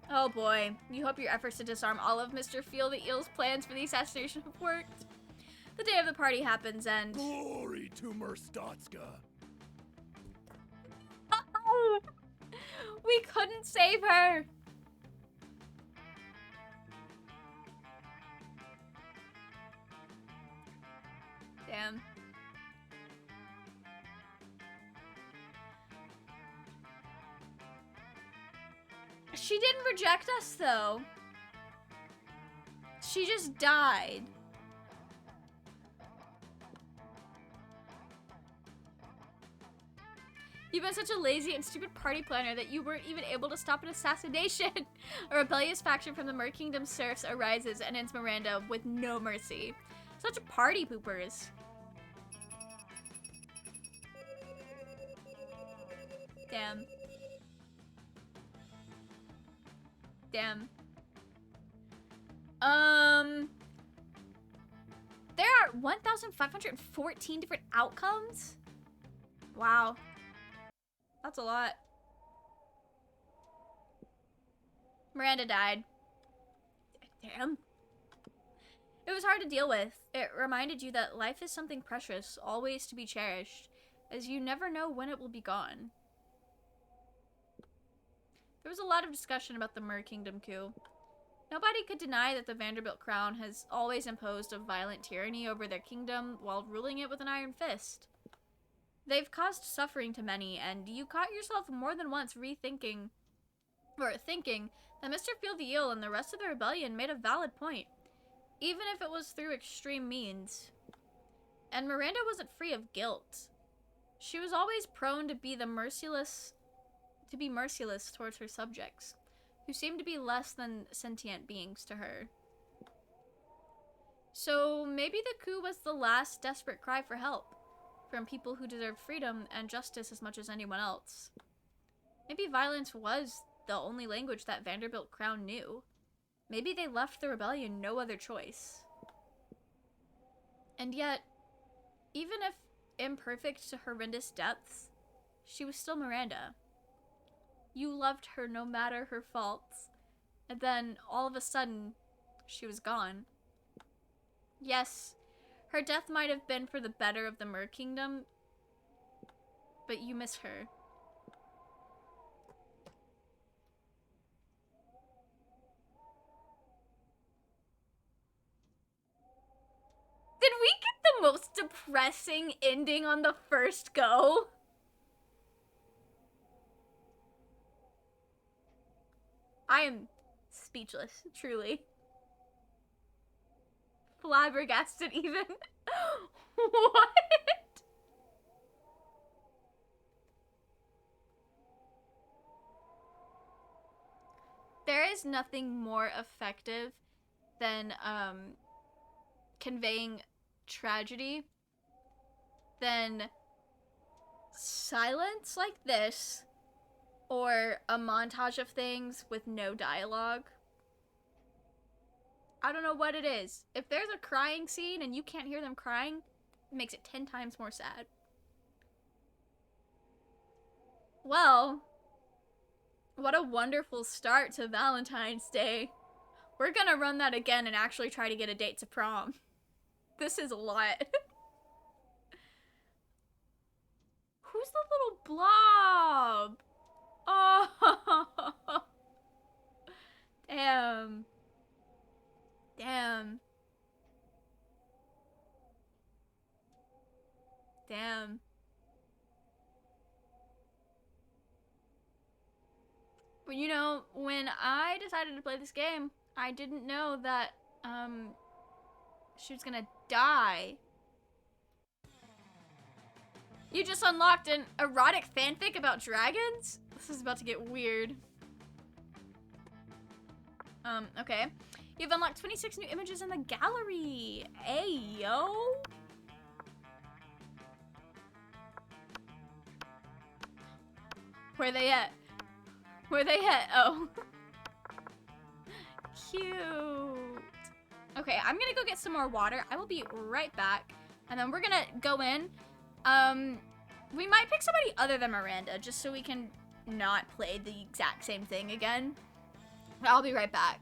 Speaker 2: Oh boy, you hope your efforts to disarm all of Mr. Feel the Eel's plans for the assassination have worked. The day of the party happens and...
Speaker 3: Glory to Merstatska.
Speaker 2: We couldn't save her! Damn. She didn't reject us, though. She just died. You've been such a lazy and stupid party planner that you weren't even able to stop an assassination. A rebellious faction from the Mer Kingdom serfs arises and ends Miranda with no mercy. Such party poopers. Damn. Damn. There are 1,514 different outcomes? Wow. That's a lot. Miranda died. Damn. It was hard to deal with. It reminded you that life is something precious, always to be cherished, as you never know when it will be gone. There was a lot of discussion about the Mer Kingdom coup. Nobody could deny that the Vanderbilt crown has always imposed a violent tyranny over their kingdom while ruling it with an iron fist. They've caused suffering to many, and you caught yourself more than once thinking that Mr. Feel the Eel and the rest of the rebellion made a valid point, even if it was through extreme means. And Miranda wasn't free of guilt. She was always prone to be merciless towards her subjects, who seemed to be less than sentient beings to her. So maybe the coup was the last desperate cry for help from people who deserved freedom and justice as much as anyone else. Maybe violence was the only language that Vanderbilt crown knew. Maybe they left the rebellion no other choice. And yet, even if imperfect to horrendous depths, she was still Miranda. You loved her no matter her faults, and then, all of a sudden, she was gone. Yes, her death might have been for the better of the Mer Kingdom, but you miss her. Did we get the most depressing ending on the first go? I am speechless, truly. Flabbergasted even. What? There is nothing more effective than conveying tragedy than silence like this, or a montage of things with no dialogue. I don't know what it is. If there's a crying scene and you can't hear them crying, it makes it 10 times more sad. Well, what a wonderful start to Valentine's Day. We're gonna run that again and actually try to get a date to prom. This is a lot. Who's the little blob? Oh, damn. Damn. Damn. But you know, when I decided to play this game, I didn't know that, she was gonna die. You just unlocked an erotic fanfic about dragons? This is about to get weird. Okay. You've unlocked 26 new images in the gallery. Hey, yo. Where they at? Where they at? Oh. Cute. Okay, I'm gonna go get some more water. I will be right back. And then we're gonna go in. We might pick somebody other than Miranda, just so we can not play the exact same thing again. I'll be right back.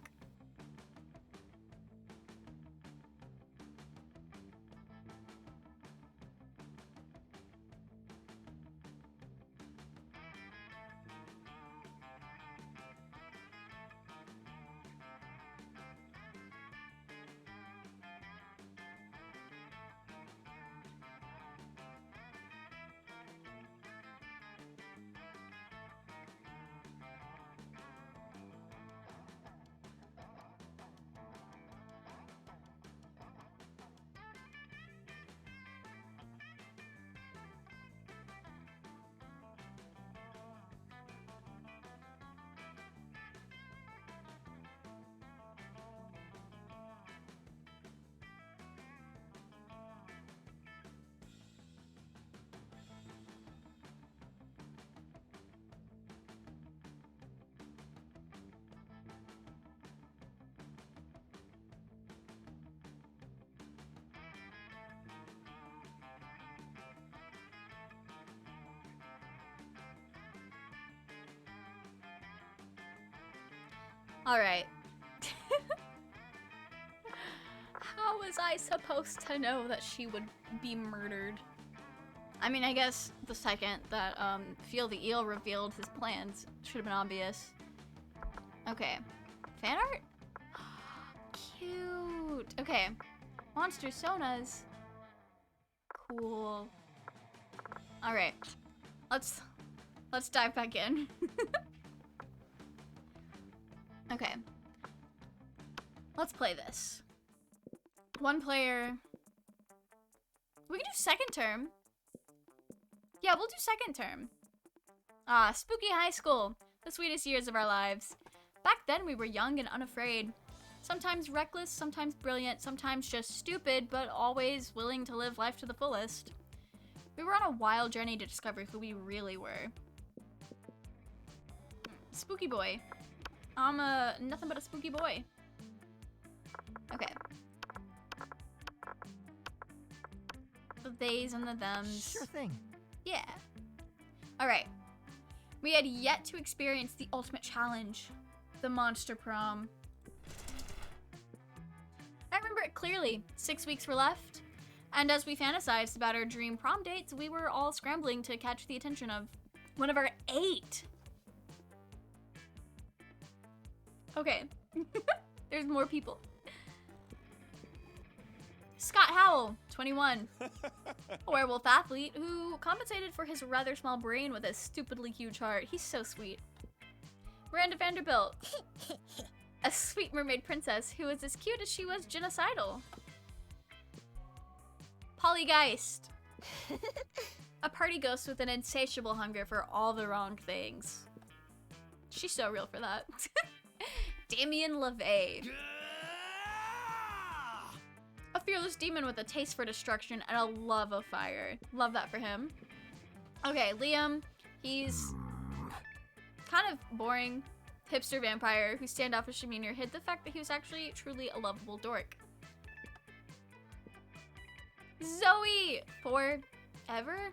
Speaker 2: Alright. How was I supposed to know that she would be murdered? I mean, I guess the second that Feel the Eel revealed his plans should have been obvious. Okay. Fan art? Cute. Okay. Monster Sonas. Cool. Alright. Let's dive back in. Okay. Let's play this. One player. We can do second term. Yeah, we'll do second term. Ah, spooky high school. The sweetest years of our lives. Back then we were young and unafraid. Sometimes reckless, sometimes brilliant, sometimes just stupid, but always willing to live life to the fullest. We were on a wild journey to discover who we really were. Spooky boy. I'm nothing but a spooky boy. Okay. The theys and the thems.
Speaker 1: Sure thing.
Speaker 2: Yeah. Alright. We had yet to experience the ultimate challenge. The monster prom. I remember it clearly. 6 weeks were left. And as we fantasized about our dream prom dates, we were all scrambling to catch the attention of one of our 8. Okay. There's more people. Scott Howell, 21. A werewolf athlete who compensated for his rather small brain with a stupidly huge heart. He's so sweet. Miranda Vanderbilt. A sweet mermaid princess who was as cute as she was genocidal. Polly Geist. A party ghost with an insatiable hunger for all the wrong things. She's so real for that. Damien LaVey. A fearless demon with a taste for destruction and a love of fire. Love that for him. Okay, Liam. He's kind of boring. Hipster vampire whose standoffish demeanor hid the fact that he was actually truly a lovable dork. Zoey! Forever?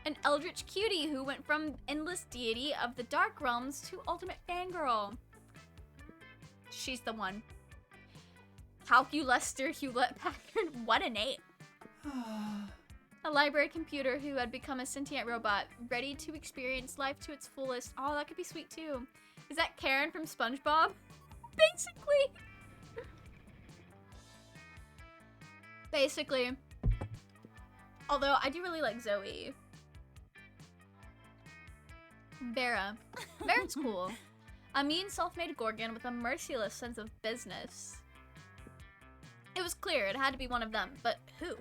Speaker 2: An eldritch cutie who went from endless deity of the dark realms to ultimate fangirl. She's the one. Lester Hewlett Packard, what an 8. A library computer who had become a sentient robot, ready to experience life to its fullest. Oh, that could be sweet too. Is that Karen from SpongeBob? Basically. Although, I do really like Zoe. Vera. Vera's cool. A mean self-made Gorgon with a merciless sense of business. It was clear it had to be one of them, but who?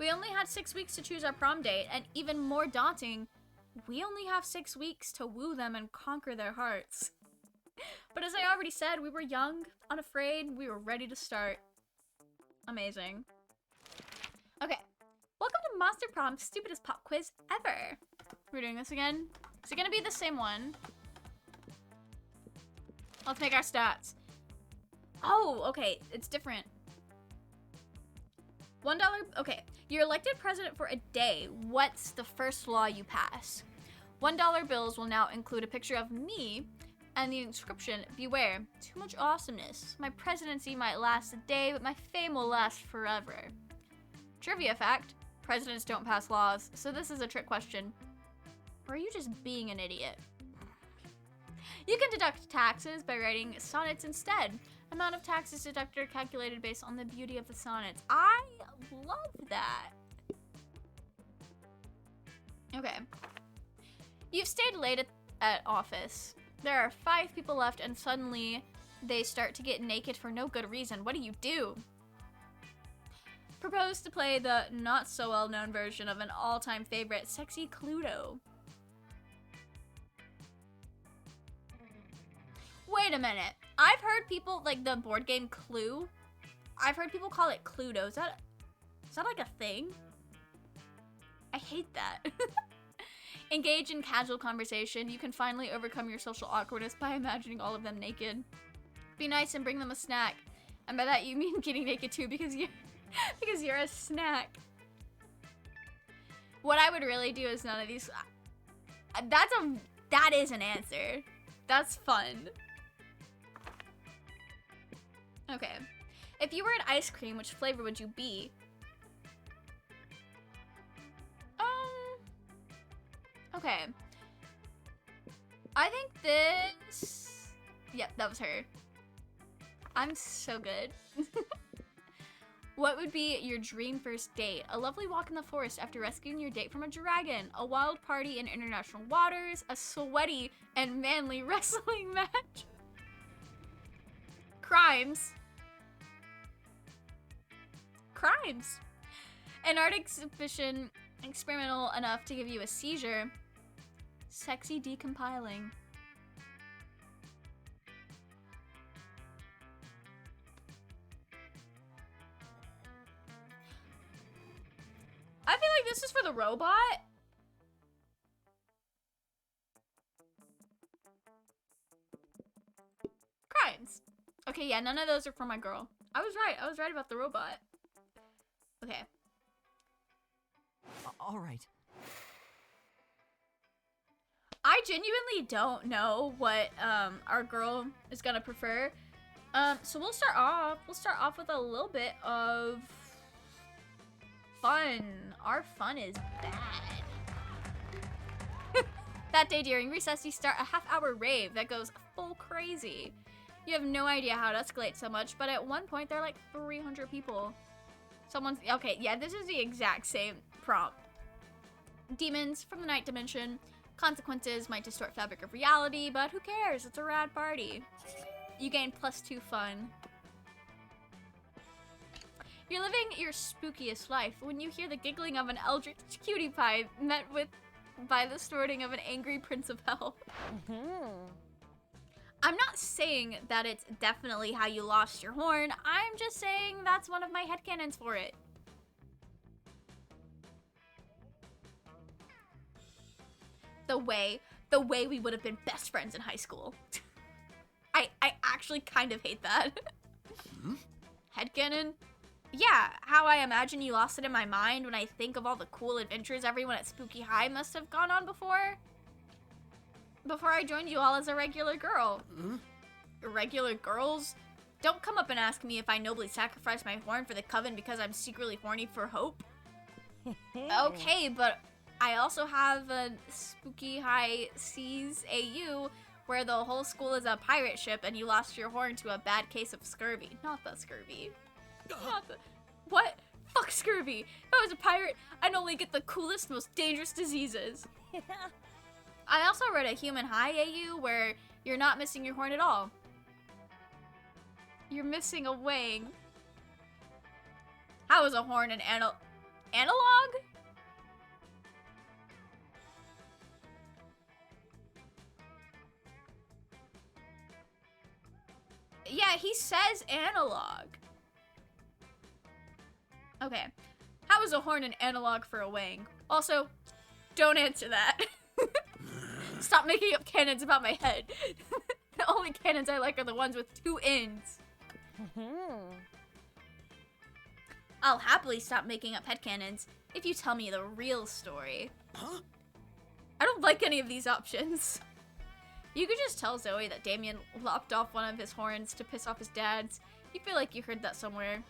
Speaker 2: We only had 6 weeks to choose our prom date, and even more daunting, we only have 6 weeks to woo them and conquer their hearts. But as I already said, we were young, unafraid, we were ready to start. Amazing. Okay, welcome to Monster Prom's stupidest pop quiz ever. We're doing this again. Is it gonna be the same one? Let's make our stats. Oh, okay, it's different. $1, okay. You're elected president for a day. What's the first law you pass? $1 bills will now include a picture of me and the inscription, beware, too much awesomeness. My presidency might last a day, but my fame will last forever. Trivia fact, presidents don't pass laws, so this is a trick question. Or are you just being an idiot? You can deduct taxes by writing sonnets instead. Amount of taxes deducted calculated based on the beauty of the sonnets. I love that. Okay. You've stayed late at office. There are 5 people left and suddenly they start to get naked for no good reason. What do? Propose to play the not so well known version of an all-time favorite, Sexy Cluedo. Wait a minute. I've heard people, like the board game Clue, I've heard people call it Cluedo. Is that like a thing? I hate that. Engage in casual conversation. You can finally overcome your social awkwardness by imagining all of them naked. Be nice and bring them a snack. And by that you mean getting naked too because you're a snack. What I would really do is none of these. That is an answer. That's fun. Okay. If you were an ice cream, which flavor would you be? Okay. I think this... Yep, that was her. I'm so good. What would be your dream first date? A lovely walk in the forest after rescuing your date from a dragon. A wild party in international waters. A sweaty and manly wrestling match. Crimes. Crimes. An art exhibition experimental enough to give you a seizure. Sexy decompiling. I feel like this is for the robot. Crimes. Okay, yeah, none of those are for my girl. I was right. I was right about the robot. Okay.
Speaker 1: All right.
Speaker 2: I genuinely don't know what our girl is gonna prefer. So we'll start off with a little bit of fun. Our fun is bad. That day during recess, you start a half-hour rave that goes full crazy. You have no idea how it escalates so much, but at one point there are like 300 people. Okay, yeah, this is the exact same prompt. Demons from the night dimension. Consequences might distort fabric of reality, but who cares? It's a rad party. You gain +2 fun. You're living your spookiest life when you hear the giggling of an eldritch cutie pie met by the snorting of an angry prince of hell. I'm not saying that it's definitely how you lost your horn. I'm just saying that's one of my headcanons for it. The way we would have been best friends in high school. I actually kind of hate that. Headcanon? Yeah, how I imagine you lost it in my mind when I think of all the cool adventures everyone at Spooky High must have gone on before. Before I joined you all as a regular girl. Regular girls? Don't come up and ask me if I nobly sacrificed my horn for the coven because I'm secretly horny for hope. Okay, but I also have a Spooky High Seas AU where the whole school is a pirate ship and you lost your horn to a bad case of scurvy. Not the scurvy. Not the... What? Fuck scurvy. If I was a pirate, I'd only get the coolest, most dangerous diseases. I also read a Human High AU where you're not missing your horn at all. You're missing a wing. How is a horn an analog? Yeah, he says analog. Okay. How is a horn an analog for a wang? Also, don't answer that. Stop making up canons about my head. The only canons I like are the ones with 2 ends. I'll happily stop making up headcanons if you tell me the real story.
Speaker 3: Huh?
Speaker 2: I don't like any of these options. You could just tell Zoey that Damien lopped off one of his horns to piss off his dads. You feel like you heard that somewhere.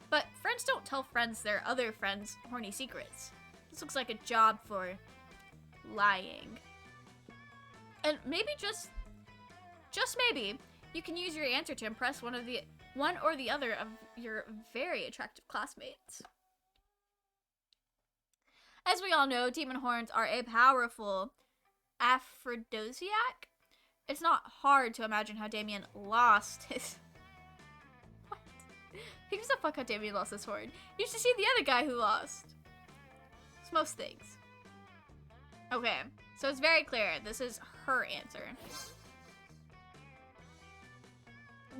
Speaker 2: But friends don't tell friends their other friends' horny secrets. This looks like a job for lying. And maybe just maybe, you can use your answer to impress one or the other of your very attractive classmates. As we all know, demon horns are a powerful aphrodisiac. It's not hard to imagine how Damien lost his... What? Who gives a fuck how Damien lost his horn? You should see the other guy who lost. It's most things. Okay, so it's very clear. This is her answer.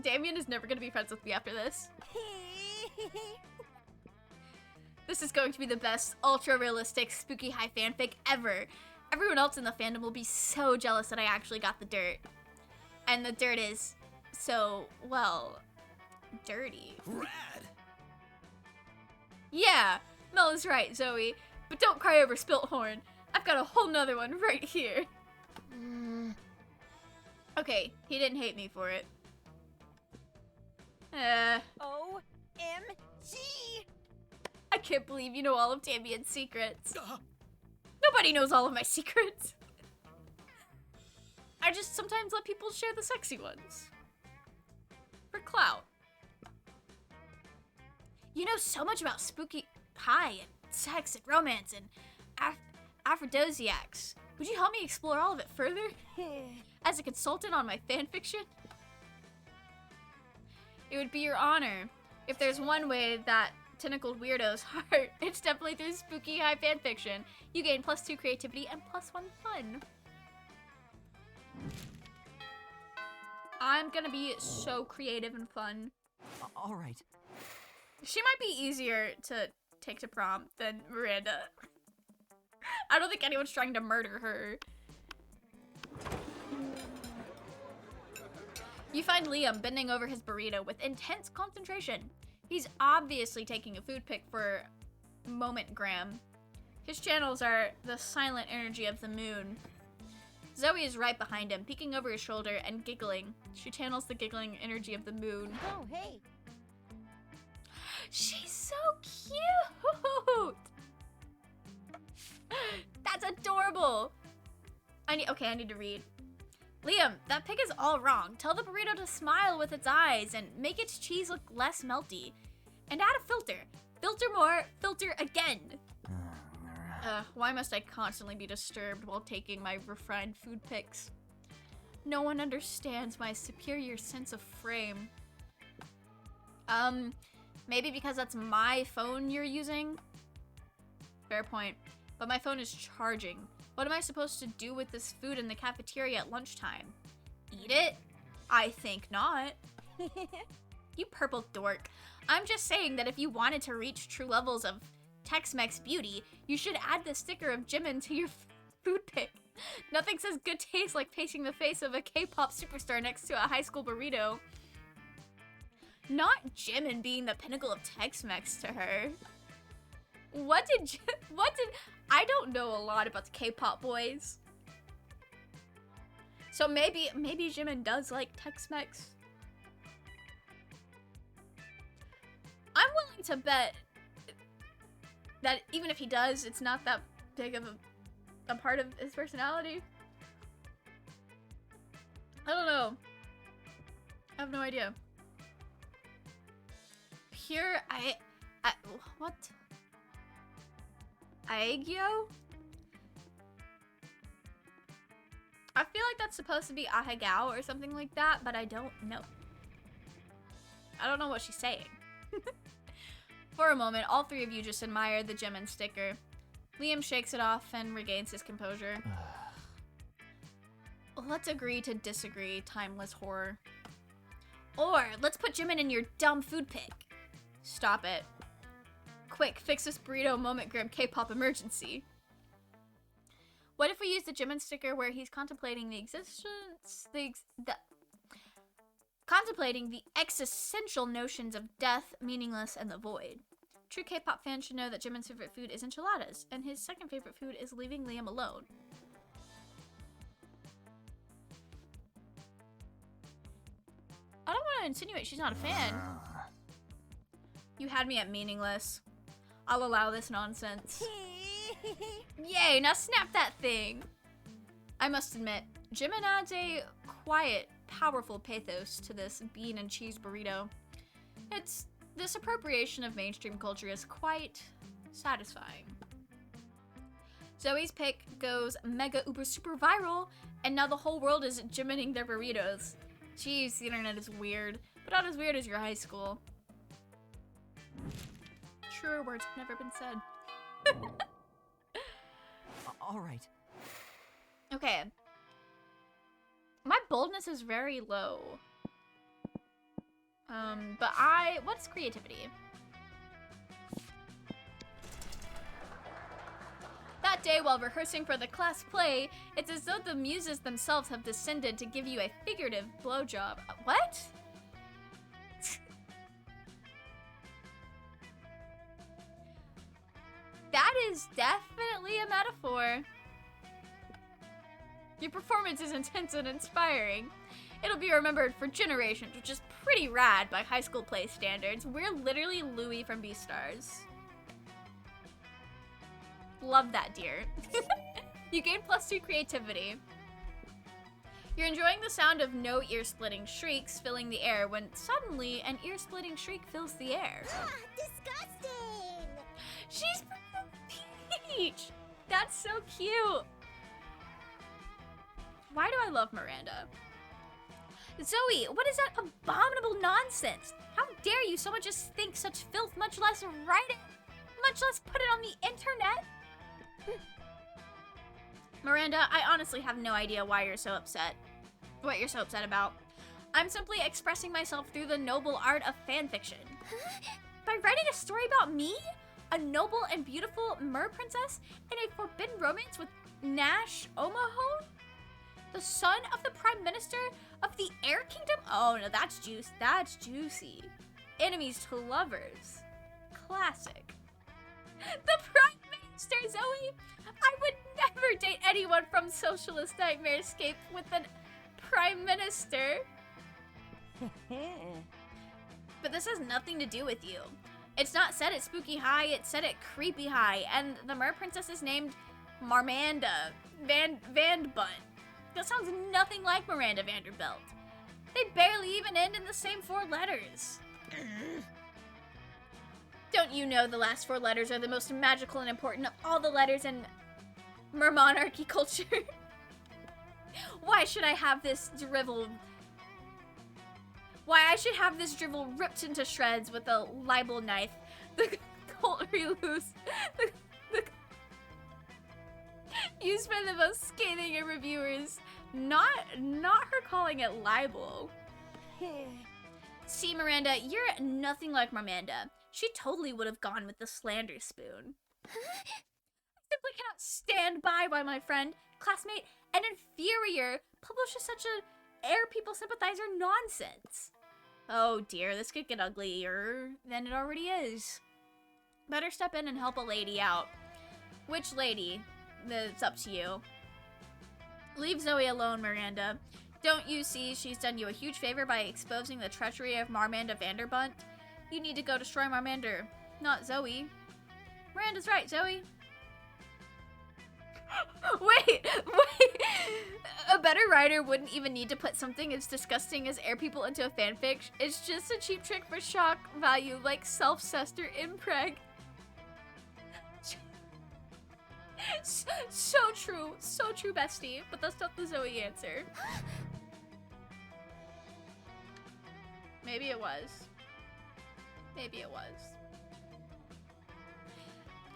Speaker 2: Damien is never going to be friends with me after this. This is going to be the best ultra-realistic Spooky High fanfic ever. Everyone else in the fandom will be so jealous that I actually got the dirt. And the dirt is so, well, dirty.
Speaker 3: Rad!
Speaker 2: Yeah, Mel is right, Zoey. But don't cry over spilt horn. I've got a whole nother one right here. Okay, he didn't hate me for it.
Speaker 4: OMG!
Speaker 2: I can't believe you know all of Damien's secrets. Nobody knows all of my secrets. I just sometimes let people share the sexy ones. For clout. You know so much about spooky pie and sex and romance and aphrodisiacs. Would you help me explore all of it further? As a consultant on my fanfiction? It would be your honor. If there's one way that tentacled weirdo's heart, it's definitely through spooky high fanfiction. You gain +2 creativity and +1 fun. I'm gonna be so creative and fun.
Speaker 1: All right.
Speaker 2: She might be easier to take to prom than Miranda. I don't think anyone's trying to murder her. You find Liam bending over his burrito with intense concentration. He's obviously taking a food pic for Moment Gram. His channels are the silent energy of the moon. Zoey is right behind him, peeking over his shoulder and giggling. She channels the giggling energy of the moon.
Speaker 4: Oh, hey.
Speaker 2: She's so cute! That's adorable! I need to read. Liam, that pic is all wrong. Tell the burrito to smile with its eyes and make its cheese look less melty. And add a filter. Filter more, filter again. Why must I constantly be disturbed while taking my refined food pics? No one understands my superior sense of frame. Maybe because that's my phone you're using? Fair point. But my phone is charging. What am I supposed to do with this food in the cafeteria at lunchtime? Eat it? I think not. You purple dork. I'm just saying that if you wanted to reach true levels of Tex-Mex beauty, you should add the sticker of Jimin to your food pic. Nothing says good taste like pasting the face of a K-pop superstar next to a high school burrito. Not Jimin being the pinnacle of Tex-Mex to her. I don't know a lot about the K-pop boys. So maybe Jimin does like Tex-Mex. I'm willing to bet that even if he does, it's not that big of a part of his personality. I don't know. I have no idea. Pure what? Aegyo? I feel like that's supposed to be Ahegao or something like that, but I don't know. I don't know what she's saying. For a moment, all three of you just admire the Jimin sticker. Liam shakes it off and regains his composure. Let's agree to disagree, timeless horror. Or, let's put Jimin in your dumb food pic. Stop it. Quick, fix this burrito moment grim K-pop emergency. What if we use the Jimin sticker where he's contemplating the contemplating the existential notions of death, meaningless, and the void. True K-pop fans should know that Jimin's favorite food is enchiladas, and his second favorite food is leaving Liam alone. I don't want to insinuate she's not a fan. You had me at meaningless. I'll allow this nonsense. Yay, now snap that thing! I must admit, Jimin adds a quiet, powerful pathos to this bean and cheese burrito. This appropriation of mainstream culture is quite satisfying. Zoe's pic goes mega uber super viral, and now the whole world is Jimining their burritos. Jeez, the internet is weird, but not as weird as your high school. Truer words have never been said.
Speaker 1: All right.
Speaker 2: Okay. My boldness is very low. But what's creativity? That day, while rehearsing for the class play, it's as though the muses themselves have descended to give you a figurative blowjob. What? That is definitely a metaphor. Your performance is intense and inspiring. It'll be remembered for generations, which is pretty rad by high school play standards. We're literally Louis from Beastars. Love that, dear. You gain +2 creativity. You're enjoying the sound of no ear-splitting shrieks filling the air when suddenly an ear-splitting shriek fills the air.
Speaker 4: Ah, disgusting!
Speaker 2: She's Peach! That's so cute! Why do I love Miranda? Zoey, what is that abominable nonsense? How dare you so much as think such filth, much less write it, much less put it on the internet? Miranda, I honestly have no idea why you're so upset. What you're so upset about. I'm simply expressing myself through the noble art of fanfiction. By writing a story about me, a noble and beautiful mer princess, in a forbidden romance with Nash Omahone, the son of the Prime Minister of the Air Kingdom? Oh no, that's juice. That's juicy. Enemies to lovers. Classic. The Prime Minister, Zoey! I would never date anyone from Socialist Nightmare Escape with an Prime Minister. But this has nothing to do with you. It's not set at Spooky High, it's set at Creepy High, and the Mer Princess is named Marmanda Vanderbunt. That sounds nothing like Miranda Vanderbilt. They barely even end in the same 4 letters. Don't you know the last 4 letters are the most magical and important of all the letters in Mer monarchy culture? Why should I have this drivel? Why I should have this drivel ripped into shreds with a libel knife? The cutlery loose. Used by the most scathing of reviewers. Not her calling it libel. See, Miranda, you're nothing like Marmanda. She totally would have gone with the slander spoon. I simply cannot stand by while my friend, classmate, and inferior publishes such a air people sympathizer nonsense. Oh dear, this could get uglier than it already is. Better step in and help a lady out. Which lady? It's up to you. Leave Zoey alone, Miranda. Don't you see she's done you a huge favor by exposing the treachery of Marmanda Vanderbunt? You need to go destroy Marmander, not Zoey. Miranda's right, Zoey. Wait! A better writer wouldn't even need to put something as disgusting as air people into a fanfic. It's just a cheap trick for shock value, like self-cester impreg. So true, bestie. But that's not the Zoey answer. Maybe it was. Maybe it was.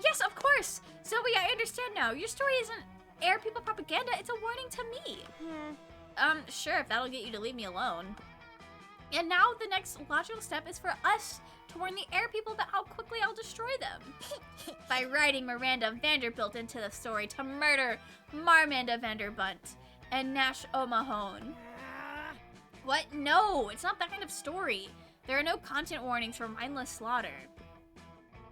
Speaker 2: Yes, of course! Zoey, I understand now. Your story isn't air people propaganda, it's a warning to me. Sure, if that'll get you to leave me alone. And now the next logical step is for us to warn the air people about how quickly I'll destroy them. By writing Miranda Vanderbilt into the story to murder Marmanda Vanderbunt and Nash Omahone. What? No, it's not that kind of story. There are no content warnings for mindless slaughter.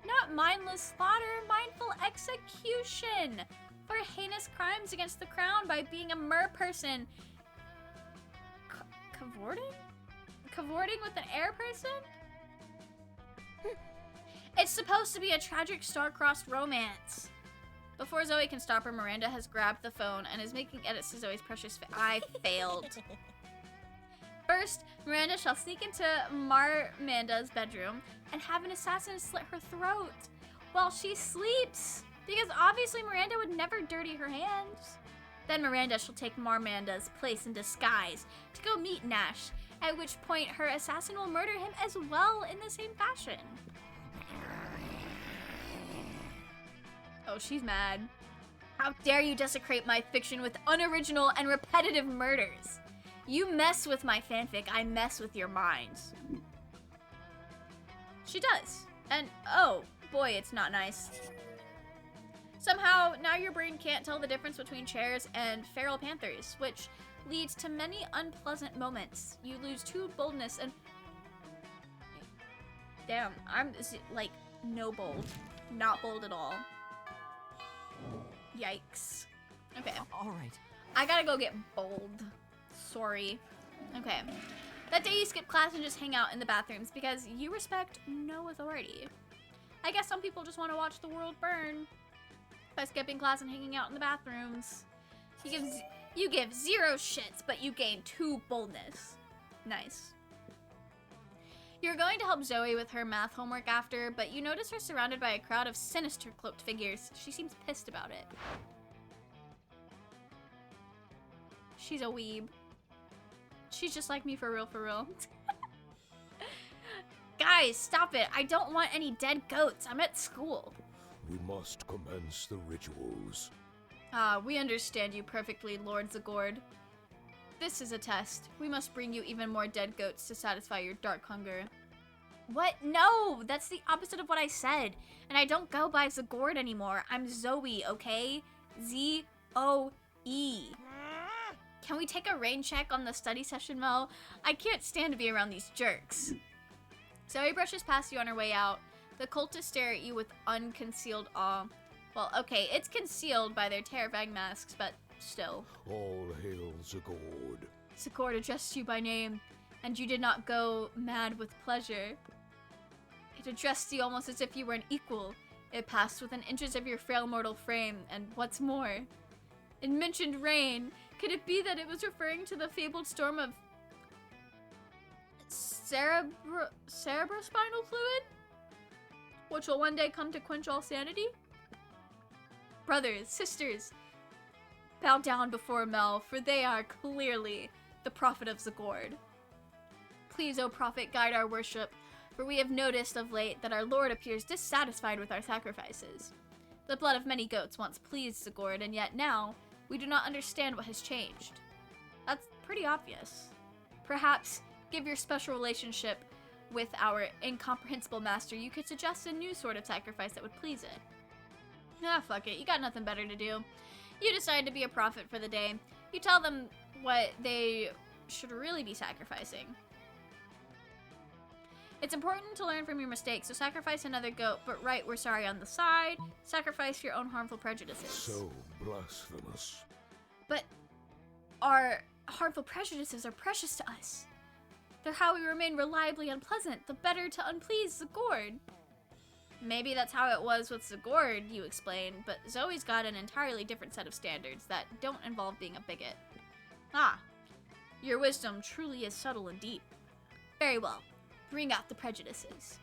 Speaker 2: Not mindless slaughter, mindful execution for heinous crimes against the crown by being a mer person. Cavorting? Cavorting with an air person? It's supposed to be a tragic star-crossed romance. Before Zoey can stop her, Miranda has grabbed the phone and is making edits to Zoey's precious I failed. First, Miranda shall sneak into Marmanda's bedroom and have an assassin slit her throat while she sleeps, because obviously Miranda would never dirty her hands. Then Miranda shall take Marmanda's place in disguise to go meet Nash, at which point her assassin will murder him as well in the same fashion. Oh, she's mad. How dare you desecrate my fiction with unoriginal and repetitive murders? You mess with my fanfic, I mess with your minds. She does. And oh, boy, it's not nice. Somehow, now your brain can't tell the difference between chairs and feral panthers, which leads to many unpleasant moments. You lose true boldness and... Damn, I'm, like, no bold. Not bold at all. Yikes. Okay.
Speaker 1: All right.
Speaker 2: I gotta go get bold. Sorry. Okay. That day you skip class and just hang out in the bathrooms because you respect no authority. I guess some people just want to watch the world burn by skipping class and hanging out in the bathrooms. You give 0 shits, but you gain 2 boldness. Nice. You're going to help Zoe with her math homework after, but you notice her surrounded by a crowd of sinister cloaked figures. She seems pissed about it. She's a weeb. She's just like me for real, for real. Guys, stop it. I don't want any dead goats. I'm at school.
Speaker 3: We must commence the rituals.
Speaker 2: Ah, we understand you perfectly, Lord Zagord. This is a test. We must bring you even more dead goats to satisfy your dark hunger. What? No! That's the opposite of what I said. And I don't go by Zagord anymore. I'm Zoe, okay? Z-O-E. Can we take a rain check on the study session, Mo? I can't stand to be around these jerks. Zoe brushes past you on her way out. The cultists stare at you with unconcealed awe. Well, okay, it's concealed by their terrifying masks, but still.
Speaker 3: All hail Zagord.
Speaker 2: Zagord addressed you by name, and you did not go mad with pleasure. It addressed you almost as if you were an equal. It passed within inches of your frail mortal frame, and what's more, it mentioned rain. Could it be that it was referring to the fabled storm of cerebrospinal fluid, which will one day come to quench all sanity? Brothers, sisters, bow down before Mel, for they are clearly the prophet of Zagord. Please, O prophet, guide our worship, for we have noticed of late that our Lord appears dissatisfied with our sacrifices. The blood of many goats once pleased Zagord, and yet now we do not understand what has changed. That's pretty obvious. Perhaps, give your special relationship with our incomprehensible master, you could suggest a new sort of sacrifice that would please it. Ah, fuck it. You got nothing better to do. You decide to be a prophet for the day. You tell them what they should really be sacrificing. It's important to learn from your mistakes, so sacrifice another goat, but write "we're sorry" on the side. Sacrifice your own harmful prejudices.
Speaker 3: So blasphemous.
Speaker 2: But our harmful prejudices are precious to us. They're how we remain reliably unpleasant, the better to unplease Zagord. Maybe that's how it was with Zagord, you explain, but Zoe's got an entirely different set of standards that don't involve being a bigot. Ah, your wisdom truly is subtle and deep. Very well. Bring out the prejudices.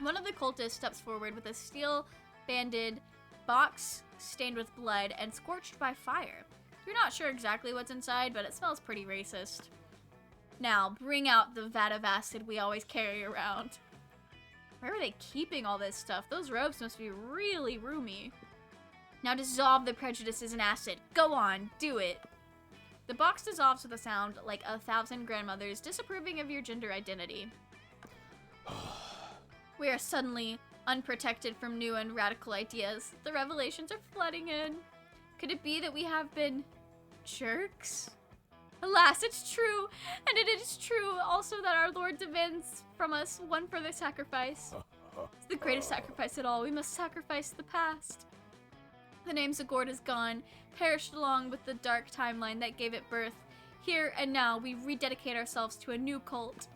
Speaker 2: One of the cultists steps forward with a steel-banded box stained with blood and scorched by fire. You're not sure exactly what's inside, but it smells pretty racist. Now, bring out the vat of acid we always carry around. Where are they keeping all this stuff? Those robes must be really roomy. Now dissolve the prejudices in acid. Go on, do it. The box dissolves with a sound like 1,000 grandmothers disapproving of your gender identity. We are suddenly unprotected from new and radical ideas. The revelations are flooding in. Could it be that we have been jerks? Alas, it's true, and it is true also that our Lord demands from us one further sacrifice. It's the greatest sacrifice at all. We must sacrifice the past. The name Zagord is gone, perished along with the dark timeline that gave it birth. Here and now, we rededicate ourselves to a new cult.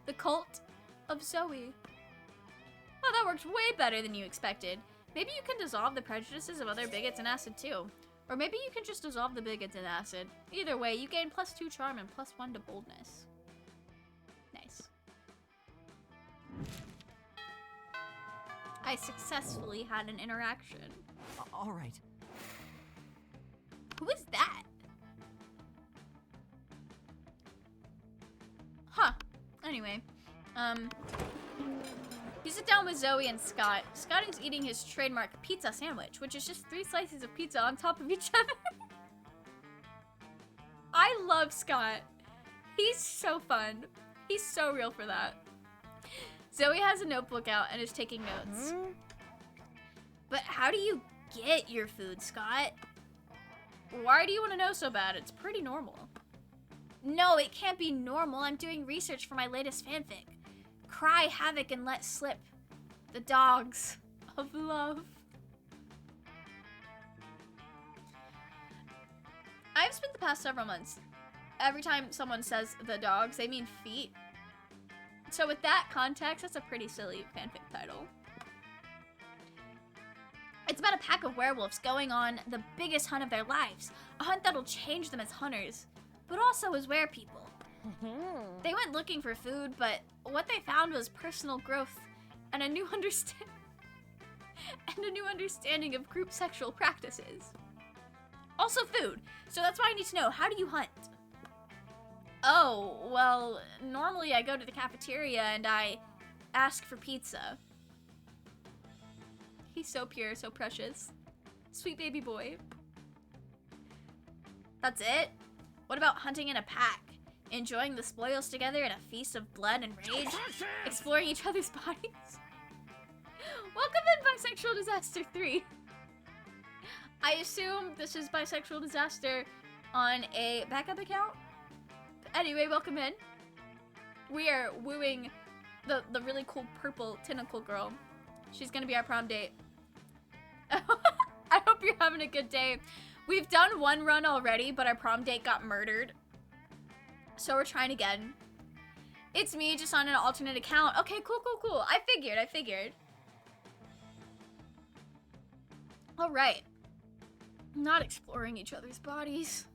Speaker 2: The cult of Zoe. Oh, that worked way better than you expected. Maybe you can dissolve the prejudices of other bigots in acid too. Or maybe you can just dissolve the bigots in acid. Either way, you gain +2 charm and +1 to boldness. Nice. I successfully had an interaction.
Speaker 1: All right.
Speaker 2: Who is that? Huh. Anyway, you sit down with Zoe and Scott. Scott is eating his trademark pizza sandwich, which is just 3 slices of pizza on top of each other. I love Scott. He's so fun. He's so real for that. Zoe has a notebook out and is taking notes. But how do you get your food, Scott? Why do you want to know so bad? It's pretty normal. No, it can't be normal. I'm doing research for my latest fanfic. Cry havoc and let slip the dogs of love. I've spent the past several months, every time someone says the dogs, they mean feet. So with that context, that's a pretty silly fanfic title. It's about a pack of werewolves going on the biggest hunt of their lives. A hunt that'll change them as hunters, but also as werepeople. They went looking for food, but what they found was personal growth and a new understanding of group sexual practices. Also food. So that's why I need to know, how do you hunt? Oh, well, normally I go to the cafeteria and I ask for pizza. He's so pure, so precious. Sweet baby boy. That's it? What about hunting in a pack? Enjoying the spoils together in a feast of blood and rage? Exploring each other's bodies? Welcome in Bisexual Disaster 3. I assume this is Bisexual Disaster on a backup account? Anyway, welcome in. We are wooing the really cool purple tentacle girl. She's gonna be our prom date. I hope you're having a good day. We've done one run already, but our prom date got murdered. So we're trying again. It's me, just on an alternate account. Okay, cool. I figured. All right. Not exploring each other's bodies.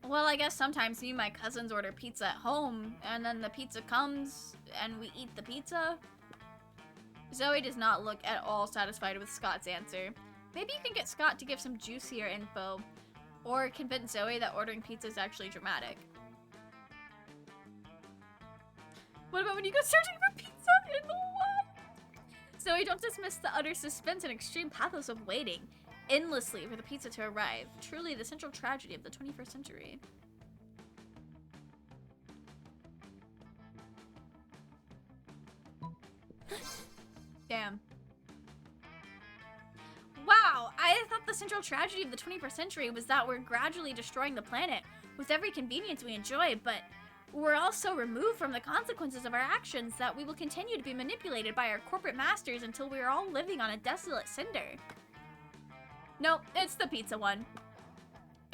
Speaker 2: Well, I guess sometimes me and my cousins order pizza at home, and then the pizza comes, and we eat the pizza. Zoe does not look at all satisfied with Scott's answer. Maybe you can get Scott to give some juicier info, or convince Zoe that ordering pizza is actually dramatic. What about when you go searching for pizza in the what? Zoe, don't dismiss the utter suspense and extreme pathos of waiting endlessly for the pizza to arrive. Truly the central tragedy of the 21st century. Damn. Wow, I thought the central tragedy of the 21st century was that we're gradually destroying the planet with every convenience we enjoy, but we're also removed from the consequences of our actions that we will continue to be manipulated by our corporate masters until we are all living on a desolate cinder. Nope, it's the pizza one.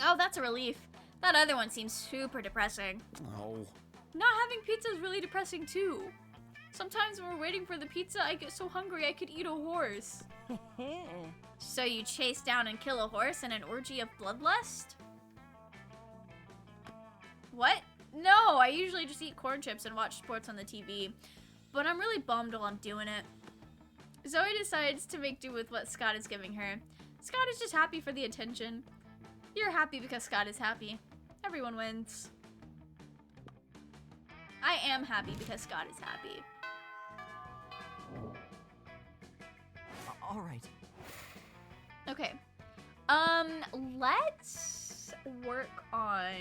Speaker 2: Oh, that's a relief. That other one seems super depressing.
Speaker 5: Oh.
Speaker 2: Not having pizza is really depressing too. Sometimes when we're waiting for the pizza, I get so hungry I could eat a horse. So you chase down and kill a horse in an orgy of bloodlust? What? No, I usually just eat corn chips and watch sports on the TV. But I'm really bummed while I'm doing it. Zoe decides to make do with what Scott is giving her. Scott is just happy for the attention. You're happy because Scott is happy. Everyone wins. I am happy because Scott is happy.
Speaker 1: All right.
Speaker 2: Okay. Let's work on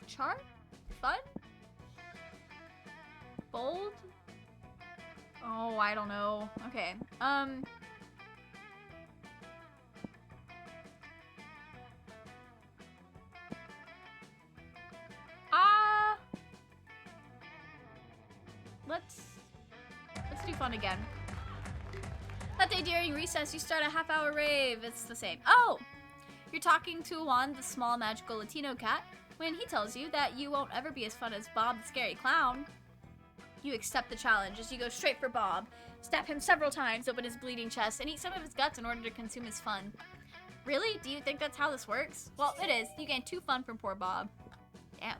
Speaker 2: chart? Fun? Bold? Oh, I don't know. Okay. Let's do fun again. That day during recess, you start a half-hour rave. It's the same. Oh! You're talking to Juan, the small magical Latino cat, when he tells you that you won't ever be as fun as Bob the scary clown. You accept the challenge as you go straight for Bob, stab him several times, open his bleeding chest, and eat some of his guts in order to consume his fun. Really? Do you think that's how this works? Well, it is. You gain 2 fun from poor Bob. Damn.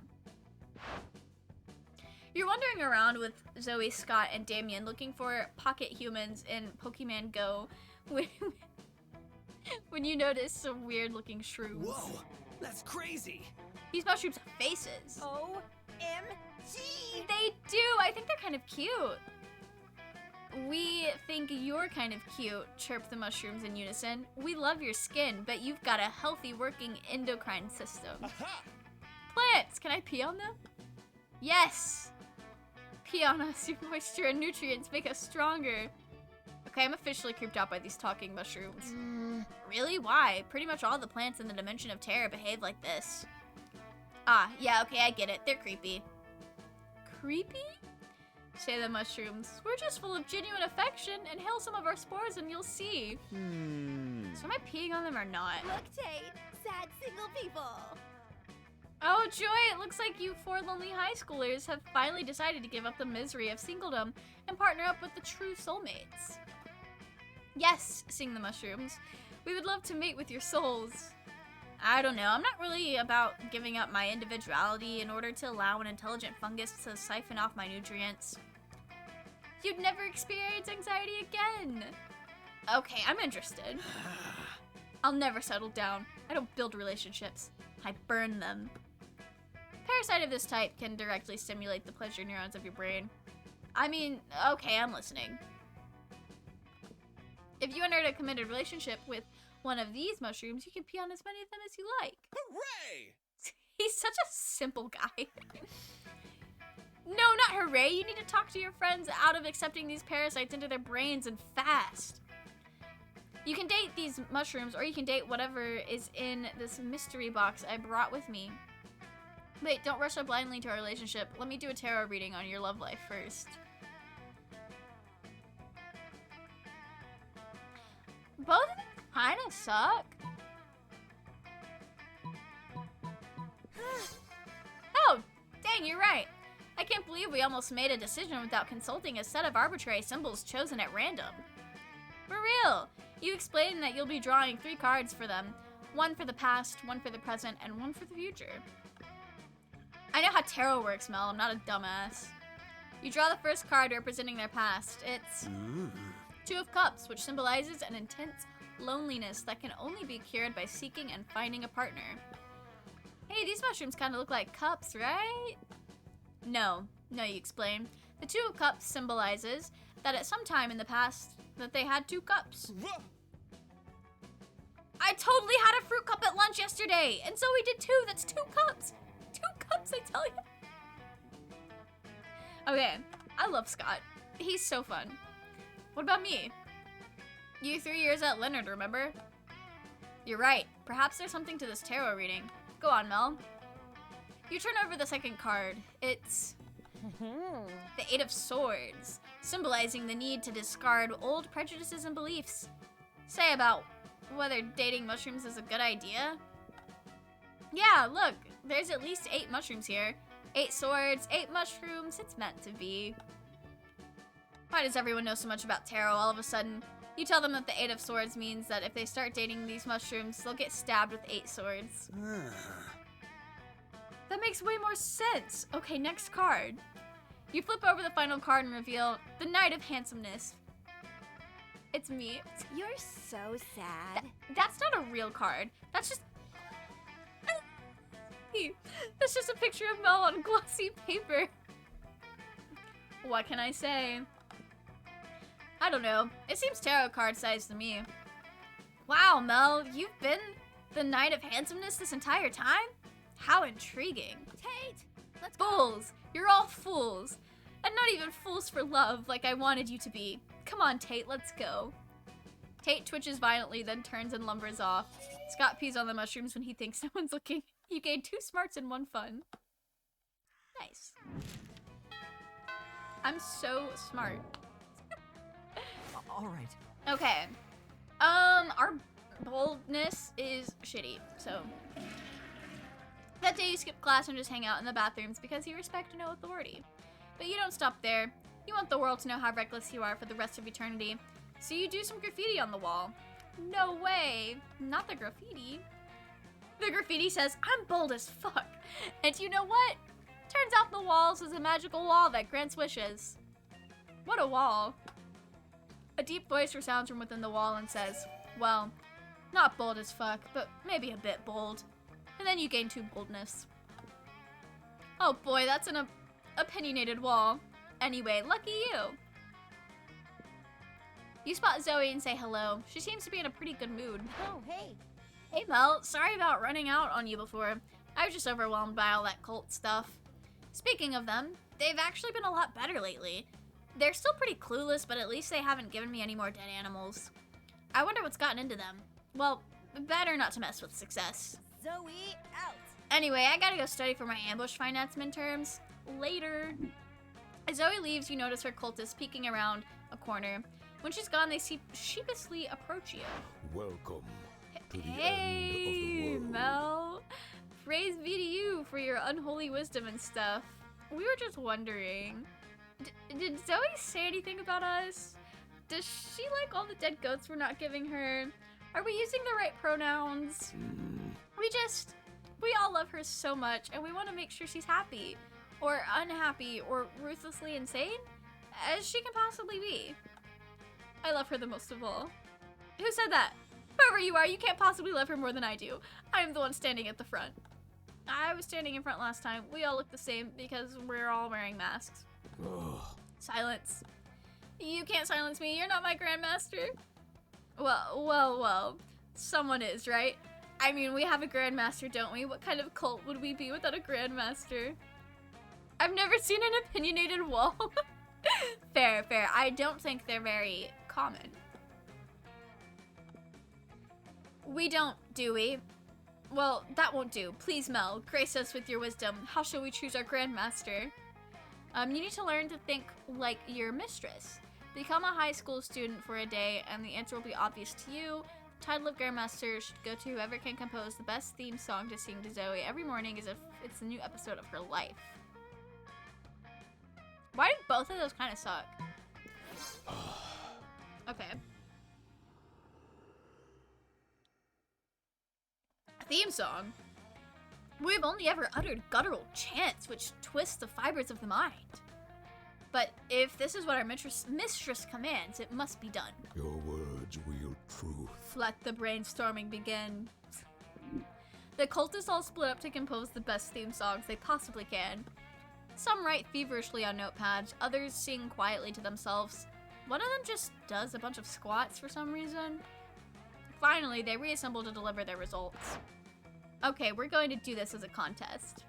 Speaker 2: You're wandering around with Zoe, Scott, and Damien looking for pocket humans in Pokemon Go when you notice some weird-looking shrooms.
Speaker 5: Whoa, that's crazy.
Speaker 2: These mushrooms have faces.
Speaker 4: OMG!
Speaker 2: They do! I think they're kind of cute. We think you're kind of cute, chirp the mushrooms in unison. We love your skin, but you've got a healthy working endocrine system.
Speaker 5: Aha!
Speaker 2: Plants! Can I pee on them? Yes! Pee on us. Your moisture and nutrients make us stronger. Okay, I'm officially creeped out by these talking mushrooms. Really? Why? Pretty much all the plants in the Dimension of Terror behave like this. Ah, yeah, okay, I get it. They're creepy. Creepy? say the mushrooms. We're just full of genuine affection. Inhale some of our spores and you'll see. So am I peeing on them or not?
Speaker 4: Look, Tate. Sad single people.
Speaker 2: Oh, Joy, it looks like you four lonely high schoolers have finally decided to give up the misery of singledom and partner up with the true soulmates. Yes, sing the mushrooms. We would love to mate with your souls. I don't know, I'm not really about giving up my individuality in order to allow an intelligent fungus to siphon off my nutrients. You'd never experience anxiety again. Okay, I'm interested. I'll never settle down. I don't build relationships. I burn them. Parasite of this type can directly stimulate the pleasure neurons of your brain. I mean, okay, I'm listening. If you entered a committed relationship with one of these mushrooms, you can pee on as many of them as you like.
Speaker 5: Hooray!
Speaker 2: He's such a simple guy. No, not hooray. You need to talk to your friends out of accepting these parasites into their brains and fast. You can date these mushrooms, or you can date whatever is in this mystery box I brought with me. Wait, don't rush so blindly to our relationship. Let me do a tarot reading on your love life first. Both of them kind of suck. Oh, dang, you're right. I can't believe we almost made a decision without consulting a set of arbitrary symbols chosen at random. For real. You explained that you'll be drawing 3 cards for them. 1 for the past, 1 for the present, and 1 for the future. I know how tarot works, Mel. I'm not a dumbass. You draw the first card representing their past. It's 2 of Cups, which symbolizes an intense loneliness that can only be cured by seeking and finding a partner. Hey, these mushrooms kind of look like cups, right? No, you explain. The 2 of Cups symbolizes that at some time in the past that they had 2 cups. I totally had a fruit cup at lunch yesterday, and Zoe did too. That's 2 cups. 2 cups, I tell you. Okay, I love Scott. He's so fun. What about me? You 3 years at Leonard, remember? You're right. Perhaps there's something to this tarot reading. Go on, Mel. You turn over the second card. It's the 8 of Swords, symbolizing the need to discard old prejudices and beliefs. Say about whether dating mushrooms is a good idea. Yeah, look, there's at least 8 mushrooms here. 8 swords, 8 mushrooms, it's meant to be. Why does everyone know so much about tarot all of a sudden? You tell them that the 8 of Swords means that if they start dating these mushrooms, they'll get stabbed with 8 swords. That makes way more sense. Okay, next card. You flip over the final card and reveal the Knight of Handsomeness. It's me.
Speaker 4: You're so sad.
Speaker 2: That's not a real card. That's just... That's just a picture of Mel on glossy paper. What can I say? I don't know. It seems tarot card size to me. Wow, Mel, you've been the Knight of Handsomeness this entire time? How intriguing.
Speaker 4: Tate, let's go.
Speaker 2: Fools. You're all fools. And not even fools for love like I wanted you to be. Come on, Tate, let's go. Tate twitches violently, then turns and lumbers off. Scott pees on the mushrooms when he thinks no one's looking. You gain 2 smarts and 1 fun. Nice. I'm so smart.
Speaker 1: All right.
Speaker 2: Okay. Our boldness is shitty, so. That day you skip class and just hang out in the bathrooms because you respect no authority. But you don't stop there. You want the world to know how reckless you are for the rest of eternity. So you do some graffiti on the wall. No way. Not the graffiti. The graffiti says, I'm bold as fuck. And you know what? Turns out the walls is a magical wall that grants wishes. What a wall. A deep voice resounds from within the wall and says, well, not bold as fuck, but maybe a bit bold. And then you gain 2 boldness. Oh boy, that's an opinionated wall. Anyway, lucky you. You spot Zoe and say hello. She seems to be in a pretty good mood.
Speaker 4: Oh, hey.
Speaker 2: Hey Mel, sorry about running out on you before. I was just overwhelmed by all that cult stuff. Speaking of them, they've actually been a lot better lately. They're still pretty clueless, but at least they haven't given me any more dead animals. I wonder what's gotten into them. Well, better not to mess with success.
Speaker 4: Zoe, out.
Speaker 2: Anyway, I gotta go study for my ambush finance midterms. Later. As Zoe leaves, you notice her cultists peeking around a corner. When she's gone, they sheepishly approach you.
Speaker 3: Welcome to the
Speaker 2: Hey,
Speaker 3: end of the world.
Speaker 2: Mel. Praise be to you for your unholy wisdom and stuff. We were just wondering, did Zoe say anything about us? Does she like all the dead goats we're not giving her? Are we using the right pronouns? We all love her so much, and we want to make sure she's happy, or unhappy, or ruthlessly insane, as she can possibly be. I love her the most of all. Who said that? Whoever you are, you can't possibly love her more than I do. I am the one standing at the front. I was standing in front last time. We all look the same because we're all wearing masks.
Speaker 3: Ugh.
Speaker 2: Silence. You can't silence me. You're not my grandmaster. Well. Someone is, right? I mean, we have a grandmaster, don't we? What kind of cult would we be without a grandmaster? I've never seen an opinionated wall. Fair. I don't think they're very common. We don't, do we? Well, that won't do. Please, Mel, grace us with your wisdom. How shall we choose our grandmaster? You need to learn to think like your mistress. Become a high school student for a day, and the answer will be obvious to you. The title of grandmaster should go to whoever can compose the best theme song to sing to Zoe every morning as if it's a new episode of her life. Why did both of those kind of suck? Okay. Theme song? We've only ever uttered guttural chants which twist the fibers of the mind. But if this is what our mistress commands, it must be done.
Speaker 3: Your words wield truth.
Speaker 2: Let the brainstorming begin. The cultists all split up to compose the best theme songs they possibly can. Some write feverishly on notepads, others sing quietly to themselves. One of them just does a bunch of squats for some reason. Finally, they reassemble to deliver their results. Okay, we're going to do this as a contest.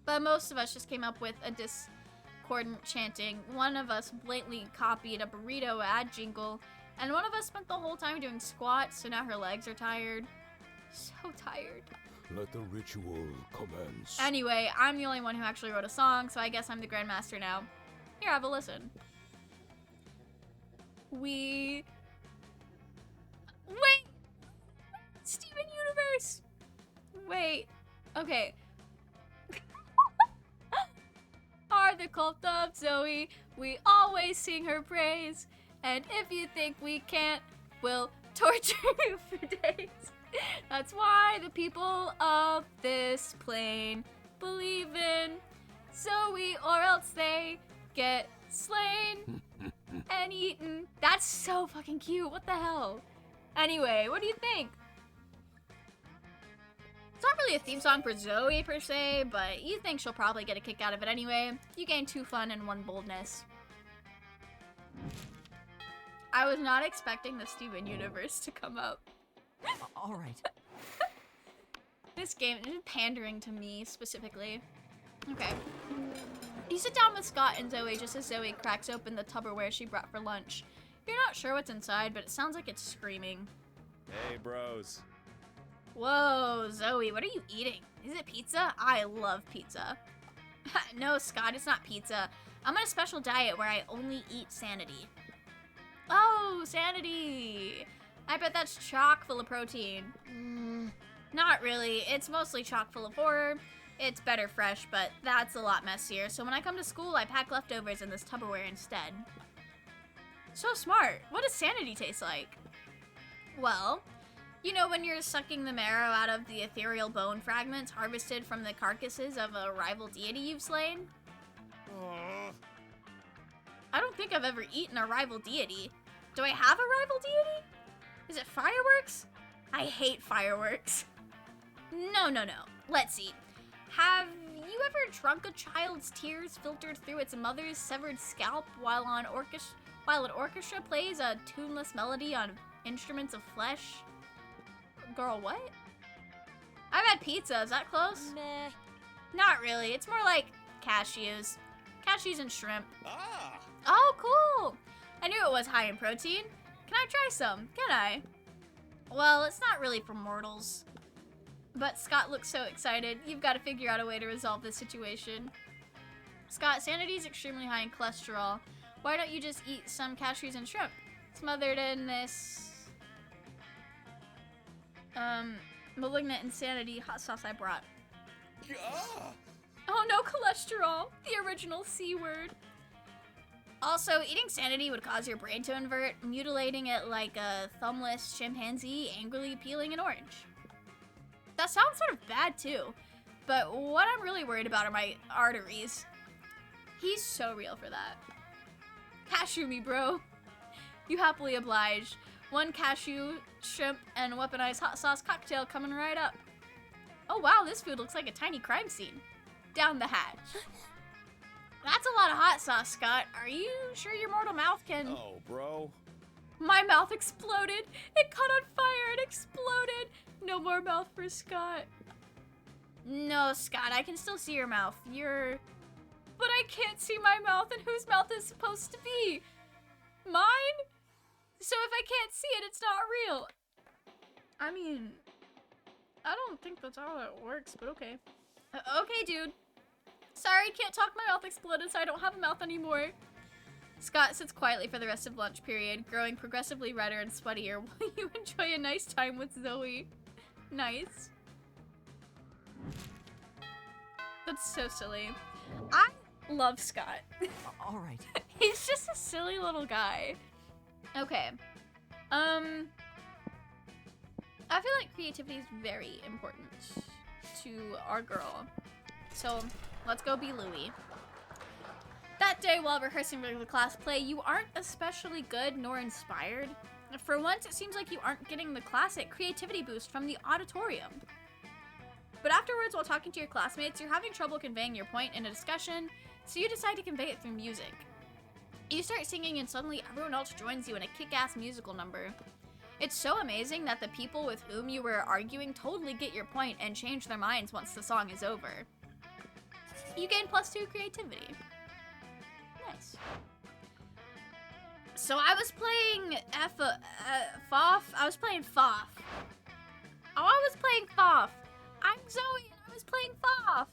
Speaker 2: But most of us just came up with a discordant chanting. One of us blatantly copied a burrito ad jingle, and one of us spent the whole time doing squats, so now her legs are tired. So tired.
Speaker 3: Let the ritual commence.
Speaker 2: Anyway, I'm the only one who actually wrote a song, so I guess I'm the grandmaster now. Here, have a listen. Wait! Steven Universe! Wait. Okay. Are the cult of Zoe. We always sing her praise. And if you think we can't, we'll torture you for days. That's why the people of this plane believe in Zoe, or else they get slain and eaten. That's so fucking cute. What the hell? Anyway, what do you think? It's not really a theme song for Zoe per se, but you think she'll probably get a kick out of it anyway. You gain 2 fun and 1 boldness. I was not expecting the Steven Universe to come up.
Speaker 1: All right.
Speaker 2: This game is pandering to me specifically. Okay. You sit down with Scott and Zoe just as Zoe cracks open the Tupperware she brought for lunch. You're not sure what's inside, but it sounds like it's screaming.
Speaker 5: Hey, bros.
Speaker 2: Whoa, Zoe, what are you eating? Is it pizza? I love pizza. No, Scott, it's not pizza. I'm on a special diet where I only eat Sanity. Oh, Sanity! I bet that's chock full of protein. Not really. It's mostly chock full of horror. It's better fresh, but that's a lot messier. So when I come to school, I pack leftovers in this Tupperware instead. So smart. What does Sanity taste like? Well, you know when you're sucking the marrow out of the ethereal bone fragments harvested from the carcasses of a rival deity you've slain? I don't think I've ever eaten a rival deity. Do I have a rival deity? Is it fireworks? I hate fireworks. No. Let's see. Have you ever drunk a child's tears filtered through its mother's severed scalp while an orchestra plays a tuneless melody on instruments of flesh? Girl, what? I've had pizza. Is that close?
Speaker 4: Meh.
Speaker 2: Not really. It's more like cashews. Cashews and shrimp.
Speaker 5: Ah!
Speaker 2: Oh, cool. I knew it was high in protein. Can I try some? Can I? Well, it's not really for mortals. But Scott looks so excited. You've got to figure out a way to resolve this situation. Scott, sanity's extremely high in cholesterol. Why don't you just eat some cashews and shrimp? Smothered in this malignant insanity hot sauce I brought.
Speaker 5: Ah!
Speaker 2: Oh no, cholesterol! The original C word. Also, eating sanity would cause your brain to invert, mutilating it like a thumbless chimpanzee angrily peeling an orange. That sounds sort of bad too, but what I'm really worried about are my arteries. He's so real for that. Cashew me, bro. You happily oblige. 1 cashew, shrimp, and weaponized hot sauce cocktail coming right up. Oh wow, this food looks like a tiny crime scene. Down the hatch. That's a lot of hot sauce, Scott. Are you sure your mortal mouth can...
Speaker 5: Oh, bro.
Speaker 2: My mouth exploded. It caught on fire and exploded. No more mouth for Scott. No, Scott, I can still see your mouth. But I can't see my mouth, and whose mouth is supposed to be? Mine? So if I can't see it, it's not real. I mean, I don't think that's how that works, but okay. Okay, dude. Sorry, can't talk, my mouth exploded, so I don't have a mouth anymore. Scott sits quietly for the rest of lunch period, growing progressively redder and sweatier while you enjoy a nice time with Zoey. Nice. That's so silly. I love Scott.
Speaker 1: All right.
Speaker 2: He's just a silly little guy. Okay. I feel like creativity is very important to our girl. So, let's go be Louie. That day, while rehearsing for the class play, you aren't especially good nor inspired. For once, it seems like you aren't getting the classic creativity boost from the auditorium. But afterwards, while talking to your classmates, you're having trouble conveying your point in a discussion, so you decide to convey it through music. You start singing and suddenly everyone else joins you in a kick-ass musical number. It's so amazing that the people with whom you were arguing totally get your point and change their minds once the song is over. You gain +2 creativity. Nice. So I was playing Foff. I was playing Foff. Oh, I was playing Foff. I'm Zoey and I was playing Foff.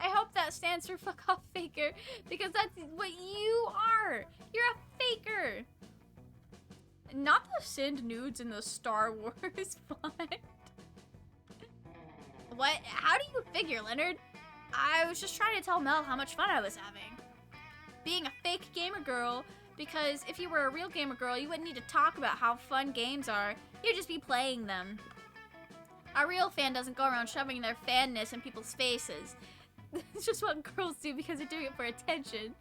Speaker 2: I hope that stands for fuck off faker, because that's what you are. You're a faker. Not the send nudes in the Star Wars font. What? How do you figure, Leonard? I was just trying to tell Mel how much fun I was having. Being a fake gamer girl, because if you were a real gamer girl, you wouldn't need to talk about how fun games are. You'd just be playing them. A real fan doesn't go around shoving their fanness in people's faces. It's just what girls do because they're doing it for attention.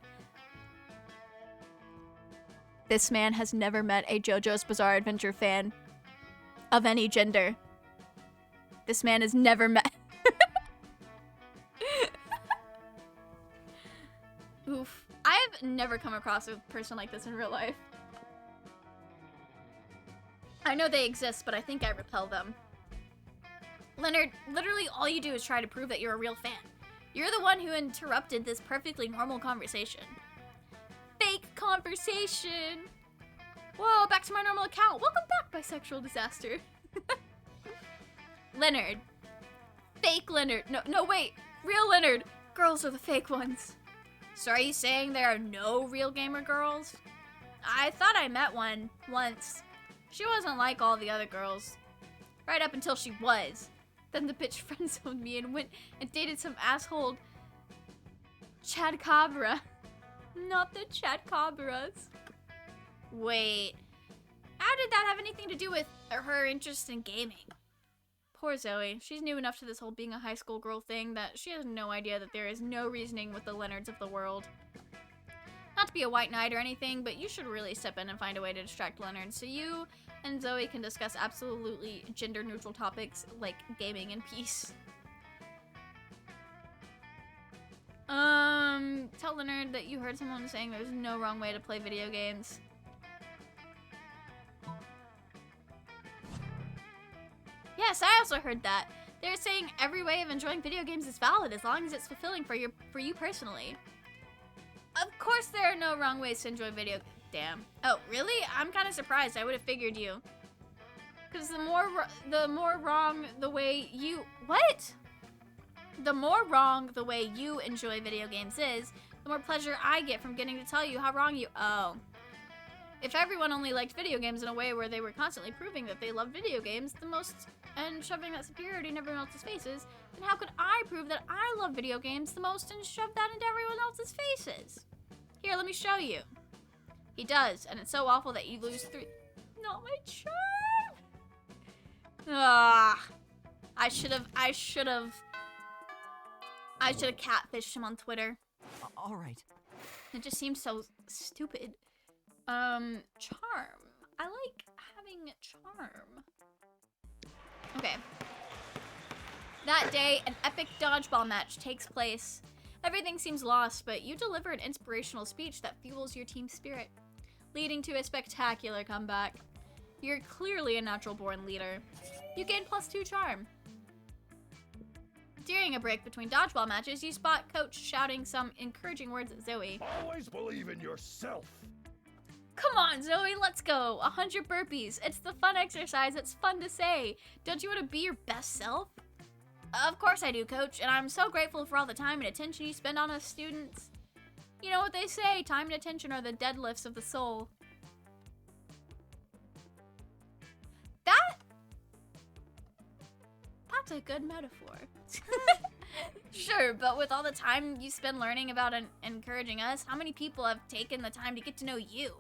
Speaker 2: This man has never met a JoJo's Bizarre Adventure fan of any gender. This man has never met... Oof. I have never come across a person like this in real life. I know they exist, but I think I repel them. Leonard, literally all you do is try to prove that you're a real fan. You're the one who interrupted this perfectly normal conversation. Fake conversation! Whoa, back to my normal account. Welcome back, bisexual disaster. Leonard. Fake Leonard. No, wait. Real Leonard. Girls are the fake ones. So are you saying there are no real gamer girls? I thought I met one once. She wasn't like all the other girls. Right up until she was. Then the bitch friend-zoned me and went and dated some asshole Chad Cabra. Not the Chad Cabras. Wait. How did that have anything to do with her interest in gaming? Poor Zoey. She's new enough to this whole being a high school girl thing that she has no idea that there is no reasoning with the Leonards of the world. Not to be a white knight or anything, but you should really step in and find a way to distract Leonard so you and Zoey can discuss absolutely gender-neutral topics like gaming and peace. Tell Leonard that you heard someone saying there's no wrong way to play video games. Yes, I also heard that. They're saying every way of enjoying video games is valid as long as it's fulfilling for you personally. Of course there are no wrong ways to enjoy video... Damn. Oh, really? I'm kind of surprised. I would have figured you. Because the more wrong the way you... What? The more wrong the way you enjoy video games is, the more pleasure I get from getting to tell you how wrong you— Oh. If everyone only liked video games in a way where they were constantly proving that they love video games the most and shoving that superiority in everyone else's faces, then how could I prove that I love video games the most and shove that into everyone else's faces? Here, let me show you. He does, and it's so awful that you lose 3— Not my charm! Ah. I should have catfished him on Twitter.
Speaker 1: All right.
Speaker 2: It just seems so stupid. Charm. I like having charm. Okay. That day, an epic dodgeball match takes place. Everything seems lost, but you deliver an inspirational speech that fuels your team spirit, leading to a spectacular comeback. You're clearly a natural-born leader. You gain +2 charm. During a break between dodgeball matches, you spot Coach shouting some encouraging words at Zoey.
Speaker 5: Always believe in yourself.
Speaker 2: Come on, Zoey, let's go. 100 burpees. It's the fun exercise. It's fun to say. Don't you want to be your best self? Of course I do, Coach, and I'm so grateful for all the time and attention you spend on us students. You know what they say, time and attention are the deadlifts of the soul. That's a good metaphor. Sure, but with all the time you spend learning about and encouraging us, how many people have taken the time to get to know you?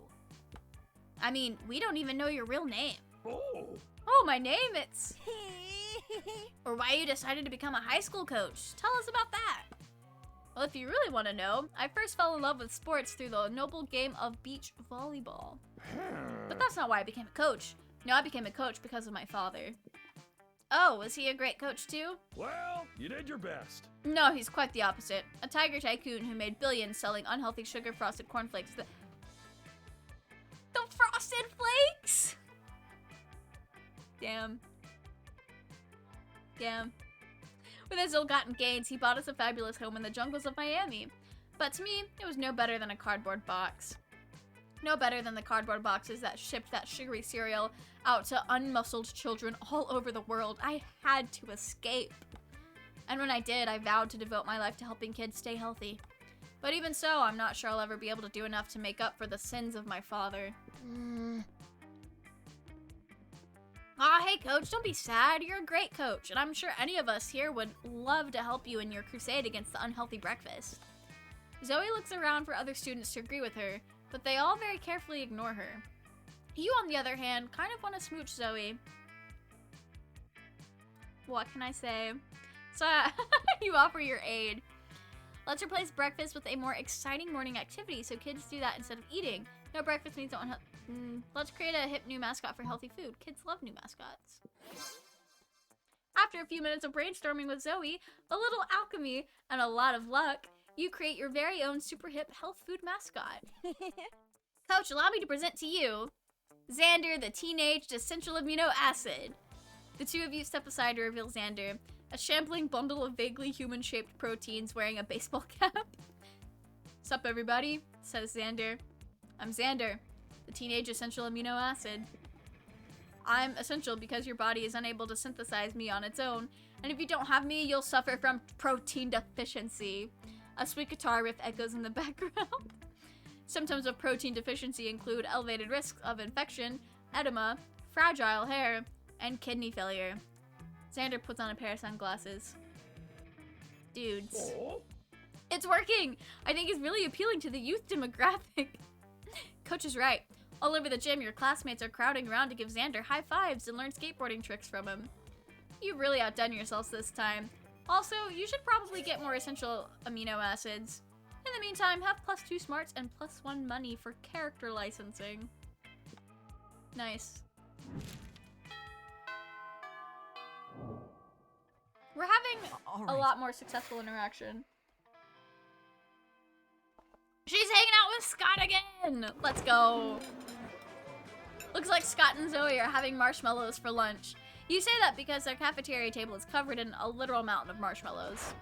Speaker 2: I mean, we don't even know your real name. Oh, my name, it's... Or why you decided to become a high school coach. Tell us about that. Well, if you really want to know, I first fell in love with sports through the noble game of beach volleyball. But that's not why I became a coach. No, I became a coach because of my father. Oh, was he a great coach too?
Speaker 5: Well, you did your best.
Speaker 2: No, he's quite the opposite. A tiger tycoon who made billions selling unhealthy sugar-frosted cornflakes. The Frosted Flakes? Damn. With his ill-gotten gains, he bought us a fabulous home in the jungles of Miami. But to me, it was no better than a cardboard box. No better than the cardboard boxes that shipped that sugary cereal out to unmuscled children all over the world. I had to escape. And when I did, I vowed to devote my life to helping kids stay healthy. But even so, I'm not sure I'll ever be able to do enough to make up for the sins of my father. Aw, hey coach, don't be sad. You're a great coach, and I'm sure any of us here would love to help you in your crusade against the unhealthy breakfast. Zoey looks around for other students to agree with her, but they all very carefully ignore her. You, on the other hand, kind of want to smooch Zoey. What can I say? So, you offer your aid. Let's replace breakfast with a more exciting morning activity so kids do that instead of eating. No breakfast means don't let's create a hip new mascot for healthy food. Kids love new mascots. After a few minutes of brainstorming with Zoey, a little alchemy, and a lot of luck, you create your very own super hip health food mascot. Coach, allow me to present to you Xander, the teenage essential amino acid. The two of you step aside to reveal Xander, a shambling bundle of vaguely human-shaped proteins wearing a baseball cap. Sup, everybody, says Xander. I'm Xander, the teenage essential amino acid. I'm essential because your body is unable to synthesize me on its own, and if you don't have me, you'll suffer from protein deficiency. A sweet guitar riff echoes in the background. Symptoms of protein deficiency include elevated risks of infection, edema, fragile hair, and kidney failure. Xander puts on a pair of sunglasses. Dudes. It's working! I think it's really appealing to the youth demographic. Coach is right. All over the gym, your classmates are crowding around to give Xander high fives and learn skateboarding tricks from him. You've really outdone yourselves this time. Also, you should probably get more essential amino acids. In the meantime, have +2 smarts and +1 money for character licensing. Nice. We're having a lot more successful interaction. She's hanging out with Scott again! Let's go. Looks like Scott and Zoey are having marshmallows for lunch. You say that because their cafeteria table is covered in a literal mountain of marshmallows.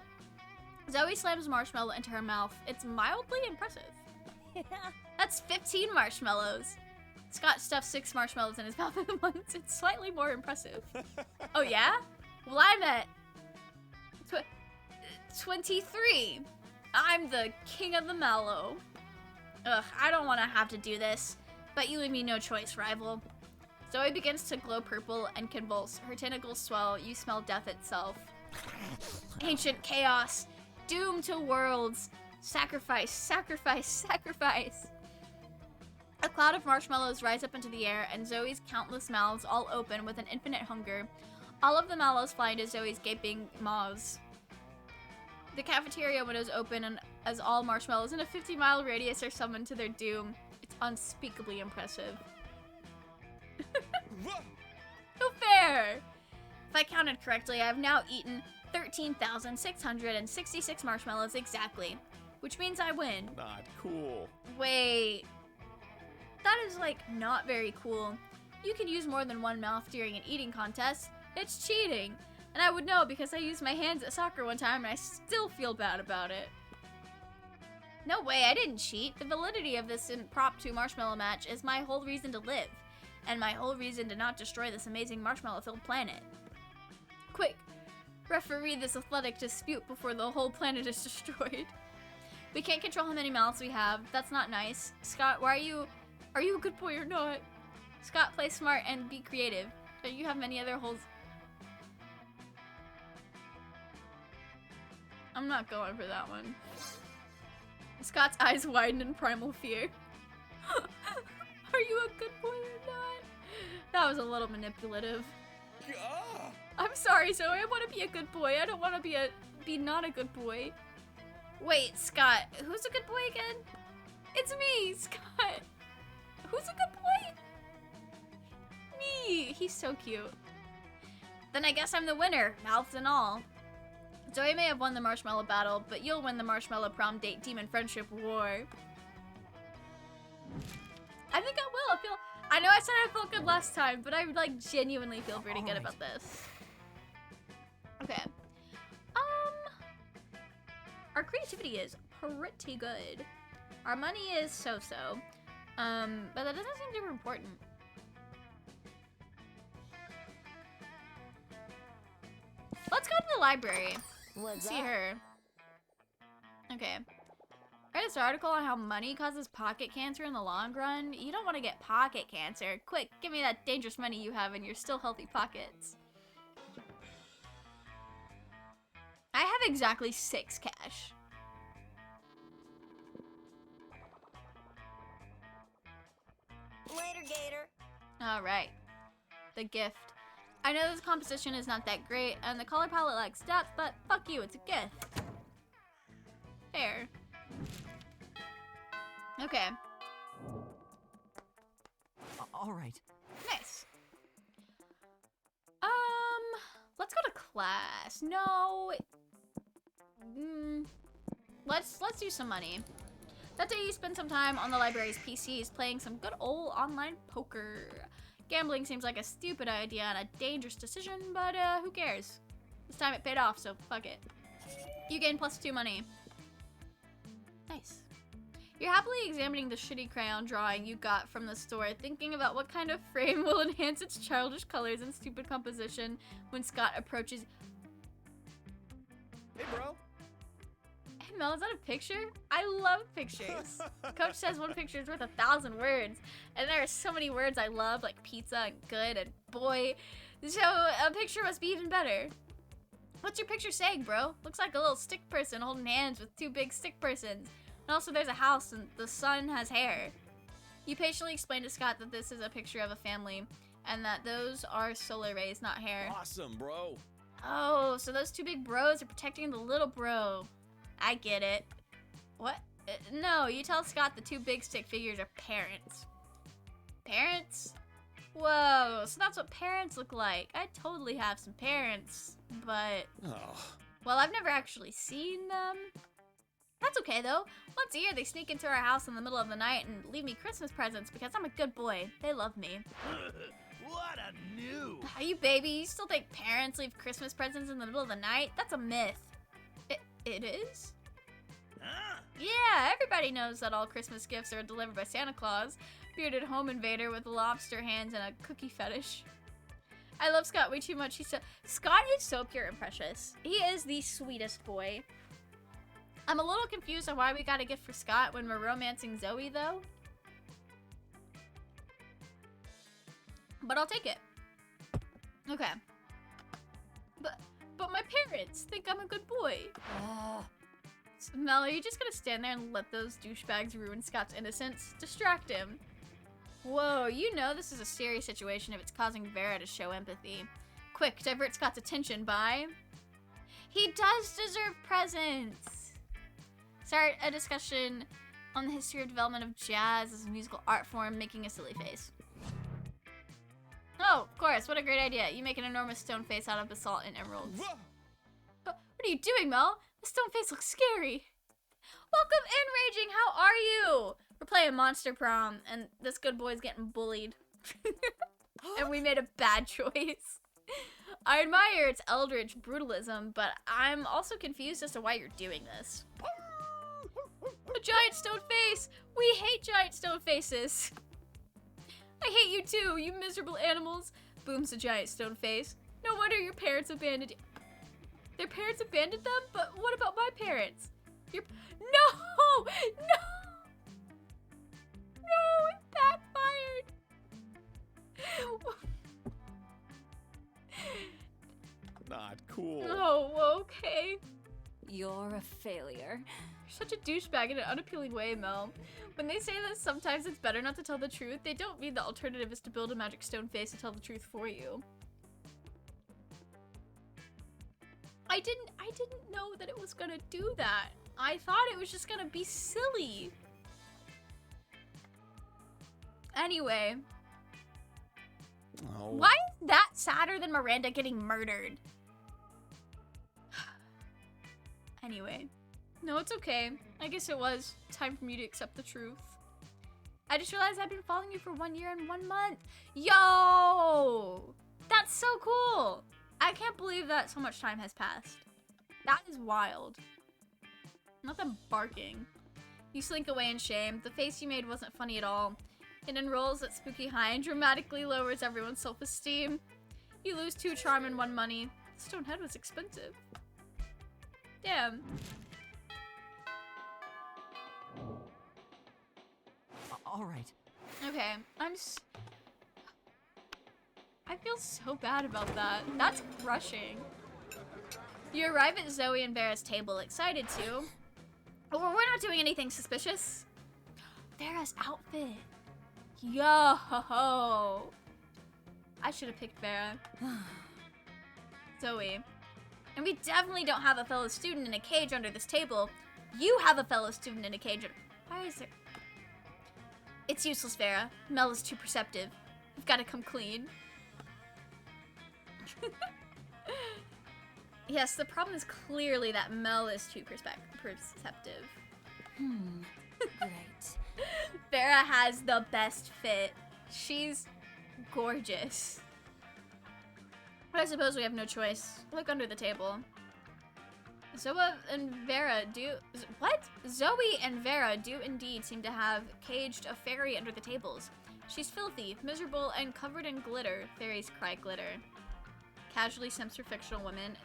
Speaker 2: Zoey slams a marshmallow into her mouth. It's mildly impressive. That's 15 marshmallows. Scott stuffs 6 marshmallows in his mouth at once. It's slightly more impressive. Oh yeah? Well, I'm at... 23. I'm the king of the mallow. Ugh, I don't want to have to do this, but you leave me no choice, rival. Zoey begins to glow purple and convulse. Her tentacles swell. You smell death itself. Ancient chaos. Doom to worlds. Sacrifice, sacrifice, sacrifice. A cloud of marshmallows rise up into the air, and Zoe's countless mouths all open with an infinite hunger. All of the mallows fly into Zoe's gaping maws. The cafeteria windows open, and as all marshmallows in a 50-mile radius are summoned to their doom. It's unspeakably impressive. No fair! If I counted correctly, I have now eaten 13,666 marshmallows exactly, which means I win.
Speaker 5: Not cool.
Speaker 2: Wait. That is, like, not very cool. You can use more than one mouth during an eating contest. It's cheating. And I would know because I used my hands at soccer one time and I still feel bad about it. No way, I didn't cheat. The validity of this impromptu marshmallow match is my whole reason to live. And my whole reason to not destroy this amazing marshmallow-filled planet. Quick, referee this athletic dispute before the whole planet is destroyed. We can't control how many mouths we have. That's not nice. Scott, are you a good boy or not? Scott, play smart and be creative. Don't you have many other holes? I'm not going for that one. Scott's eyes widen in primal fear. Are you a good boy or not? That was a little manipulative. I'm sorry, Zoe. I want to be a good boy. I don't want to be not a good boy. Wait, Scott. Who's a good boy again? It's me, Scott. Who's a good boy? Me. He's so cute. Then I guess I'm the winner, mouths and all. Zoe may have won the marshmallow battle, but you'll win the marshmallow prom date demon friendship war. I think I will. I know I said I felt good last time, but I like genuinely feel pretty good about this. Okay. Our creativity is pretty good. Our money is so-so. But that doesn't seem super important. Let's go to the library.
Speaker 4: What's
Speaker 2: See her. Okay. I read this article on how money causes pocket cancer in the long run. You don't want to get pocket cancer. Quick, give me that dangerous money you have in your still healthy pockets. I have exactly 6 cash.
Speaker 4: Later, Gator.
Speaker 2: Alright. The gift. I know this composition is not that great, and the color palette lacks depth, but fuck you, it's a gift. Fair. Okay.
Speaker 1: All right.
Speaker 2: Nice. Let's go to class. No. Let's do some money. That day you spend some time on the library's PCs playing some good old online poker. Gambling seems like a stupid idea and a dangerous decision, but who cares? This time it paid off, so fuck it. You gain +2 money. Nice. You're happily examining the shitty crayon drawing you got from the store, thinking about what kind of frame will enhance its childish colors and stupid composition when Scott approaches.
Speaker 5: Hey, bro.
Speaker 2: Hey Mel, is that a picture? I love pictures. Coach says one picture is worth 1,000 words, and there are so many words I love, like pizza and good and boy, so a picture must be even better. What's your picture saying, bro? Looks like a little stick person holding hands with 2 big stick persons. And also there's a house and the sun has hair. You patiently explain to Scott that this is a picture of a family and that those are solar rays, not hair.
Speaker 5: Awesome, bro.
Speaker 2: Oh, so those 2 big bros are protecting the little bro. I get it. What? No, you tell Scott the 2 big stick figures are parents. Parents? Whoa, so that's what parents look like. I totally have some parents, but...
Speaker 5: Oh.
Speaker 2: Well, I've never actually seen them. That's okay, though. Once a year, they sneak into our house in the middle of the night and leave me Christmas presents because I'm a good boy. They love me.
Speaker 5: What a noob.
Speaker 2: Are you baby? You still think parents leave Christmas presents in the middle of the night? That's a myth. It is?
Speaker 5: Huh?
Speaker 2: Yeah, everybody knows that all Christmas gifts are delivered by Santa Claus. Bearded home invader with lobster hands and a cookie fetish. I love Scott way too much. Scott is so pure and precious. He is the sweetest boy. I'm a little confused on why we got a gift for Scott when we're romancing Zoey, though. But I'll take it. Okay. But my parents think I'm a good boy. Mel, are you just gonna stand there and let those douchebags ruin Scott's innocence? Distract him. Whoa, you know this is a serious situation if it's causing Vera to show empathy. Quick, divert Scott's attention by... He does deserve presents! Start a discussion on the history of development of jazz as a musical art form, making a silly face. Oh, of course, what a great idea. You make an enormous stone face out of basalt and emeralds. But what are you doing, Mel? The stone face looks scary. Welcome in, Raging, how are you? We're playing Monster Prom, and this good boy's getting bullied. And we made a bad choice. I admire its eldritch brutalism, but I'm also confused as to why you're doing this. A giant stone face! We hate giant stone faces! I hate you too, you miserable animals! Booms the giant stone face. No wonder your parents abandoned you. Their parents abandoned them? But what about my parents? No! No! No, it backfired!
Speaker 5: Not cool.
Speaker 2: Oh, okay.
Speaker 6: You're a failure.
Speaker 2: You're such a douchebag in an unappealing way, Mel. When they say that sometimes it's better not to tell the truth, they don't mean the alternative is to build a magic stone face to tell the truth for you. I didn't know that it was gonna do that. I thought it was just gonna be silly. Anyway.
Speaker 5: Oh.
Speaker 2: Why is that sadder than Miranda getting murdered? Anyway. No, it's okay. I guess it was time for me to accept the truth. I just realized I've been following you for 1 year and 1 month. Yo! That's so cool! I can't believe that so much time has passed. That is wild. Not them barking. You slink away in shame. The face you made wasn't funny at all. It enrolls at spooky high and dramatically lowers everyone's self-esteem. You lose 2 charm and 1 money. The stone head was expensive. Damn.
Speaker 1: All right.
Speaker 2: Okay, I feel so bad about that. That's crushing. You arrive at Zoey and Vera's table, excited to. Oh, we're not doing anything suspicious. Vera's outfit. Yo! I should have picked Vera. Zoey. And we definitely don't have a fellow student in a cage under this table. You have a fellow student in a cage under... Why is there... It's useless, Vera. Mel is too perceptive. We've got to come clean. Yes, the problem is clearly that Mel is too perceptive.
Speaker 6: Great.
Speaker 2: Vera has the best fit. She's gorgeous. But I suppose we have no choice. Look under the table. Zoe and Vera do... What? Zoey and Vera do indeed seem to have caged a fairy under the tables. She's filthy, miserable, and covered in glitter. Fairies cry glitter. Casually simps for fictional women.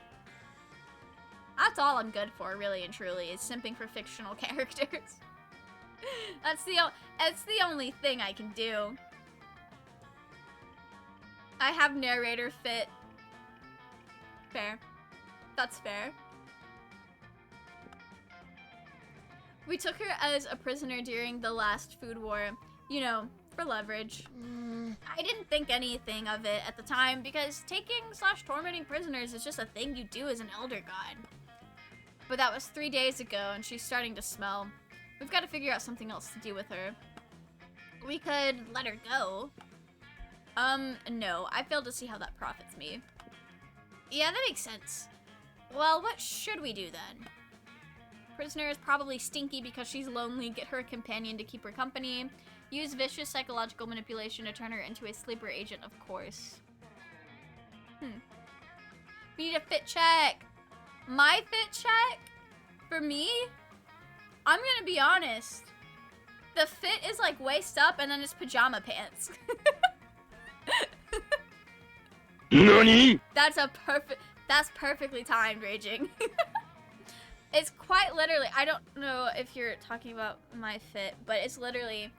Speaker 2: That's all I'm good for, really and truly, is simping for fictional characters. That's the only thing I can do. I have narrator fit. Fair. That's fair. We took her as a prisoner during the last food war, you know, for leverage. I didn't think anything of it at the time because taking/tormenting prisoners is just a thing you do as an elder god. But that was 3 days ago and she's starting to smell. We've got to figure out something else to do with her. We could let her go. No, I failed to see how that profits me. Yeah, that makes sense. Well, what should we do then? Prisoner is probably stinky because she's lonely. Get her a companion to keep her company. Use vicious psychological manipulation to turn her into a sleeper agent, of course. We need a fit check. My fit check? For me? I'm gonna be honest. The fit is like waist up and then it's pajama pants.
Speaker 5: NANI?
Speaker 2: That's perfectly timed, Raging. It's quite literally, I don't know if you're talking about my fit, but it's literally,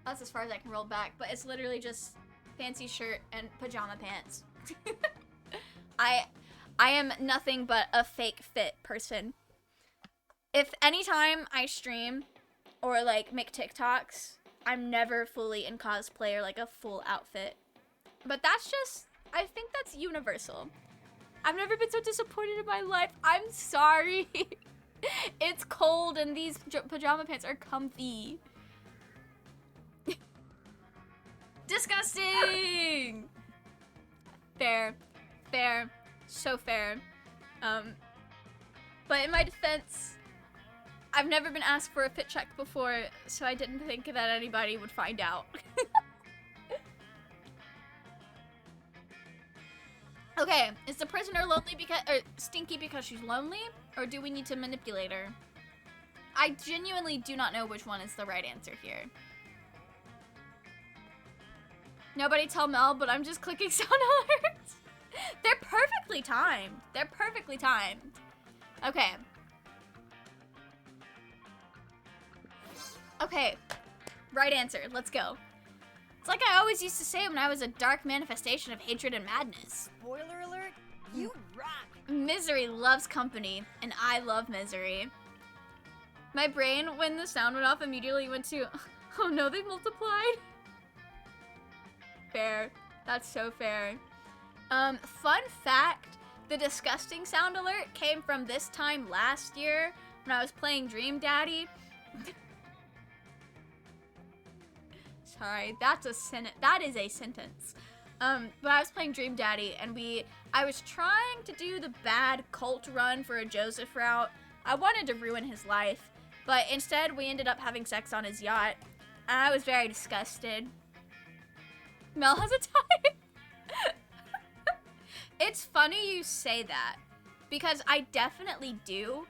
Speaker 2: that's as far as I can roll back, but it's literally just fancy shirt and pajama pants. I am nothing but a fake fit person. If anytime I stream or like make TikToks, I'm never fully in cosplay or like a full outfit. But that's just, I think that's universal. I've never been so disappointed in my life. I'm sorry. It's cold and these pajama pants are comfy. Disgusting! Fair. Fair. So fair. But in my defense, I've never been asked for a fit check before, so I didn't think that anybody would find out. Okay, is the prisoner lonely because, or stinky because she's lonely, or do we need to manipulate her? I genuinely do not know which one is the right answer here. Nobody tell Mel, but I'm just clicking sound alerts. They're perfectly timed. They're perfectly timed. Okay. Okay, right answer. Let's go. It's like I always used to say when I was a dark manifestation of hatred and madness.
Speaker 4: Spoiler alert, you rock.
Speaker 2: Misery loves company, and I love misery. My brain, when the sound went off, immediately went to, oh no, they multiplied. Fair. That's so fair. Fun fact, the disgusting sound alert came from this time last year when I was playing Dream Daddy. Sorry, that is a sentence. But I was playing Dream Daddy, and I was trying to do the bad cult run for a Joseph route. I wanted to ruin his life, but instead we ended up having sex on his yacht, and I was very disgusted. Mel has a type. It's funny you say that, because I definitely do,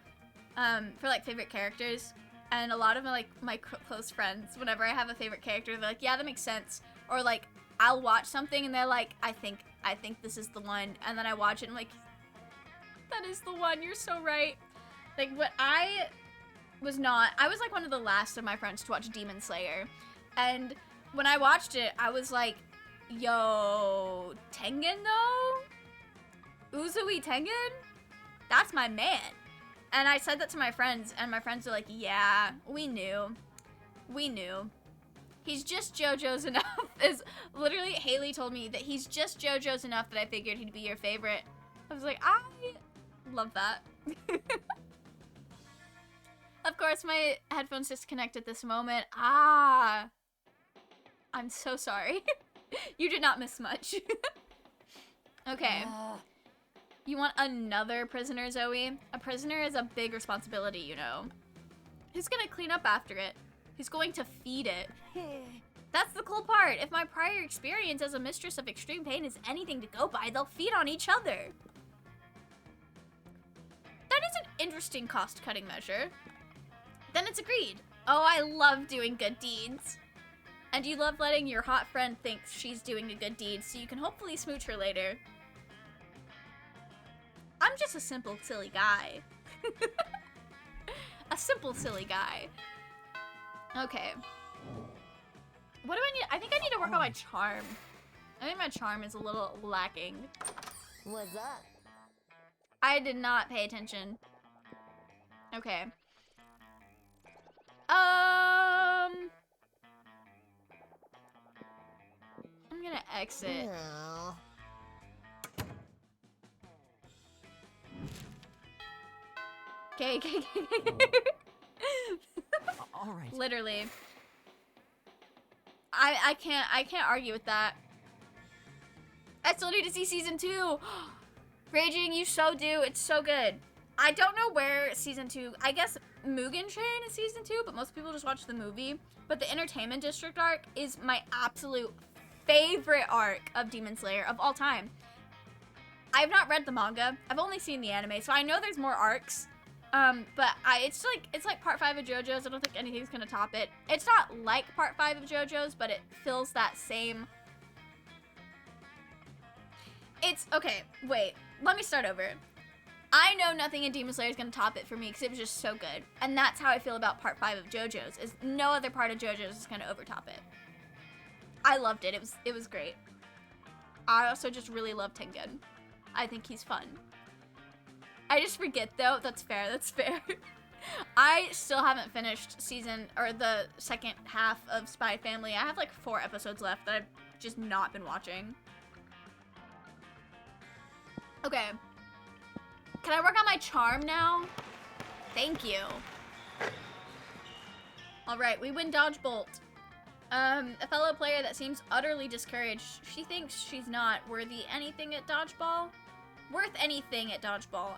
Speaker 2: for like favorite characters. And a lot of my close friends, whenever I have a favorite character, they're like, yeah, that makes sense. Or like, I'll watch something and they're like, I think this is the one. And then I watch it and I'm like, that is the one, you're so right. Like, what I was like one of the last of my friends to watch Demon Slayer. And when I watched it, I was like, yo, Tengen though? Uzui Tengen? That's my man. And I said that to my friends, and my friends were like, yeah, we knew. We knew. He's just JoJo's enough. Literally, Haley told me that he's just JoJo's enough that I figured he'd be your favorite. I was like, I love that. Of course, my headphones disconnect at this moment. I'm so sorry. You did not miss much. Okay. You want another prisoner, Zoe? A prisoner is a big responsibility, you know. Who's gonna clean up after it? Who's going to feed it? That's the cool part. If my prior experience as a mistress of extreme pain is anything to go by, they'll feed on each other. That is an interesting cost-cutting measure. Then it's agreed. Oh, I love doing good deeds. And you love letting your hot friend think she's doing a good deed so you can hopefully smooch her later. I'm just a simple, silly guy. A simple, silly guy. Okay. What do I need? I think I need to work on my charm. I think my charm is a little lacking.
Speaker 4: What's up?
Speaker 2: I did not pay attention. Okay. I'm gonna exit.
Speaker 4: No.
Speaker 2: Okay.
Speaker 1: All right.
Speaker 2: Literally. I can't argue with that. I still need to see season 2. Raging, you so do. It's so good. I don't know where season 2, I guess Mugen Train is season 2, but most people just watch the movie. But the Entertainment District arc is my absolute favorite arc of Demon Slayer of all time. I've not read the manga. I've only seen the anime, so I know there's more arcs. But it's like part 5 of JoJo's. I don't think anything's gonna top it. It's not like part 5 of JoJo's, but it fills that same. It's okay. Wait, let me start over. I know nothing in Demon Slayer is gonna top it for me because it was just so good. And that's how I feel about part 5 of JoJo's, is no other part of JoJo's is gonna overtop it. I loved it. It was great. I also just really love Tengen. I think he's fun. I just forget though. That's fair. That's fair. I still haven't finished the second half of Spy Family. I have like 4 episodes left that I've just not been watching. Okay. Can I work on my charm now? Thank you. All right, we win Dodge Bolt. A fellow player that seems utterly discouraged. She thinks she's not worth anything at dodgeball,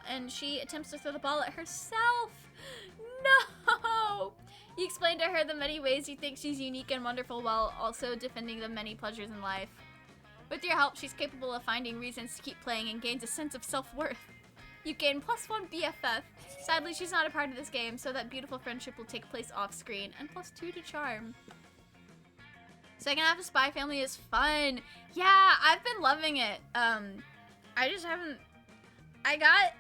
Speaker 2: and she attempts to throw the ball at herself. No! You explain to her the many ways you think she's unique and wonderful while also defending the many pleasures in life. With your help, she's capable of finding reasons to keep playing and gains a sense of self-worth. You gain +1 BFF. Sadly, she's not a part of this game, so that beautiful friendship will take place off-screen, and +2 to charm. Second half of Spy Family is fun. Yeah, I've been loving it. I just haven't... I got...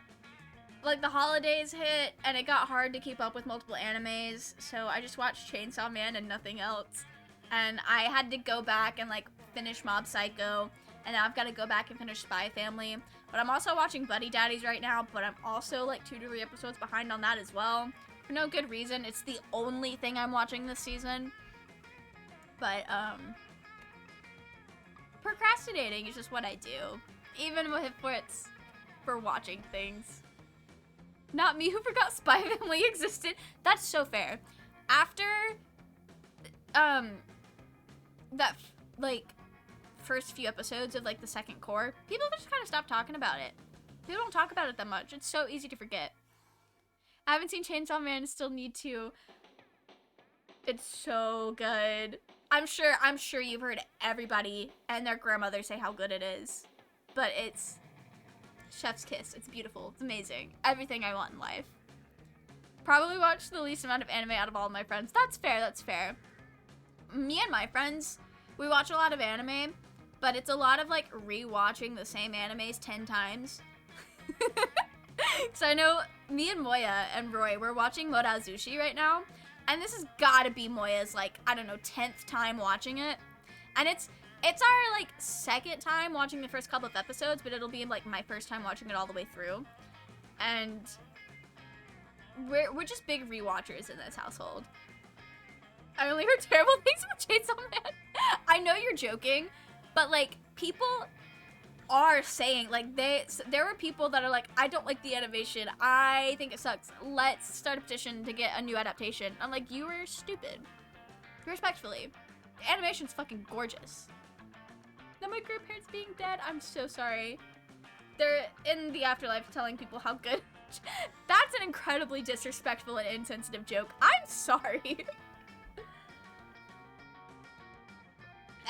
Speaker 2: Like, the holidays hit, and it got hard to keep up with multiple animes, so I just watched Chainsaw Man and nothing else. And I had to go back and, like, finish Mob Psycho, and now I've got to go back and finish Spy Family. But I'm also watching Buddy Daddies right now, but I'm also, like, 2 to 3 episodes behind on that as well. For no good reason. It's the only thing I'm watching this season. But, procrastinating is just what I do. Even if it's for watching things. Not me who forgot Spy Family existed. That's so fair. After, that, like, first few episodes of, like, the second core, people just kind of stopped talking about it. People don't talk about it that much. It's so easy to forget. I haven't seen Chainsaw Man and still need to. It's so good. I'm sure you've heard everybody and their grandmother say how good it is. But it's chef's kiss. It's beautiful. It's amazing. Everything I want in life. Probably watch the least amount of anime out of all of my friends. That's fair, that's fair. Me and my friends, we watch a lot of anime, but it's a lot of, like, rewatching the same animes 10 times. So I know me and Moya and Roy, we're watching Morazushi right now. And this has gotta be Moya's, like, I don't know, 10th time watching it. And it's our, like, second time watching the first couple of episodes, but it'll be, like, my first time watching it all the way through. And we're just big rewatchers in this household. I only heard terrible things about Chainsaw Man. I know you're joking, but, like, people are saying, like, there were people that are like, I don't like the animation, I think it sucks, let's start a petition to get a new adaptation. I'm like, you were stupid. Respectfully. The animation's fucking gorgeous. Now my grandparents being dead, I'm so sorry. They're in the afterlife telling people how good. That's an incredibly disrespectful and insensitive joke. I'm sorry.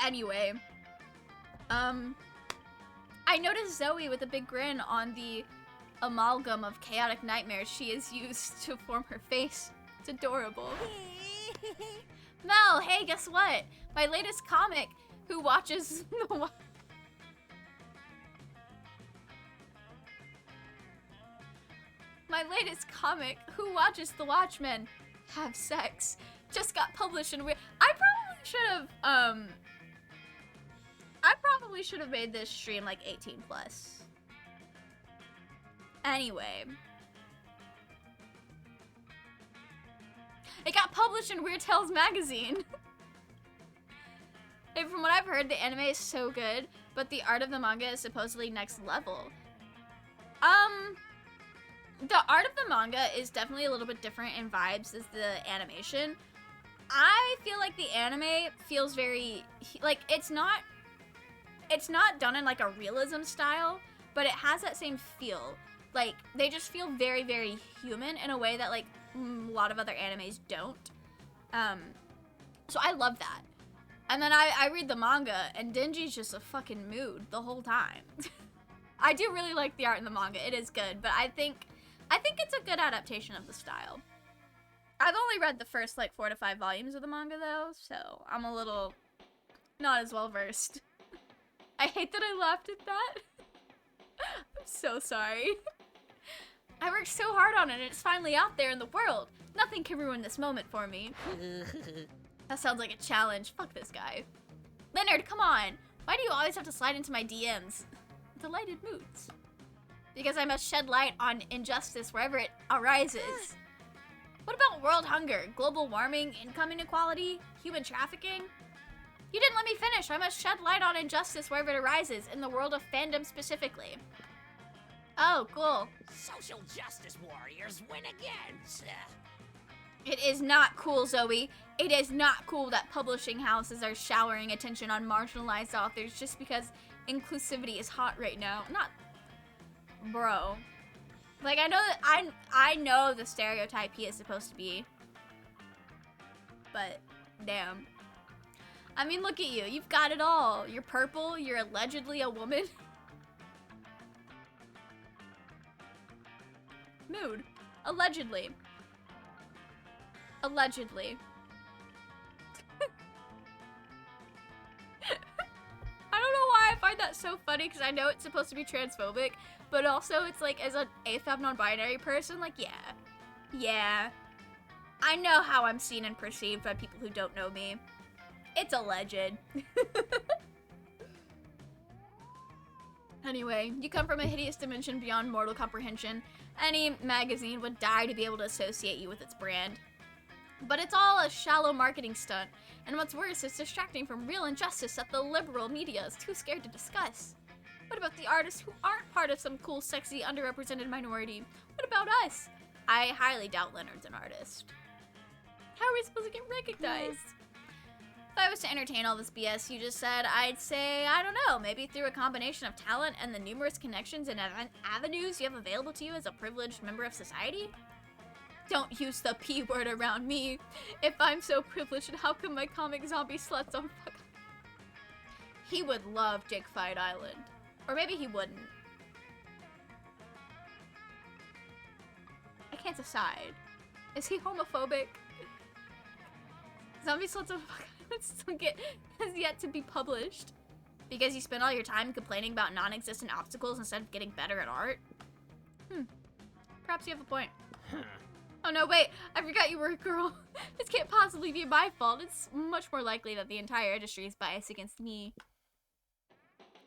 Speaker 2: Anyway. I noticed Zoe with a big grin on the amalgam of chaotic nightmares she has used to form her face. It's adorable. Mel, hey, guess what? My latest comic, who watches the... My latest comic, Who Watches the Watchmen Have Sex, just got published and I probably should have made this stream like 18 plus. Anyway. It got published in Weird Tales magazine. And from what I've heard, the anime is so good, but the art of the manga is supposedly next level. The art of the manga is definitely a little bit different in vibes as the animation. I feel like the anime feels very, like, it's not done in like a realism style, but it has that same feel. Like, they just feel very, very human in a way that, like, a lot of other animes don't. So I love that. And then I read the manga, and Denji's just a fucking mood the whole time. I do really like the art in the manga. It is good, but I think it's a good adaptation of the style. I've only read the first, like, 4 to 5 volumes of the manga, though, so I'm a little not as well versed. I hate that I laughed at that. I'm so sorry. I worked so hard on it and it's finally out there in the world. Nothing can ruin this moment for me. That sounds like a challenge. Fuck this guy. Leonard, come on. Why do you always have to slide into my DMs? Delighted moods. Because I must shed light on injustice wherever it arises. What about world hunger, global warming, income inequality, human trafficking? You didn't let me finish. I must shed light on injustice wherever it arises, in the world of fandom specifically. Oh, cool.
Speaker 1: Social justice warriors win again, sir.
Speaker 2: It is not cool, Zoe. It is not cool that publishing houses are showering attention on marginalized authors just because inclusivity is hot right now. Not, bro. Like, I know that I know the stereotype he is supposed to be, but damn. I mean, look at you. You've got it all. You're purple. You're allegedly a woman. Mood. Allegedly. Allegedly. I don't know why I find that so funny, because I know it's supposed to be transphobic, but also it's like, as an AFAB non-binary person, like, yeah. I know how I'm seen and perceived by people who don't know me. It's alleged. Anyway, you come from a hideous dimension beyond mortal comprehension. Any magazine would die to be able to associate you with its brand. But it's all a shallow marketing stunt, and what's worse, it's distracting from real injustice that the liberal media is too scared to discuss. What about the artists who aren't part of some cool, sexy, underrepresented minority? What about us? I highly doubt Leonard's an artist. How are we supposed to get recognized? If I was to entertain all this BS you just said, I'd say, I don't know, maybe through a combination of talent and the numerous connections and avenues you have available to you as a privileged member of society? Don't use the P word around me. If I'm so privileged, how come my comic zombie sluts don't fuck? He would love Jake Fight Island. Or maybe he wouldn't. I can't decide. Is he homophobic? Zombie sluts on fuck island has yet to be published. Because you spend all your time complaining about non-existent obstacles instead of getting better at art? Perhaps you have a point. Oh no, wait, I forgot you were a girl. This can't possibly be my fault. It's much more likely that the entire industry is biased against me.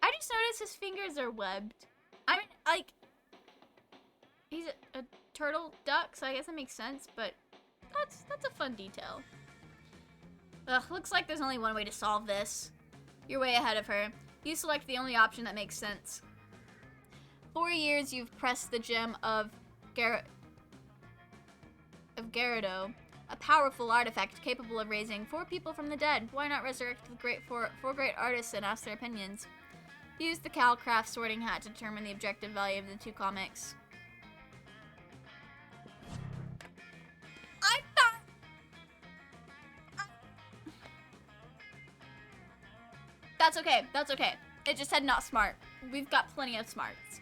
Speaker 2: I just noticed his fingers are webbed. I mean, like, he's a turtle duck, so I guess that makes sense, but that's a fun detail. Ugh, looks like there's only one way to solve this. You're way ahead of her. You select the only option that makes sense. 4 years you've pressed the gem of Gyarados, a powerful artifact capable of raising 4 people from the dead. Why not resurrect the four great artists and ask their opinions? Use the Calcraft sorting hat to determine the objective value of the 2 comics. I thought... That's okay, that's okay. It just said not smart. We've got plenty of smarts.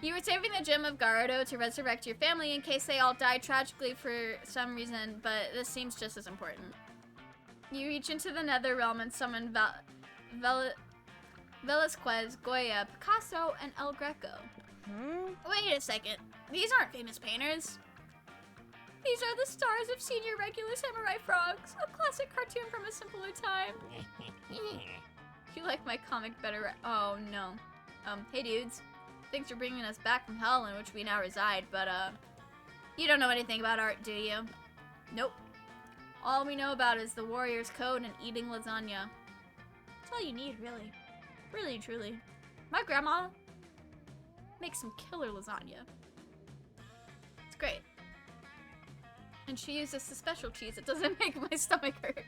Speaker 2: You were saving the gem of Gyarados to resurrect your family in case they all died tragically for some reason, but this seems just as important. You reach into the nether realm and summon Velasquez, Goya, Picasso, and El Greco. Wait a second. These aren't famous painters. These are the stars of Senior Regular Samurai Frogs, a classic cartoon from a simpler time. You like my comic better? Oh, no. Hey dudes. Thanks for bringing us back from hell in which we now reside, but, you don't know anything about art, do you? Nope. All we know about is the warrior's code and eating lasagna. That's all you need, really. Really, truly. My grandma makes some killer lasagna. It's great. And she uses the special cheese. It doesn't make my stomach hurt.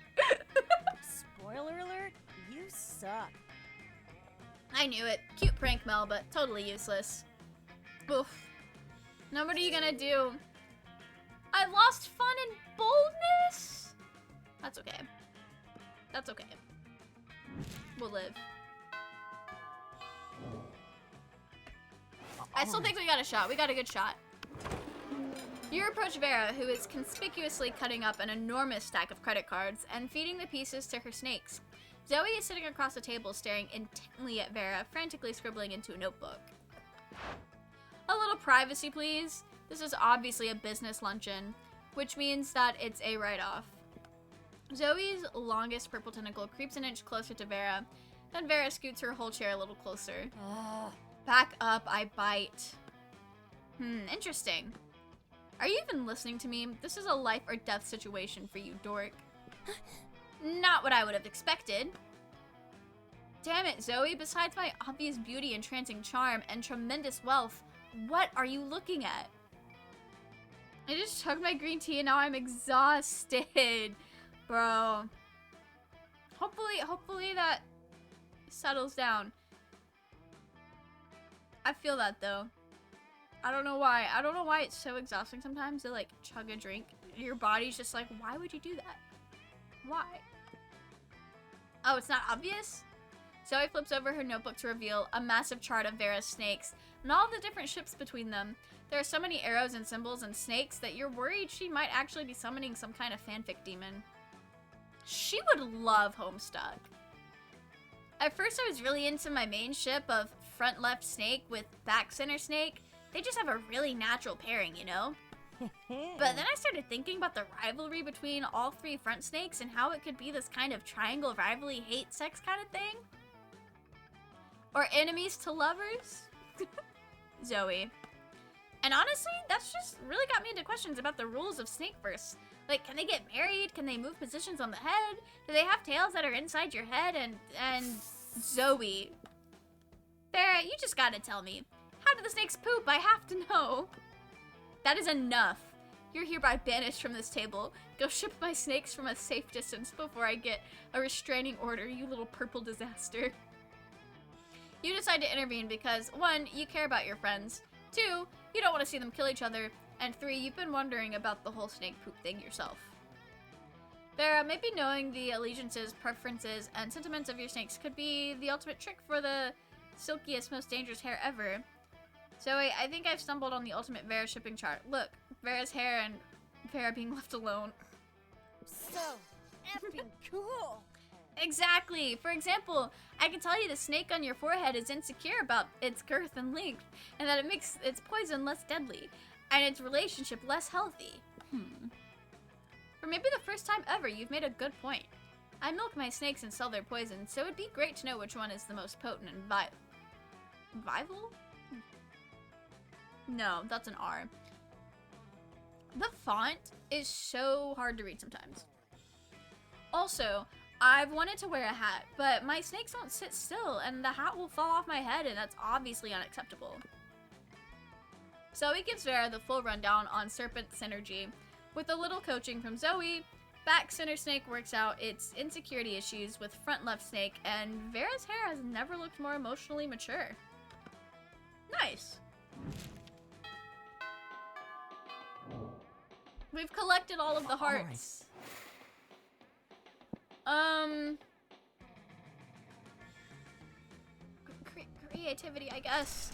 Speaker 4: Spoiler alert, you suck.
Speaker 2: I knew it. Cute prank, Mel, but totally useless. Oof. Now what are you gonna do? I lost fun and boldness? That's okay. That's okay. We'll live. I still think we got a shot. We got a good shot. You approach Vera, who is conspicuously cutting up an enormous stack of credit cards and feeding the pieces to her snakes. Zoe is sitting across the table staring intently at Vera, frantically scribbling into a notebook. A little privacy, please. This is obviously a business luncheon, which means that it's a write-off. Zoe's longest purple tentacle creeps an inch closer to Vera. Then Vera scoots her whole chair a little closer. Back up, I bite. Interesting. Are you even listening to me? This is a life or death situation for you, dork. Not what I would have expected. Damn it, Zoe. Besides my obvious beauty, entrancing charm, and tremendous wealth, what are you looking at? I just chugged my green tea and now I'm exhausted. Bro. Hopefully that settles down. I feel that though. I don't know why. I don't know why it's so exhausting sometimes to like chug a drink. Your body's just like, why would you do that? Why? Oh, it's not obvious? Zoe flips over her notebook to reveal a massive chart of Vera's snakes and all the different ships between them. There are so many arrows and symbols and snakes that you're worried she might actually be summoning some kind of fanfic demon. She would love Homestuck. At first I was really into my main ship of front left snake with back center snake. They just have a really natural pairing, you know? But then I started thinking about the rivalry between all three front snakes and how it could be this kind of triangle rivalry hate sex kind of thing. Or enemies to lovers? Zoe. And honestly, that's just really got me into questions about the rules of Snakeverse. Like, can they get married? Can they move positions on the head? Do they have tails that are inside your head? And Zoe. Vera, you just gotta tell me. How do the snakes poop? I have to know. That is enough. You're hereby banished from this table. Go ship my snakes from a safe distance before I get a restraining order, you little purple disaster. You decide to intervene because, 1, you care about your friends. 2, you don't want to see them kill each other. And 3, you've been wondering about the whole snake poop thing yourself. Vera, maybe knowing the allegiances, preferences, and sentiments of your snakes could be the ultimate trick for the silkiest, most dangerous hair ever. Zoe, I think I've stumbled on the ultimate Vera shipping chart. Look, Vera's hair and Vera being left alone.
Speaker 4: So effing cool.
Speaker 2: Exactly. For example, I can tell you the snake on your forehead is insecure about its girth and length, and that it makes its poison less deadly, and its relationship less healthy. For maybe the first time ever, you've made a good point. I milk my snakes and sell their poison, so it'd be great to know which one is the most potent and viable? No, that's an R. The font is so hard to read sometimes. Also, I've wanted to wear a hat, but my snakes don't sit still, and the hat will fall off my head, and that's obviously unacceptable. Zoe gives Vera the full rundown on serpent synergy. With a little coaching from Zoe, back center snake works out its insecurity issues with front left snake, and Vera's hair has never looked more emotionally mature. Nice. We've collected all of the hearts. Creativity, I guess.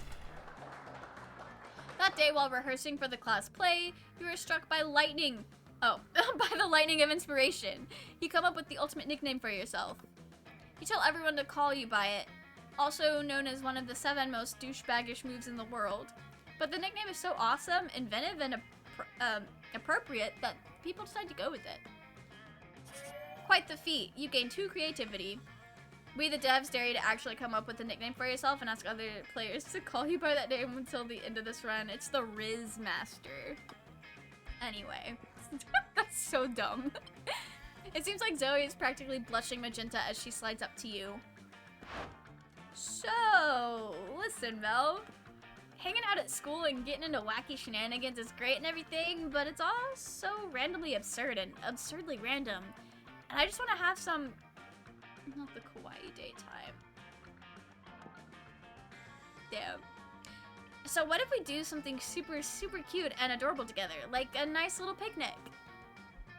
Speaker 2: That day while rehearsing for the class play, you were struck by lightning. Oh, by the lightning of inspiration. You come up with the ultimate nickname for yourself. You tell everyone to call you by it, also known as one of the 7 most douchebaggish moves in the world. But the nickname is so awesome, inventive, and appropriate that people decide to go with it. Quite the feat. You gain 2 creativity. We the devs dare you to actually come up with a nickname for yourself and ask other players to call you by that name until the end of this run. It's the Riz Master. Anyway. That's so dumb. It seems like Zoe is practically blushing magenta as she slides up to you. So, listen, Mel. Hanging out at school and getting into wacky shenanigans is great and everything, but it's all so randomly absurd and absurdly random. And I just want to have some... not the kawaii daytime. Damn. So what if we do something super, super cute and adorable together? Like a nice little picnic.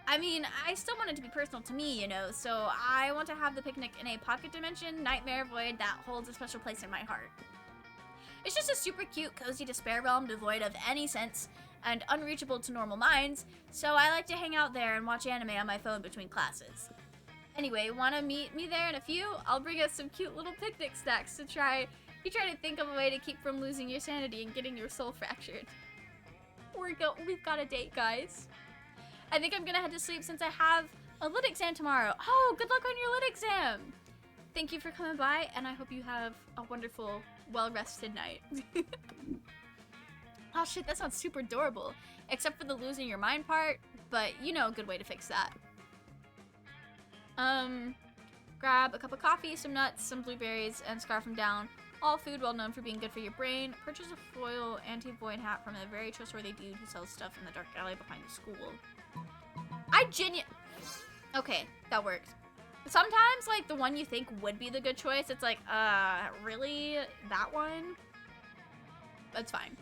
Speaker 2: I mean, I still want it to be personal to me, you know, so I want to have the picnic in a pocket dimension nightmare void that holds a special place in my heart. It's just a super cute, cozy despair realm devoid of any sense and unreachable to normal minds, so I like to hang out there and watch anime on my phone between classes. Anyway, wanna meet me there in a few? I'll bring us some cute little picnic snacks to try You try to think of a way to keep from losing your sanity and getting your soul fractured. We've got a date, guys. I think I'm gonna head to sleep since I have a lit exam tomorrow. Oh, good luck on your lit exam. Thank you for coming by, and I hope you have a wonderful, well-rested night. Oh shit, that sounds super adorable. Except for the losing your mind part, but you know a good way to fix that. Grab a cup of coffee, some nuts, some blueberries, and scarf them down. All food well known for being good for your brain. Purchase a foil anti-void hat from a very trustworthy dude who sells stuff in the dark alley behind the school. Okay, that worked. Sometimes, like, the one you think would be the good choice, it's like, really? That one? That's fine.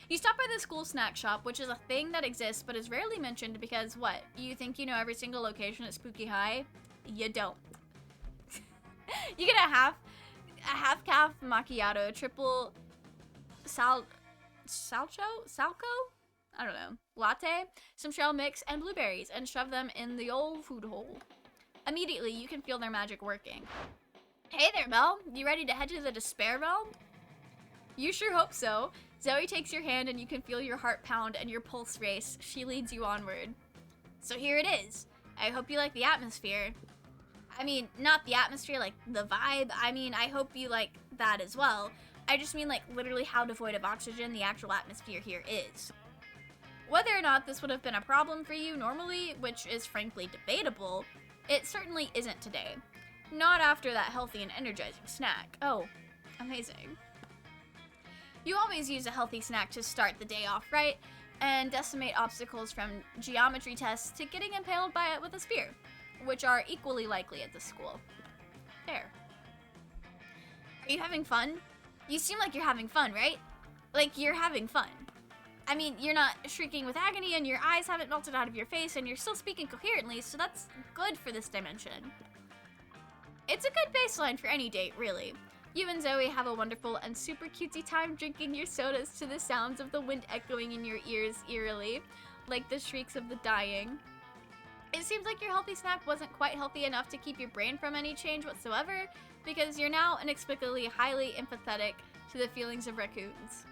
Speaker 2: You stop by the school snack shop, which is a thing that exists but is rarely mentioned because, what? You think you know every single location at Spooky High? You don't. You get a half calf macchiato, triple salco? I don't know. Latte, some shell mix, and blueberries, and shove them in the old food hole. Immediately, you can feel their magic working. Hey there, Mel. You ready to head to the despair realm? You sure hope so. Zoey takes your hand and you can feel your heart pound and your pulse race. She leads you onward. So here it is. I hope you like the atmosphere. I mean, not the atmosphere, like the vibe. I mean, I hope you like that as well. I just mean like literally how devoid of oxygen the actual atmosphere here is. Whether or not this would have been a problem for you normally, which is frankly debatable, it certainly isn't today. Not after that healthy and energizing snack. Oh, amazing. You always use a healthy snack to start the day off, right? And decimate obstacles from geometry tests to getting impaled by it with a spear, which are equally likely at this school. There. Are you having fun? You seem like you're having fun, right? Like you're having fun. I mean, you're not shrieking with agony and your eyes haven't melted out of your face and you're still speaking coherently, so that's good for this dimension. It's a good baseline for any date, really. You and Zoey have a wonderful and super cutesy time drinking your sodas to the sounds of the wind echoing in your ears eerily, like the shrieks of the dying. It seems like your healthy snack wasn't quite healthy enough to keep your brain from any change whatsoever, because you're now inexplicably highly empathetic to the feelings of raccoons.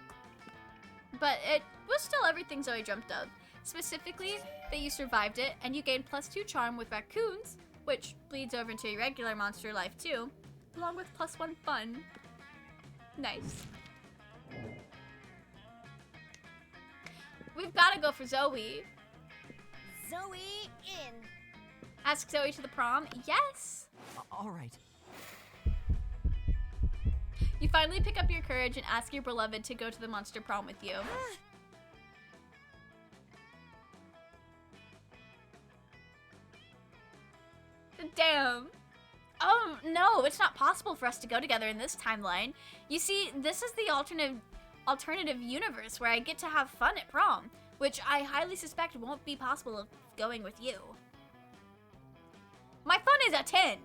Speaker 2: But it was still everything Zoey dreamt of. Specifically, that you survived it, and you gained +2 charm with raccoons, which bleeds over into your regular monster life too, along with +1 fun. Nice. We've gotta go for Zoey.
Speaker 4: Zoey in.
Speaker 2: Ask Zoey to the prom? Yes!
Speaker 7: All right.
Speaker 2: You finally pick up your courage and ask your beloved to go to the monster prom with you. Damn. Oh, no, it's not possible for us to go together in this timeline. You see, this is the alternative universe where I get to have fun at prom, which I highly suspect won't be possible of going with you. My fun is a 10.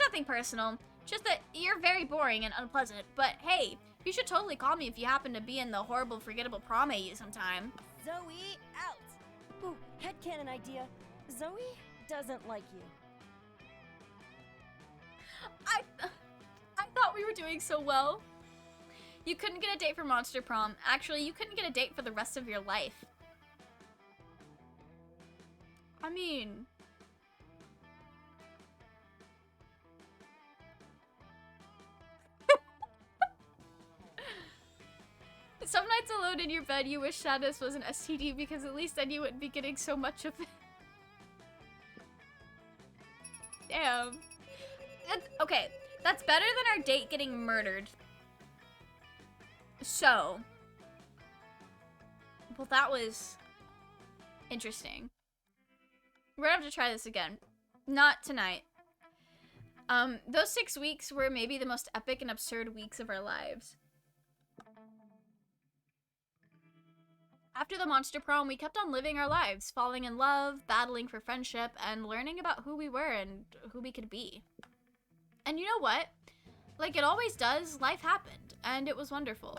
Speaker 2: Nothing personal, just that you're very boring and unpleasant, but hey, you should totally call me if you happen to be in the horrible, forgettable prom AU sometime.
Speaker 4: Zoey out. Ooh, headcanon idea. Zoey doesn't like you.
Speaker 2: I thought we were doing so well. You couldn't get a date for Monster Prom. Actually, you couldn't get a date for the rest of your life. I mean... Some nights alone in your bed, you wish sadness was an STD because at least then you wouldn't be getting so much of it. Damn. Okay, that's better than our date getting murdered. So. Well, that was interesting. We're gonna have to try this again. Not tonight. Those 6 weeks were maybe the most epic and absurd weeks of our lives. After the monster prom, we kept on living our lives, falling in love, battling for friendship, and learning about who we were and who we could be. And you know what? Like it always does, life happened, and it was wonderful.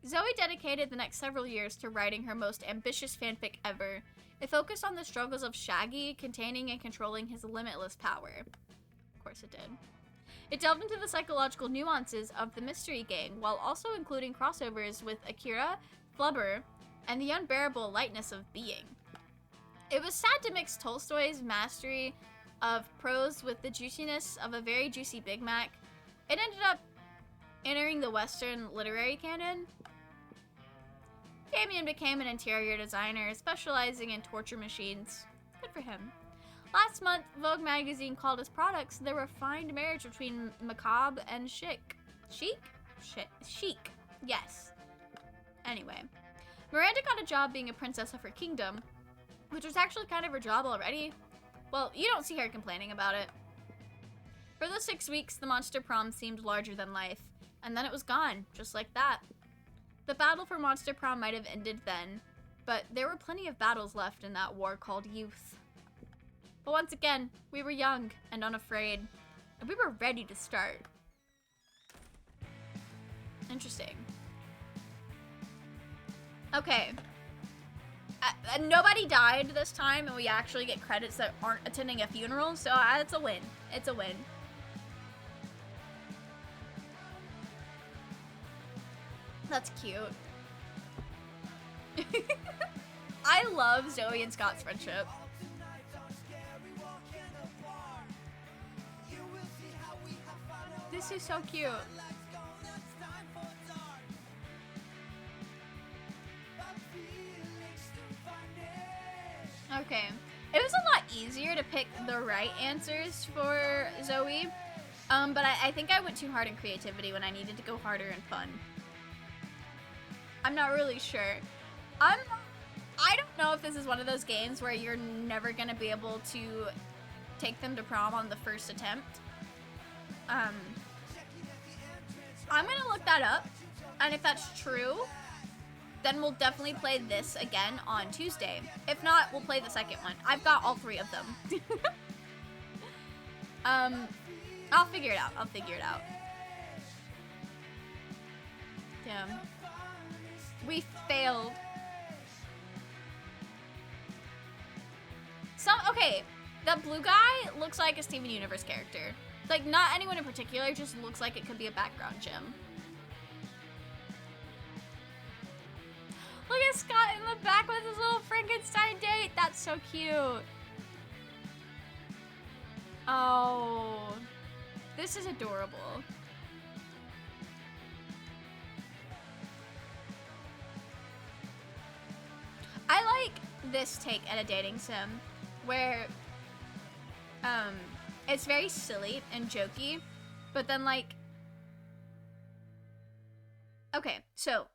Speaker 2: Zoey dedicated the next several years to writing her most ambitious fanfic ever. It focused on the struggles of Shaggy containing and controlling his limitless power. course it did. It delved into the psychological nuances of the Mystery Gang, while also including crossovers with Akira, Flubber, and the unbearable lightness of being. It was sad to mix Tolstoy's mastery of prose with the juiciness of a very juicy Big Mac. It ended up entering the Western literary canon. Damien became an interior designer, specializing in torture machines. Good for him. Last month, Vogue magazine called his products the refined marriage between macabre and chic. Chic? Chic. Yes. Anyway. Miranda got a job being a princess of her kingdom, which was actually kind of her job already. Well, you don't see her complaining about it. For those 6 weeks, the Monster Prom seemed larger than life, and then it was gone, just like that. The battle for Monster Prom might have ended then, but there were plenty of battles left in that war called youth. But once again, we were young and unafraid, and we were ready to start. Interesting. Okay. Nobody died this time, and we actually get credits that aren't attending a funeral, so it's a win. It's a win. That's cute. I love Zoe and Scott's friendship. This is so cute. Okay. It was a lot easier to pick the right answers for Zoe, but I think I went too hard in creativity when I needed to go harder in fun. I'm not really sure. I don't know if this is one of those games where you're never gonna be able to take them to prom on the first attempt. I'm gonna look that up, and if that's true, then we'll definitely play this again on Tuesday. If not, we'll play the second one. I've got all 3 of them. I'll figure it out. I'll figure it out. Damn. We failed. Okay, that blue guy looks like a Steven Universe character. Like, not anyone in particular, just looks like it could be a background gem. Look at Scott in the back with his little Frankenstein date. That's so cute. Oh, this is adorable. I like this take at a dating sim where it's very silly and jokey, but then like, okay, so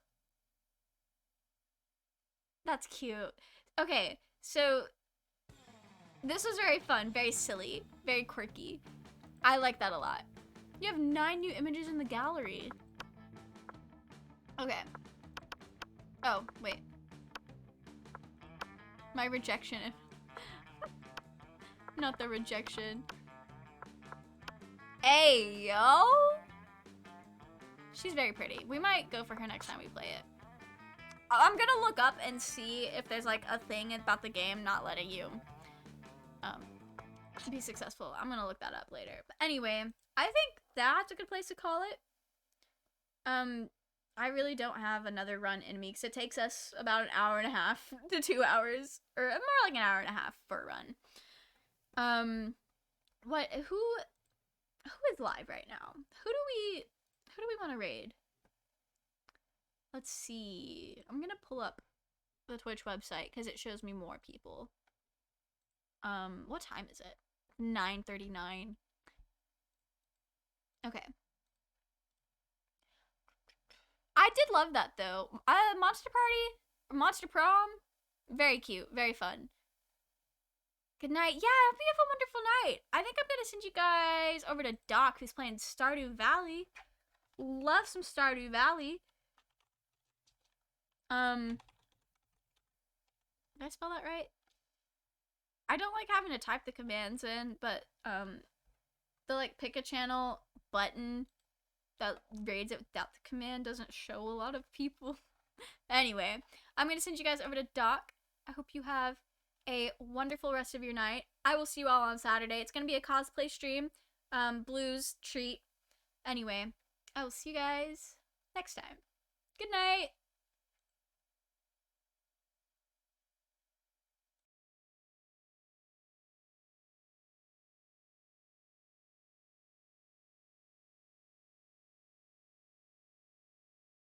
Speaker 2: that's cute. Okay, so this was very fun, very silly, very quirky. I like that a lot. You have 9 new images in the gallery. Okay. Oh, wait. My rejection. Not the rejection. Hey, yo! She's very pretty. We might go for her next time we play it. I'm gonna look up and see if there's like a thing about the game not letting you be successful. I'm gonna look that up later. But anyway, I think that's a good place to call it. I really don't have another run in me because it takes us about 1.5 hours to 2 hours, or more like 1.5 hours for a run. Who is live right now? Who do we want to raid? Let's see. I'm gonna pull up the Twitch website because it shows me more people. What time is it? 9:39. Okay. I did love that though. Monster Party, Monster Prom, very cute, very fun. Good night. Yeah, I hope you have a wonderful night. I think I'm gonna send you guys over to Doc, who's playing Stardew Valley. Love some Stardew Valley. Did I spell that right? I don't like having to type the commands in, but the like pick a channel button that raids it without the command doesn't show a lot of people. Anyway, I'm gonna send you guys over to Doc. I hope you have a wonderful rest of your night. I will see you all on Saturday. It's gonna be a cosplay stream. Blue's treat. Anyway, I will see you guys next time. Good night.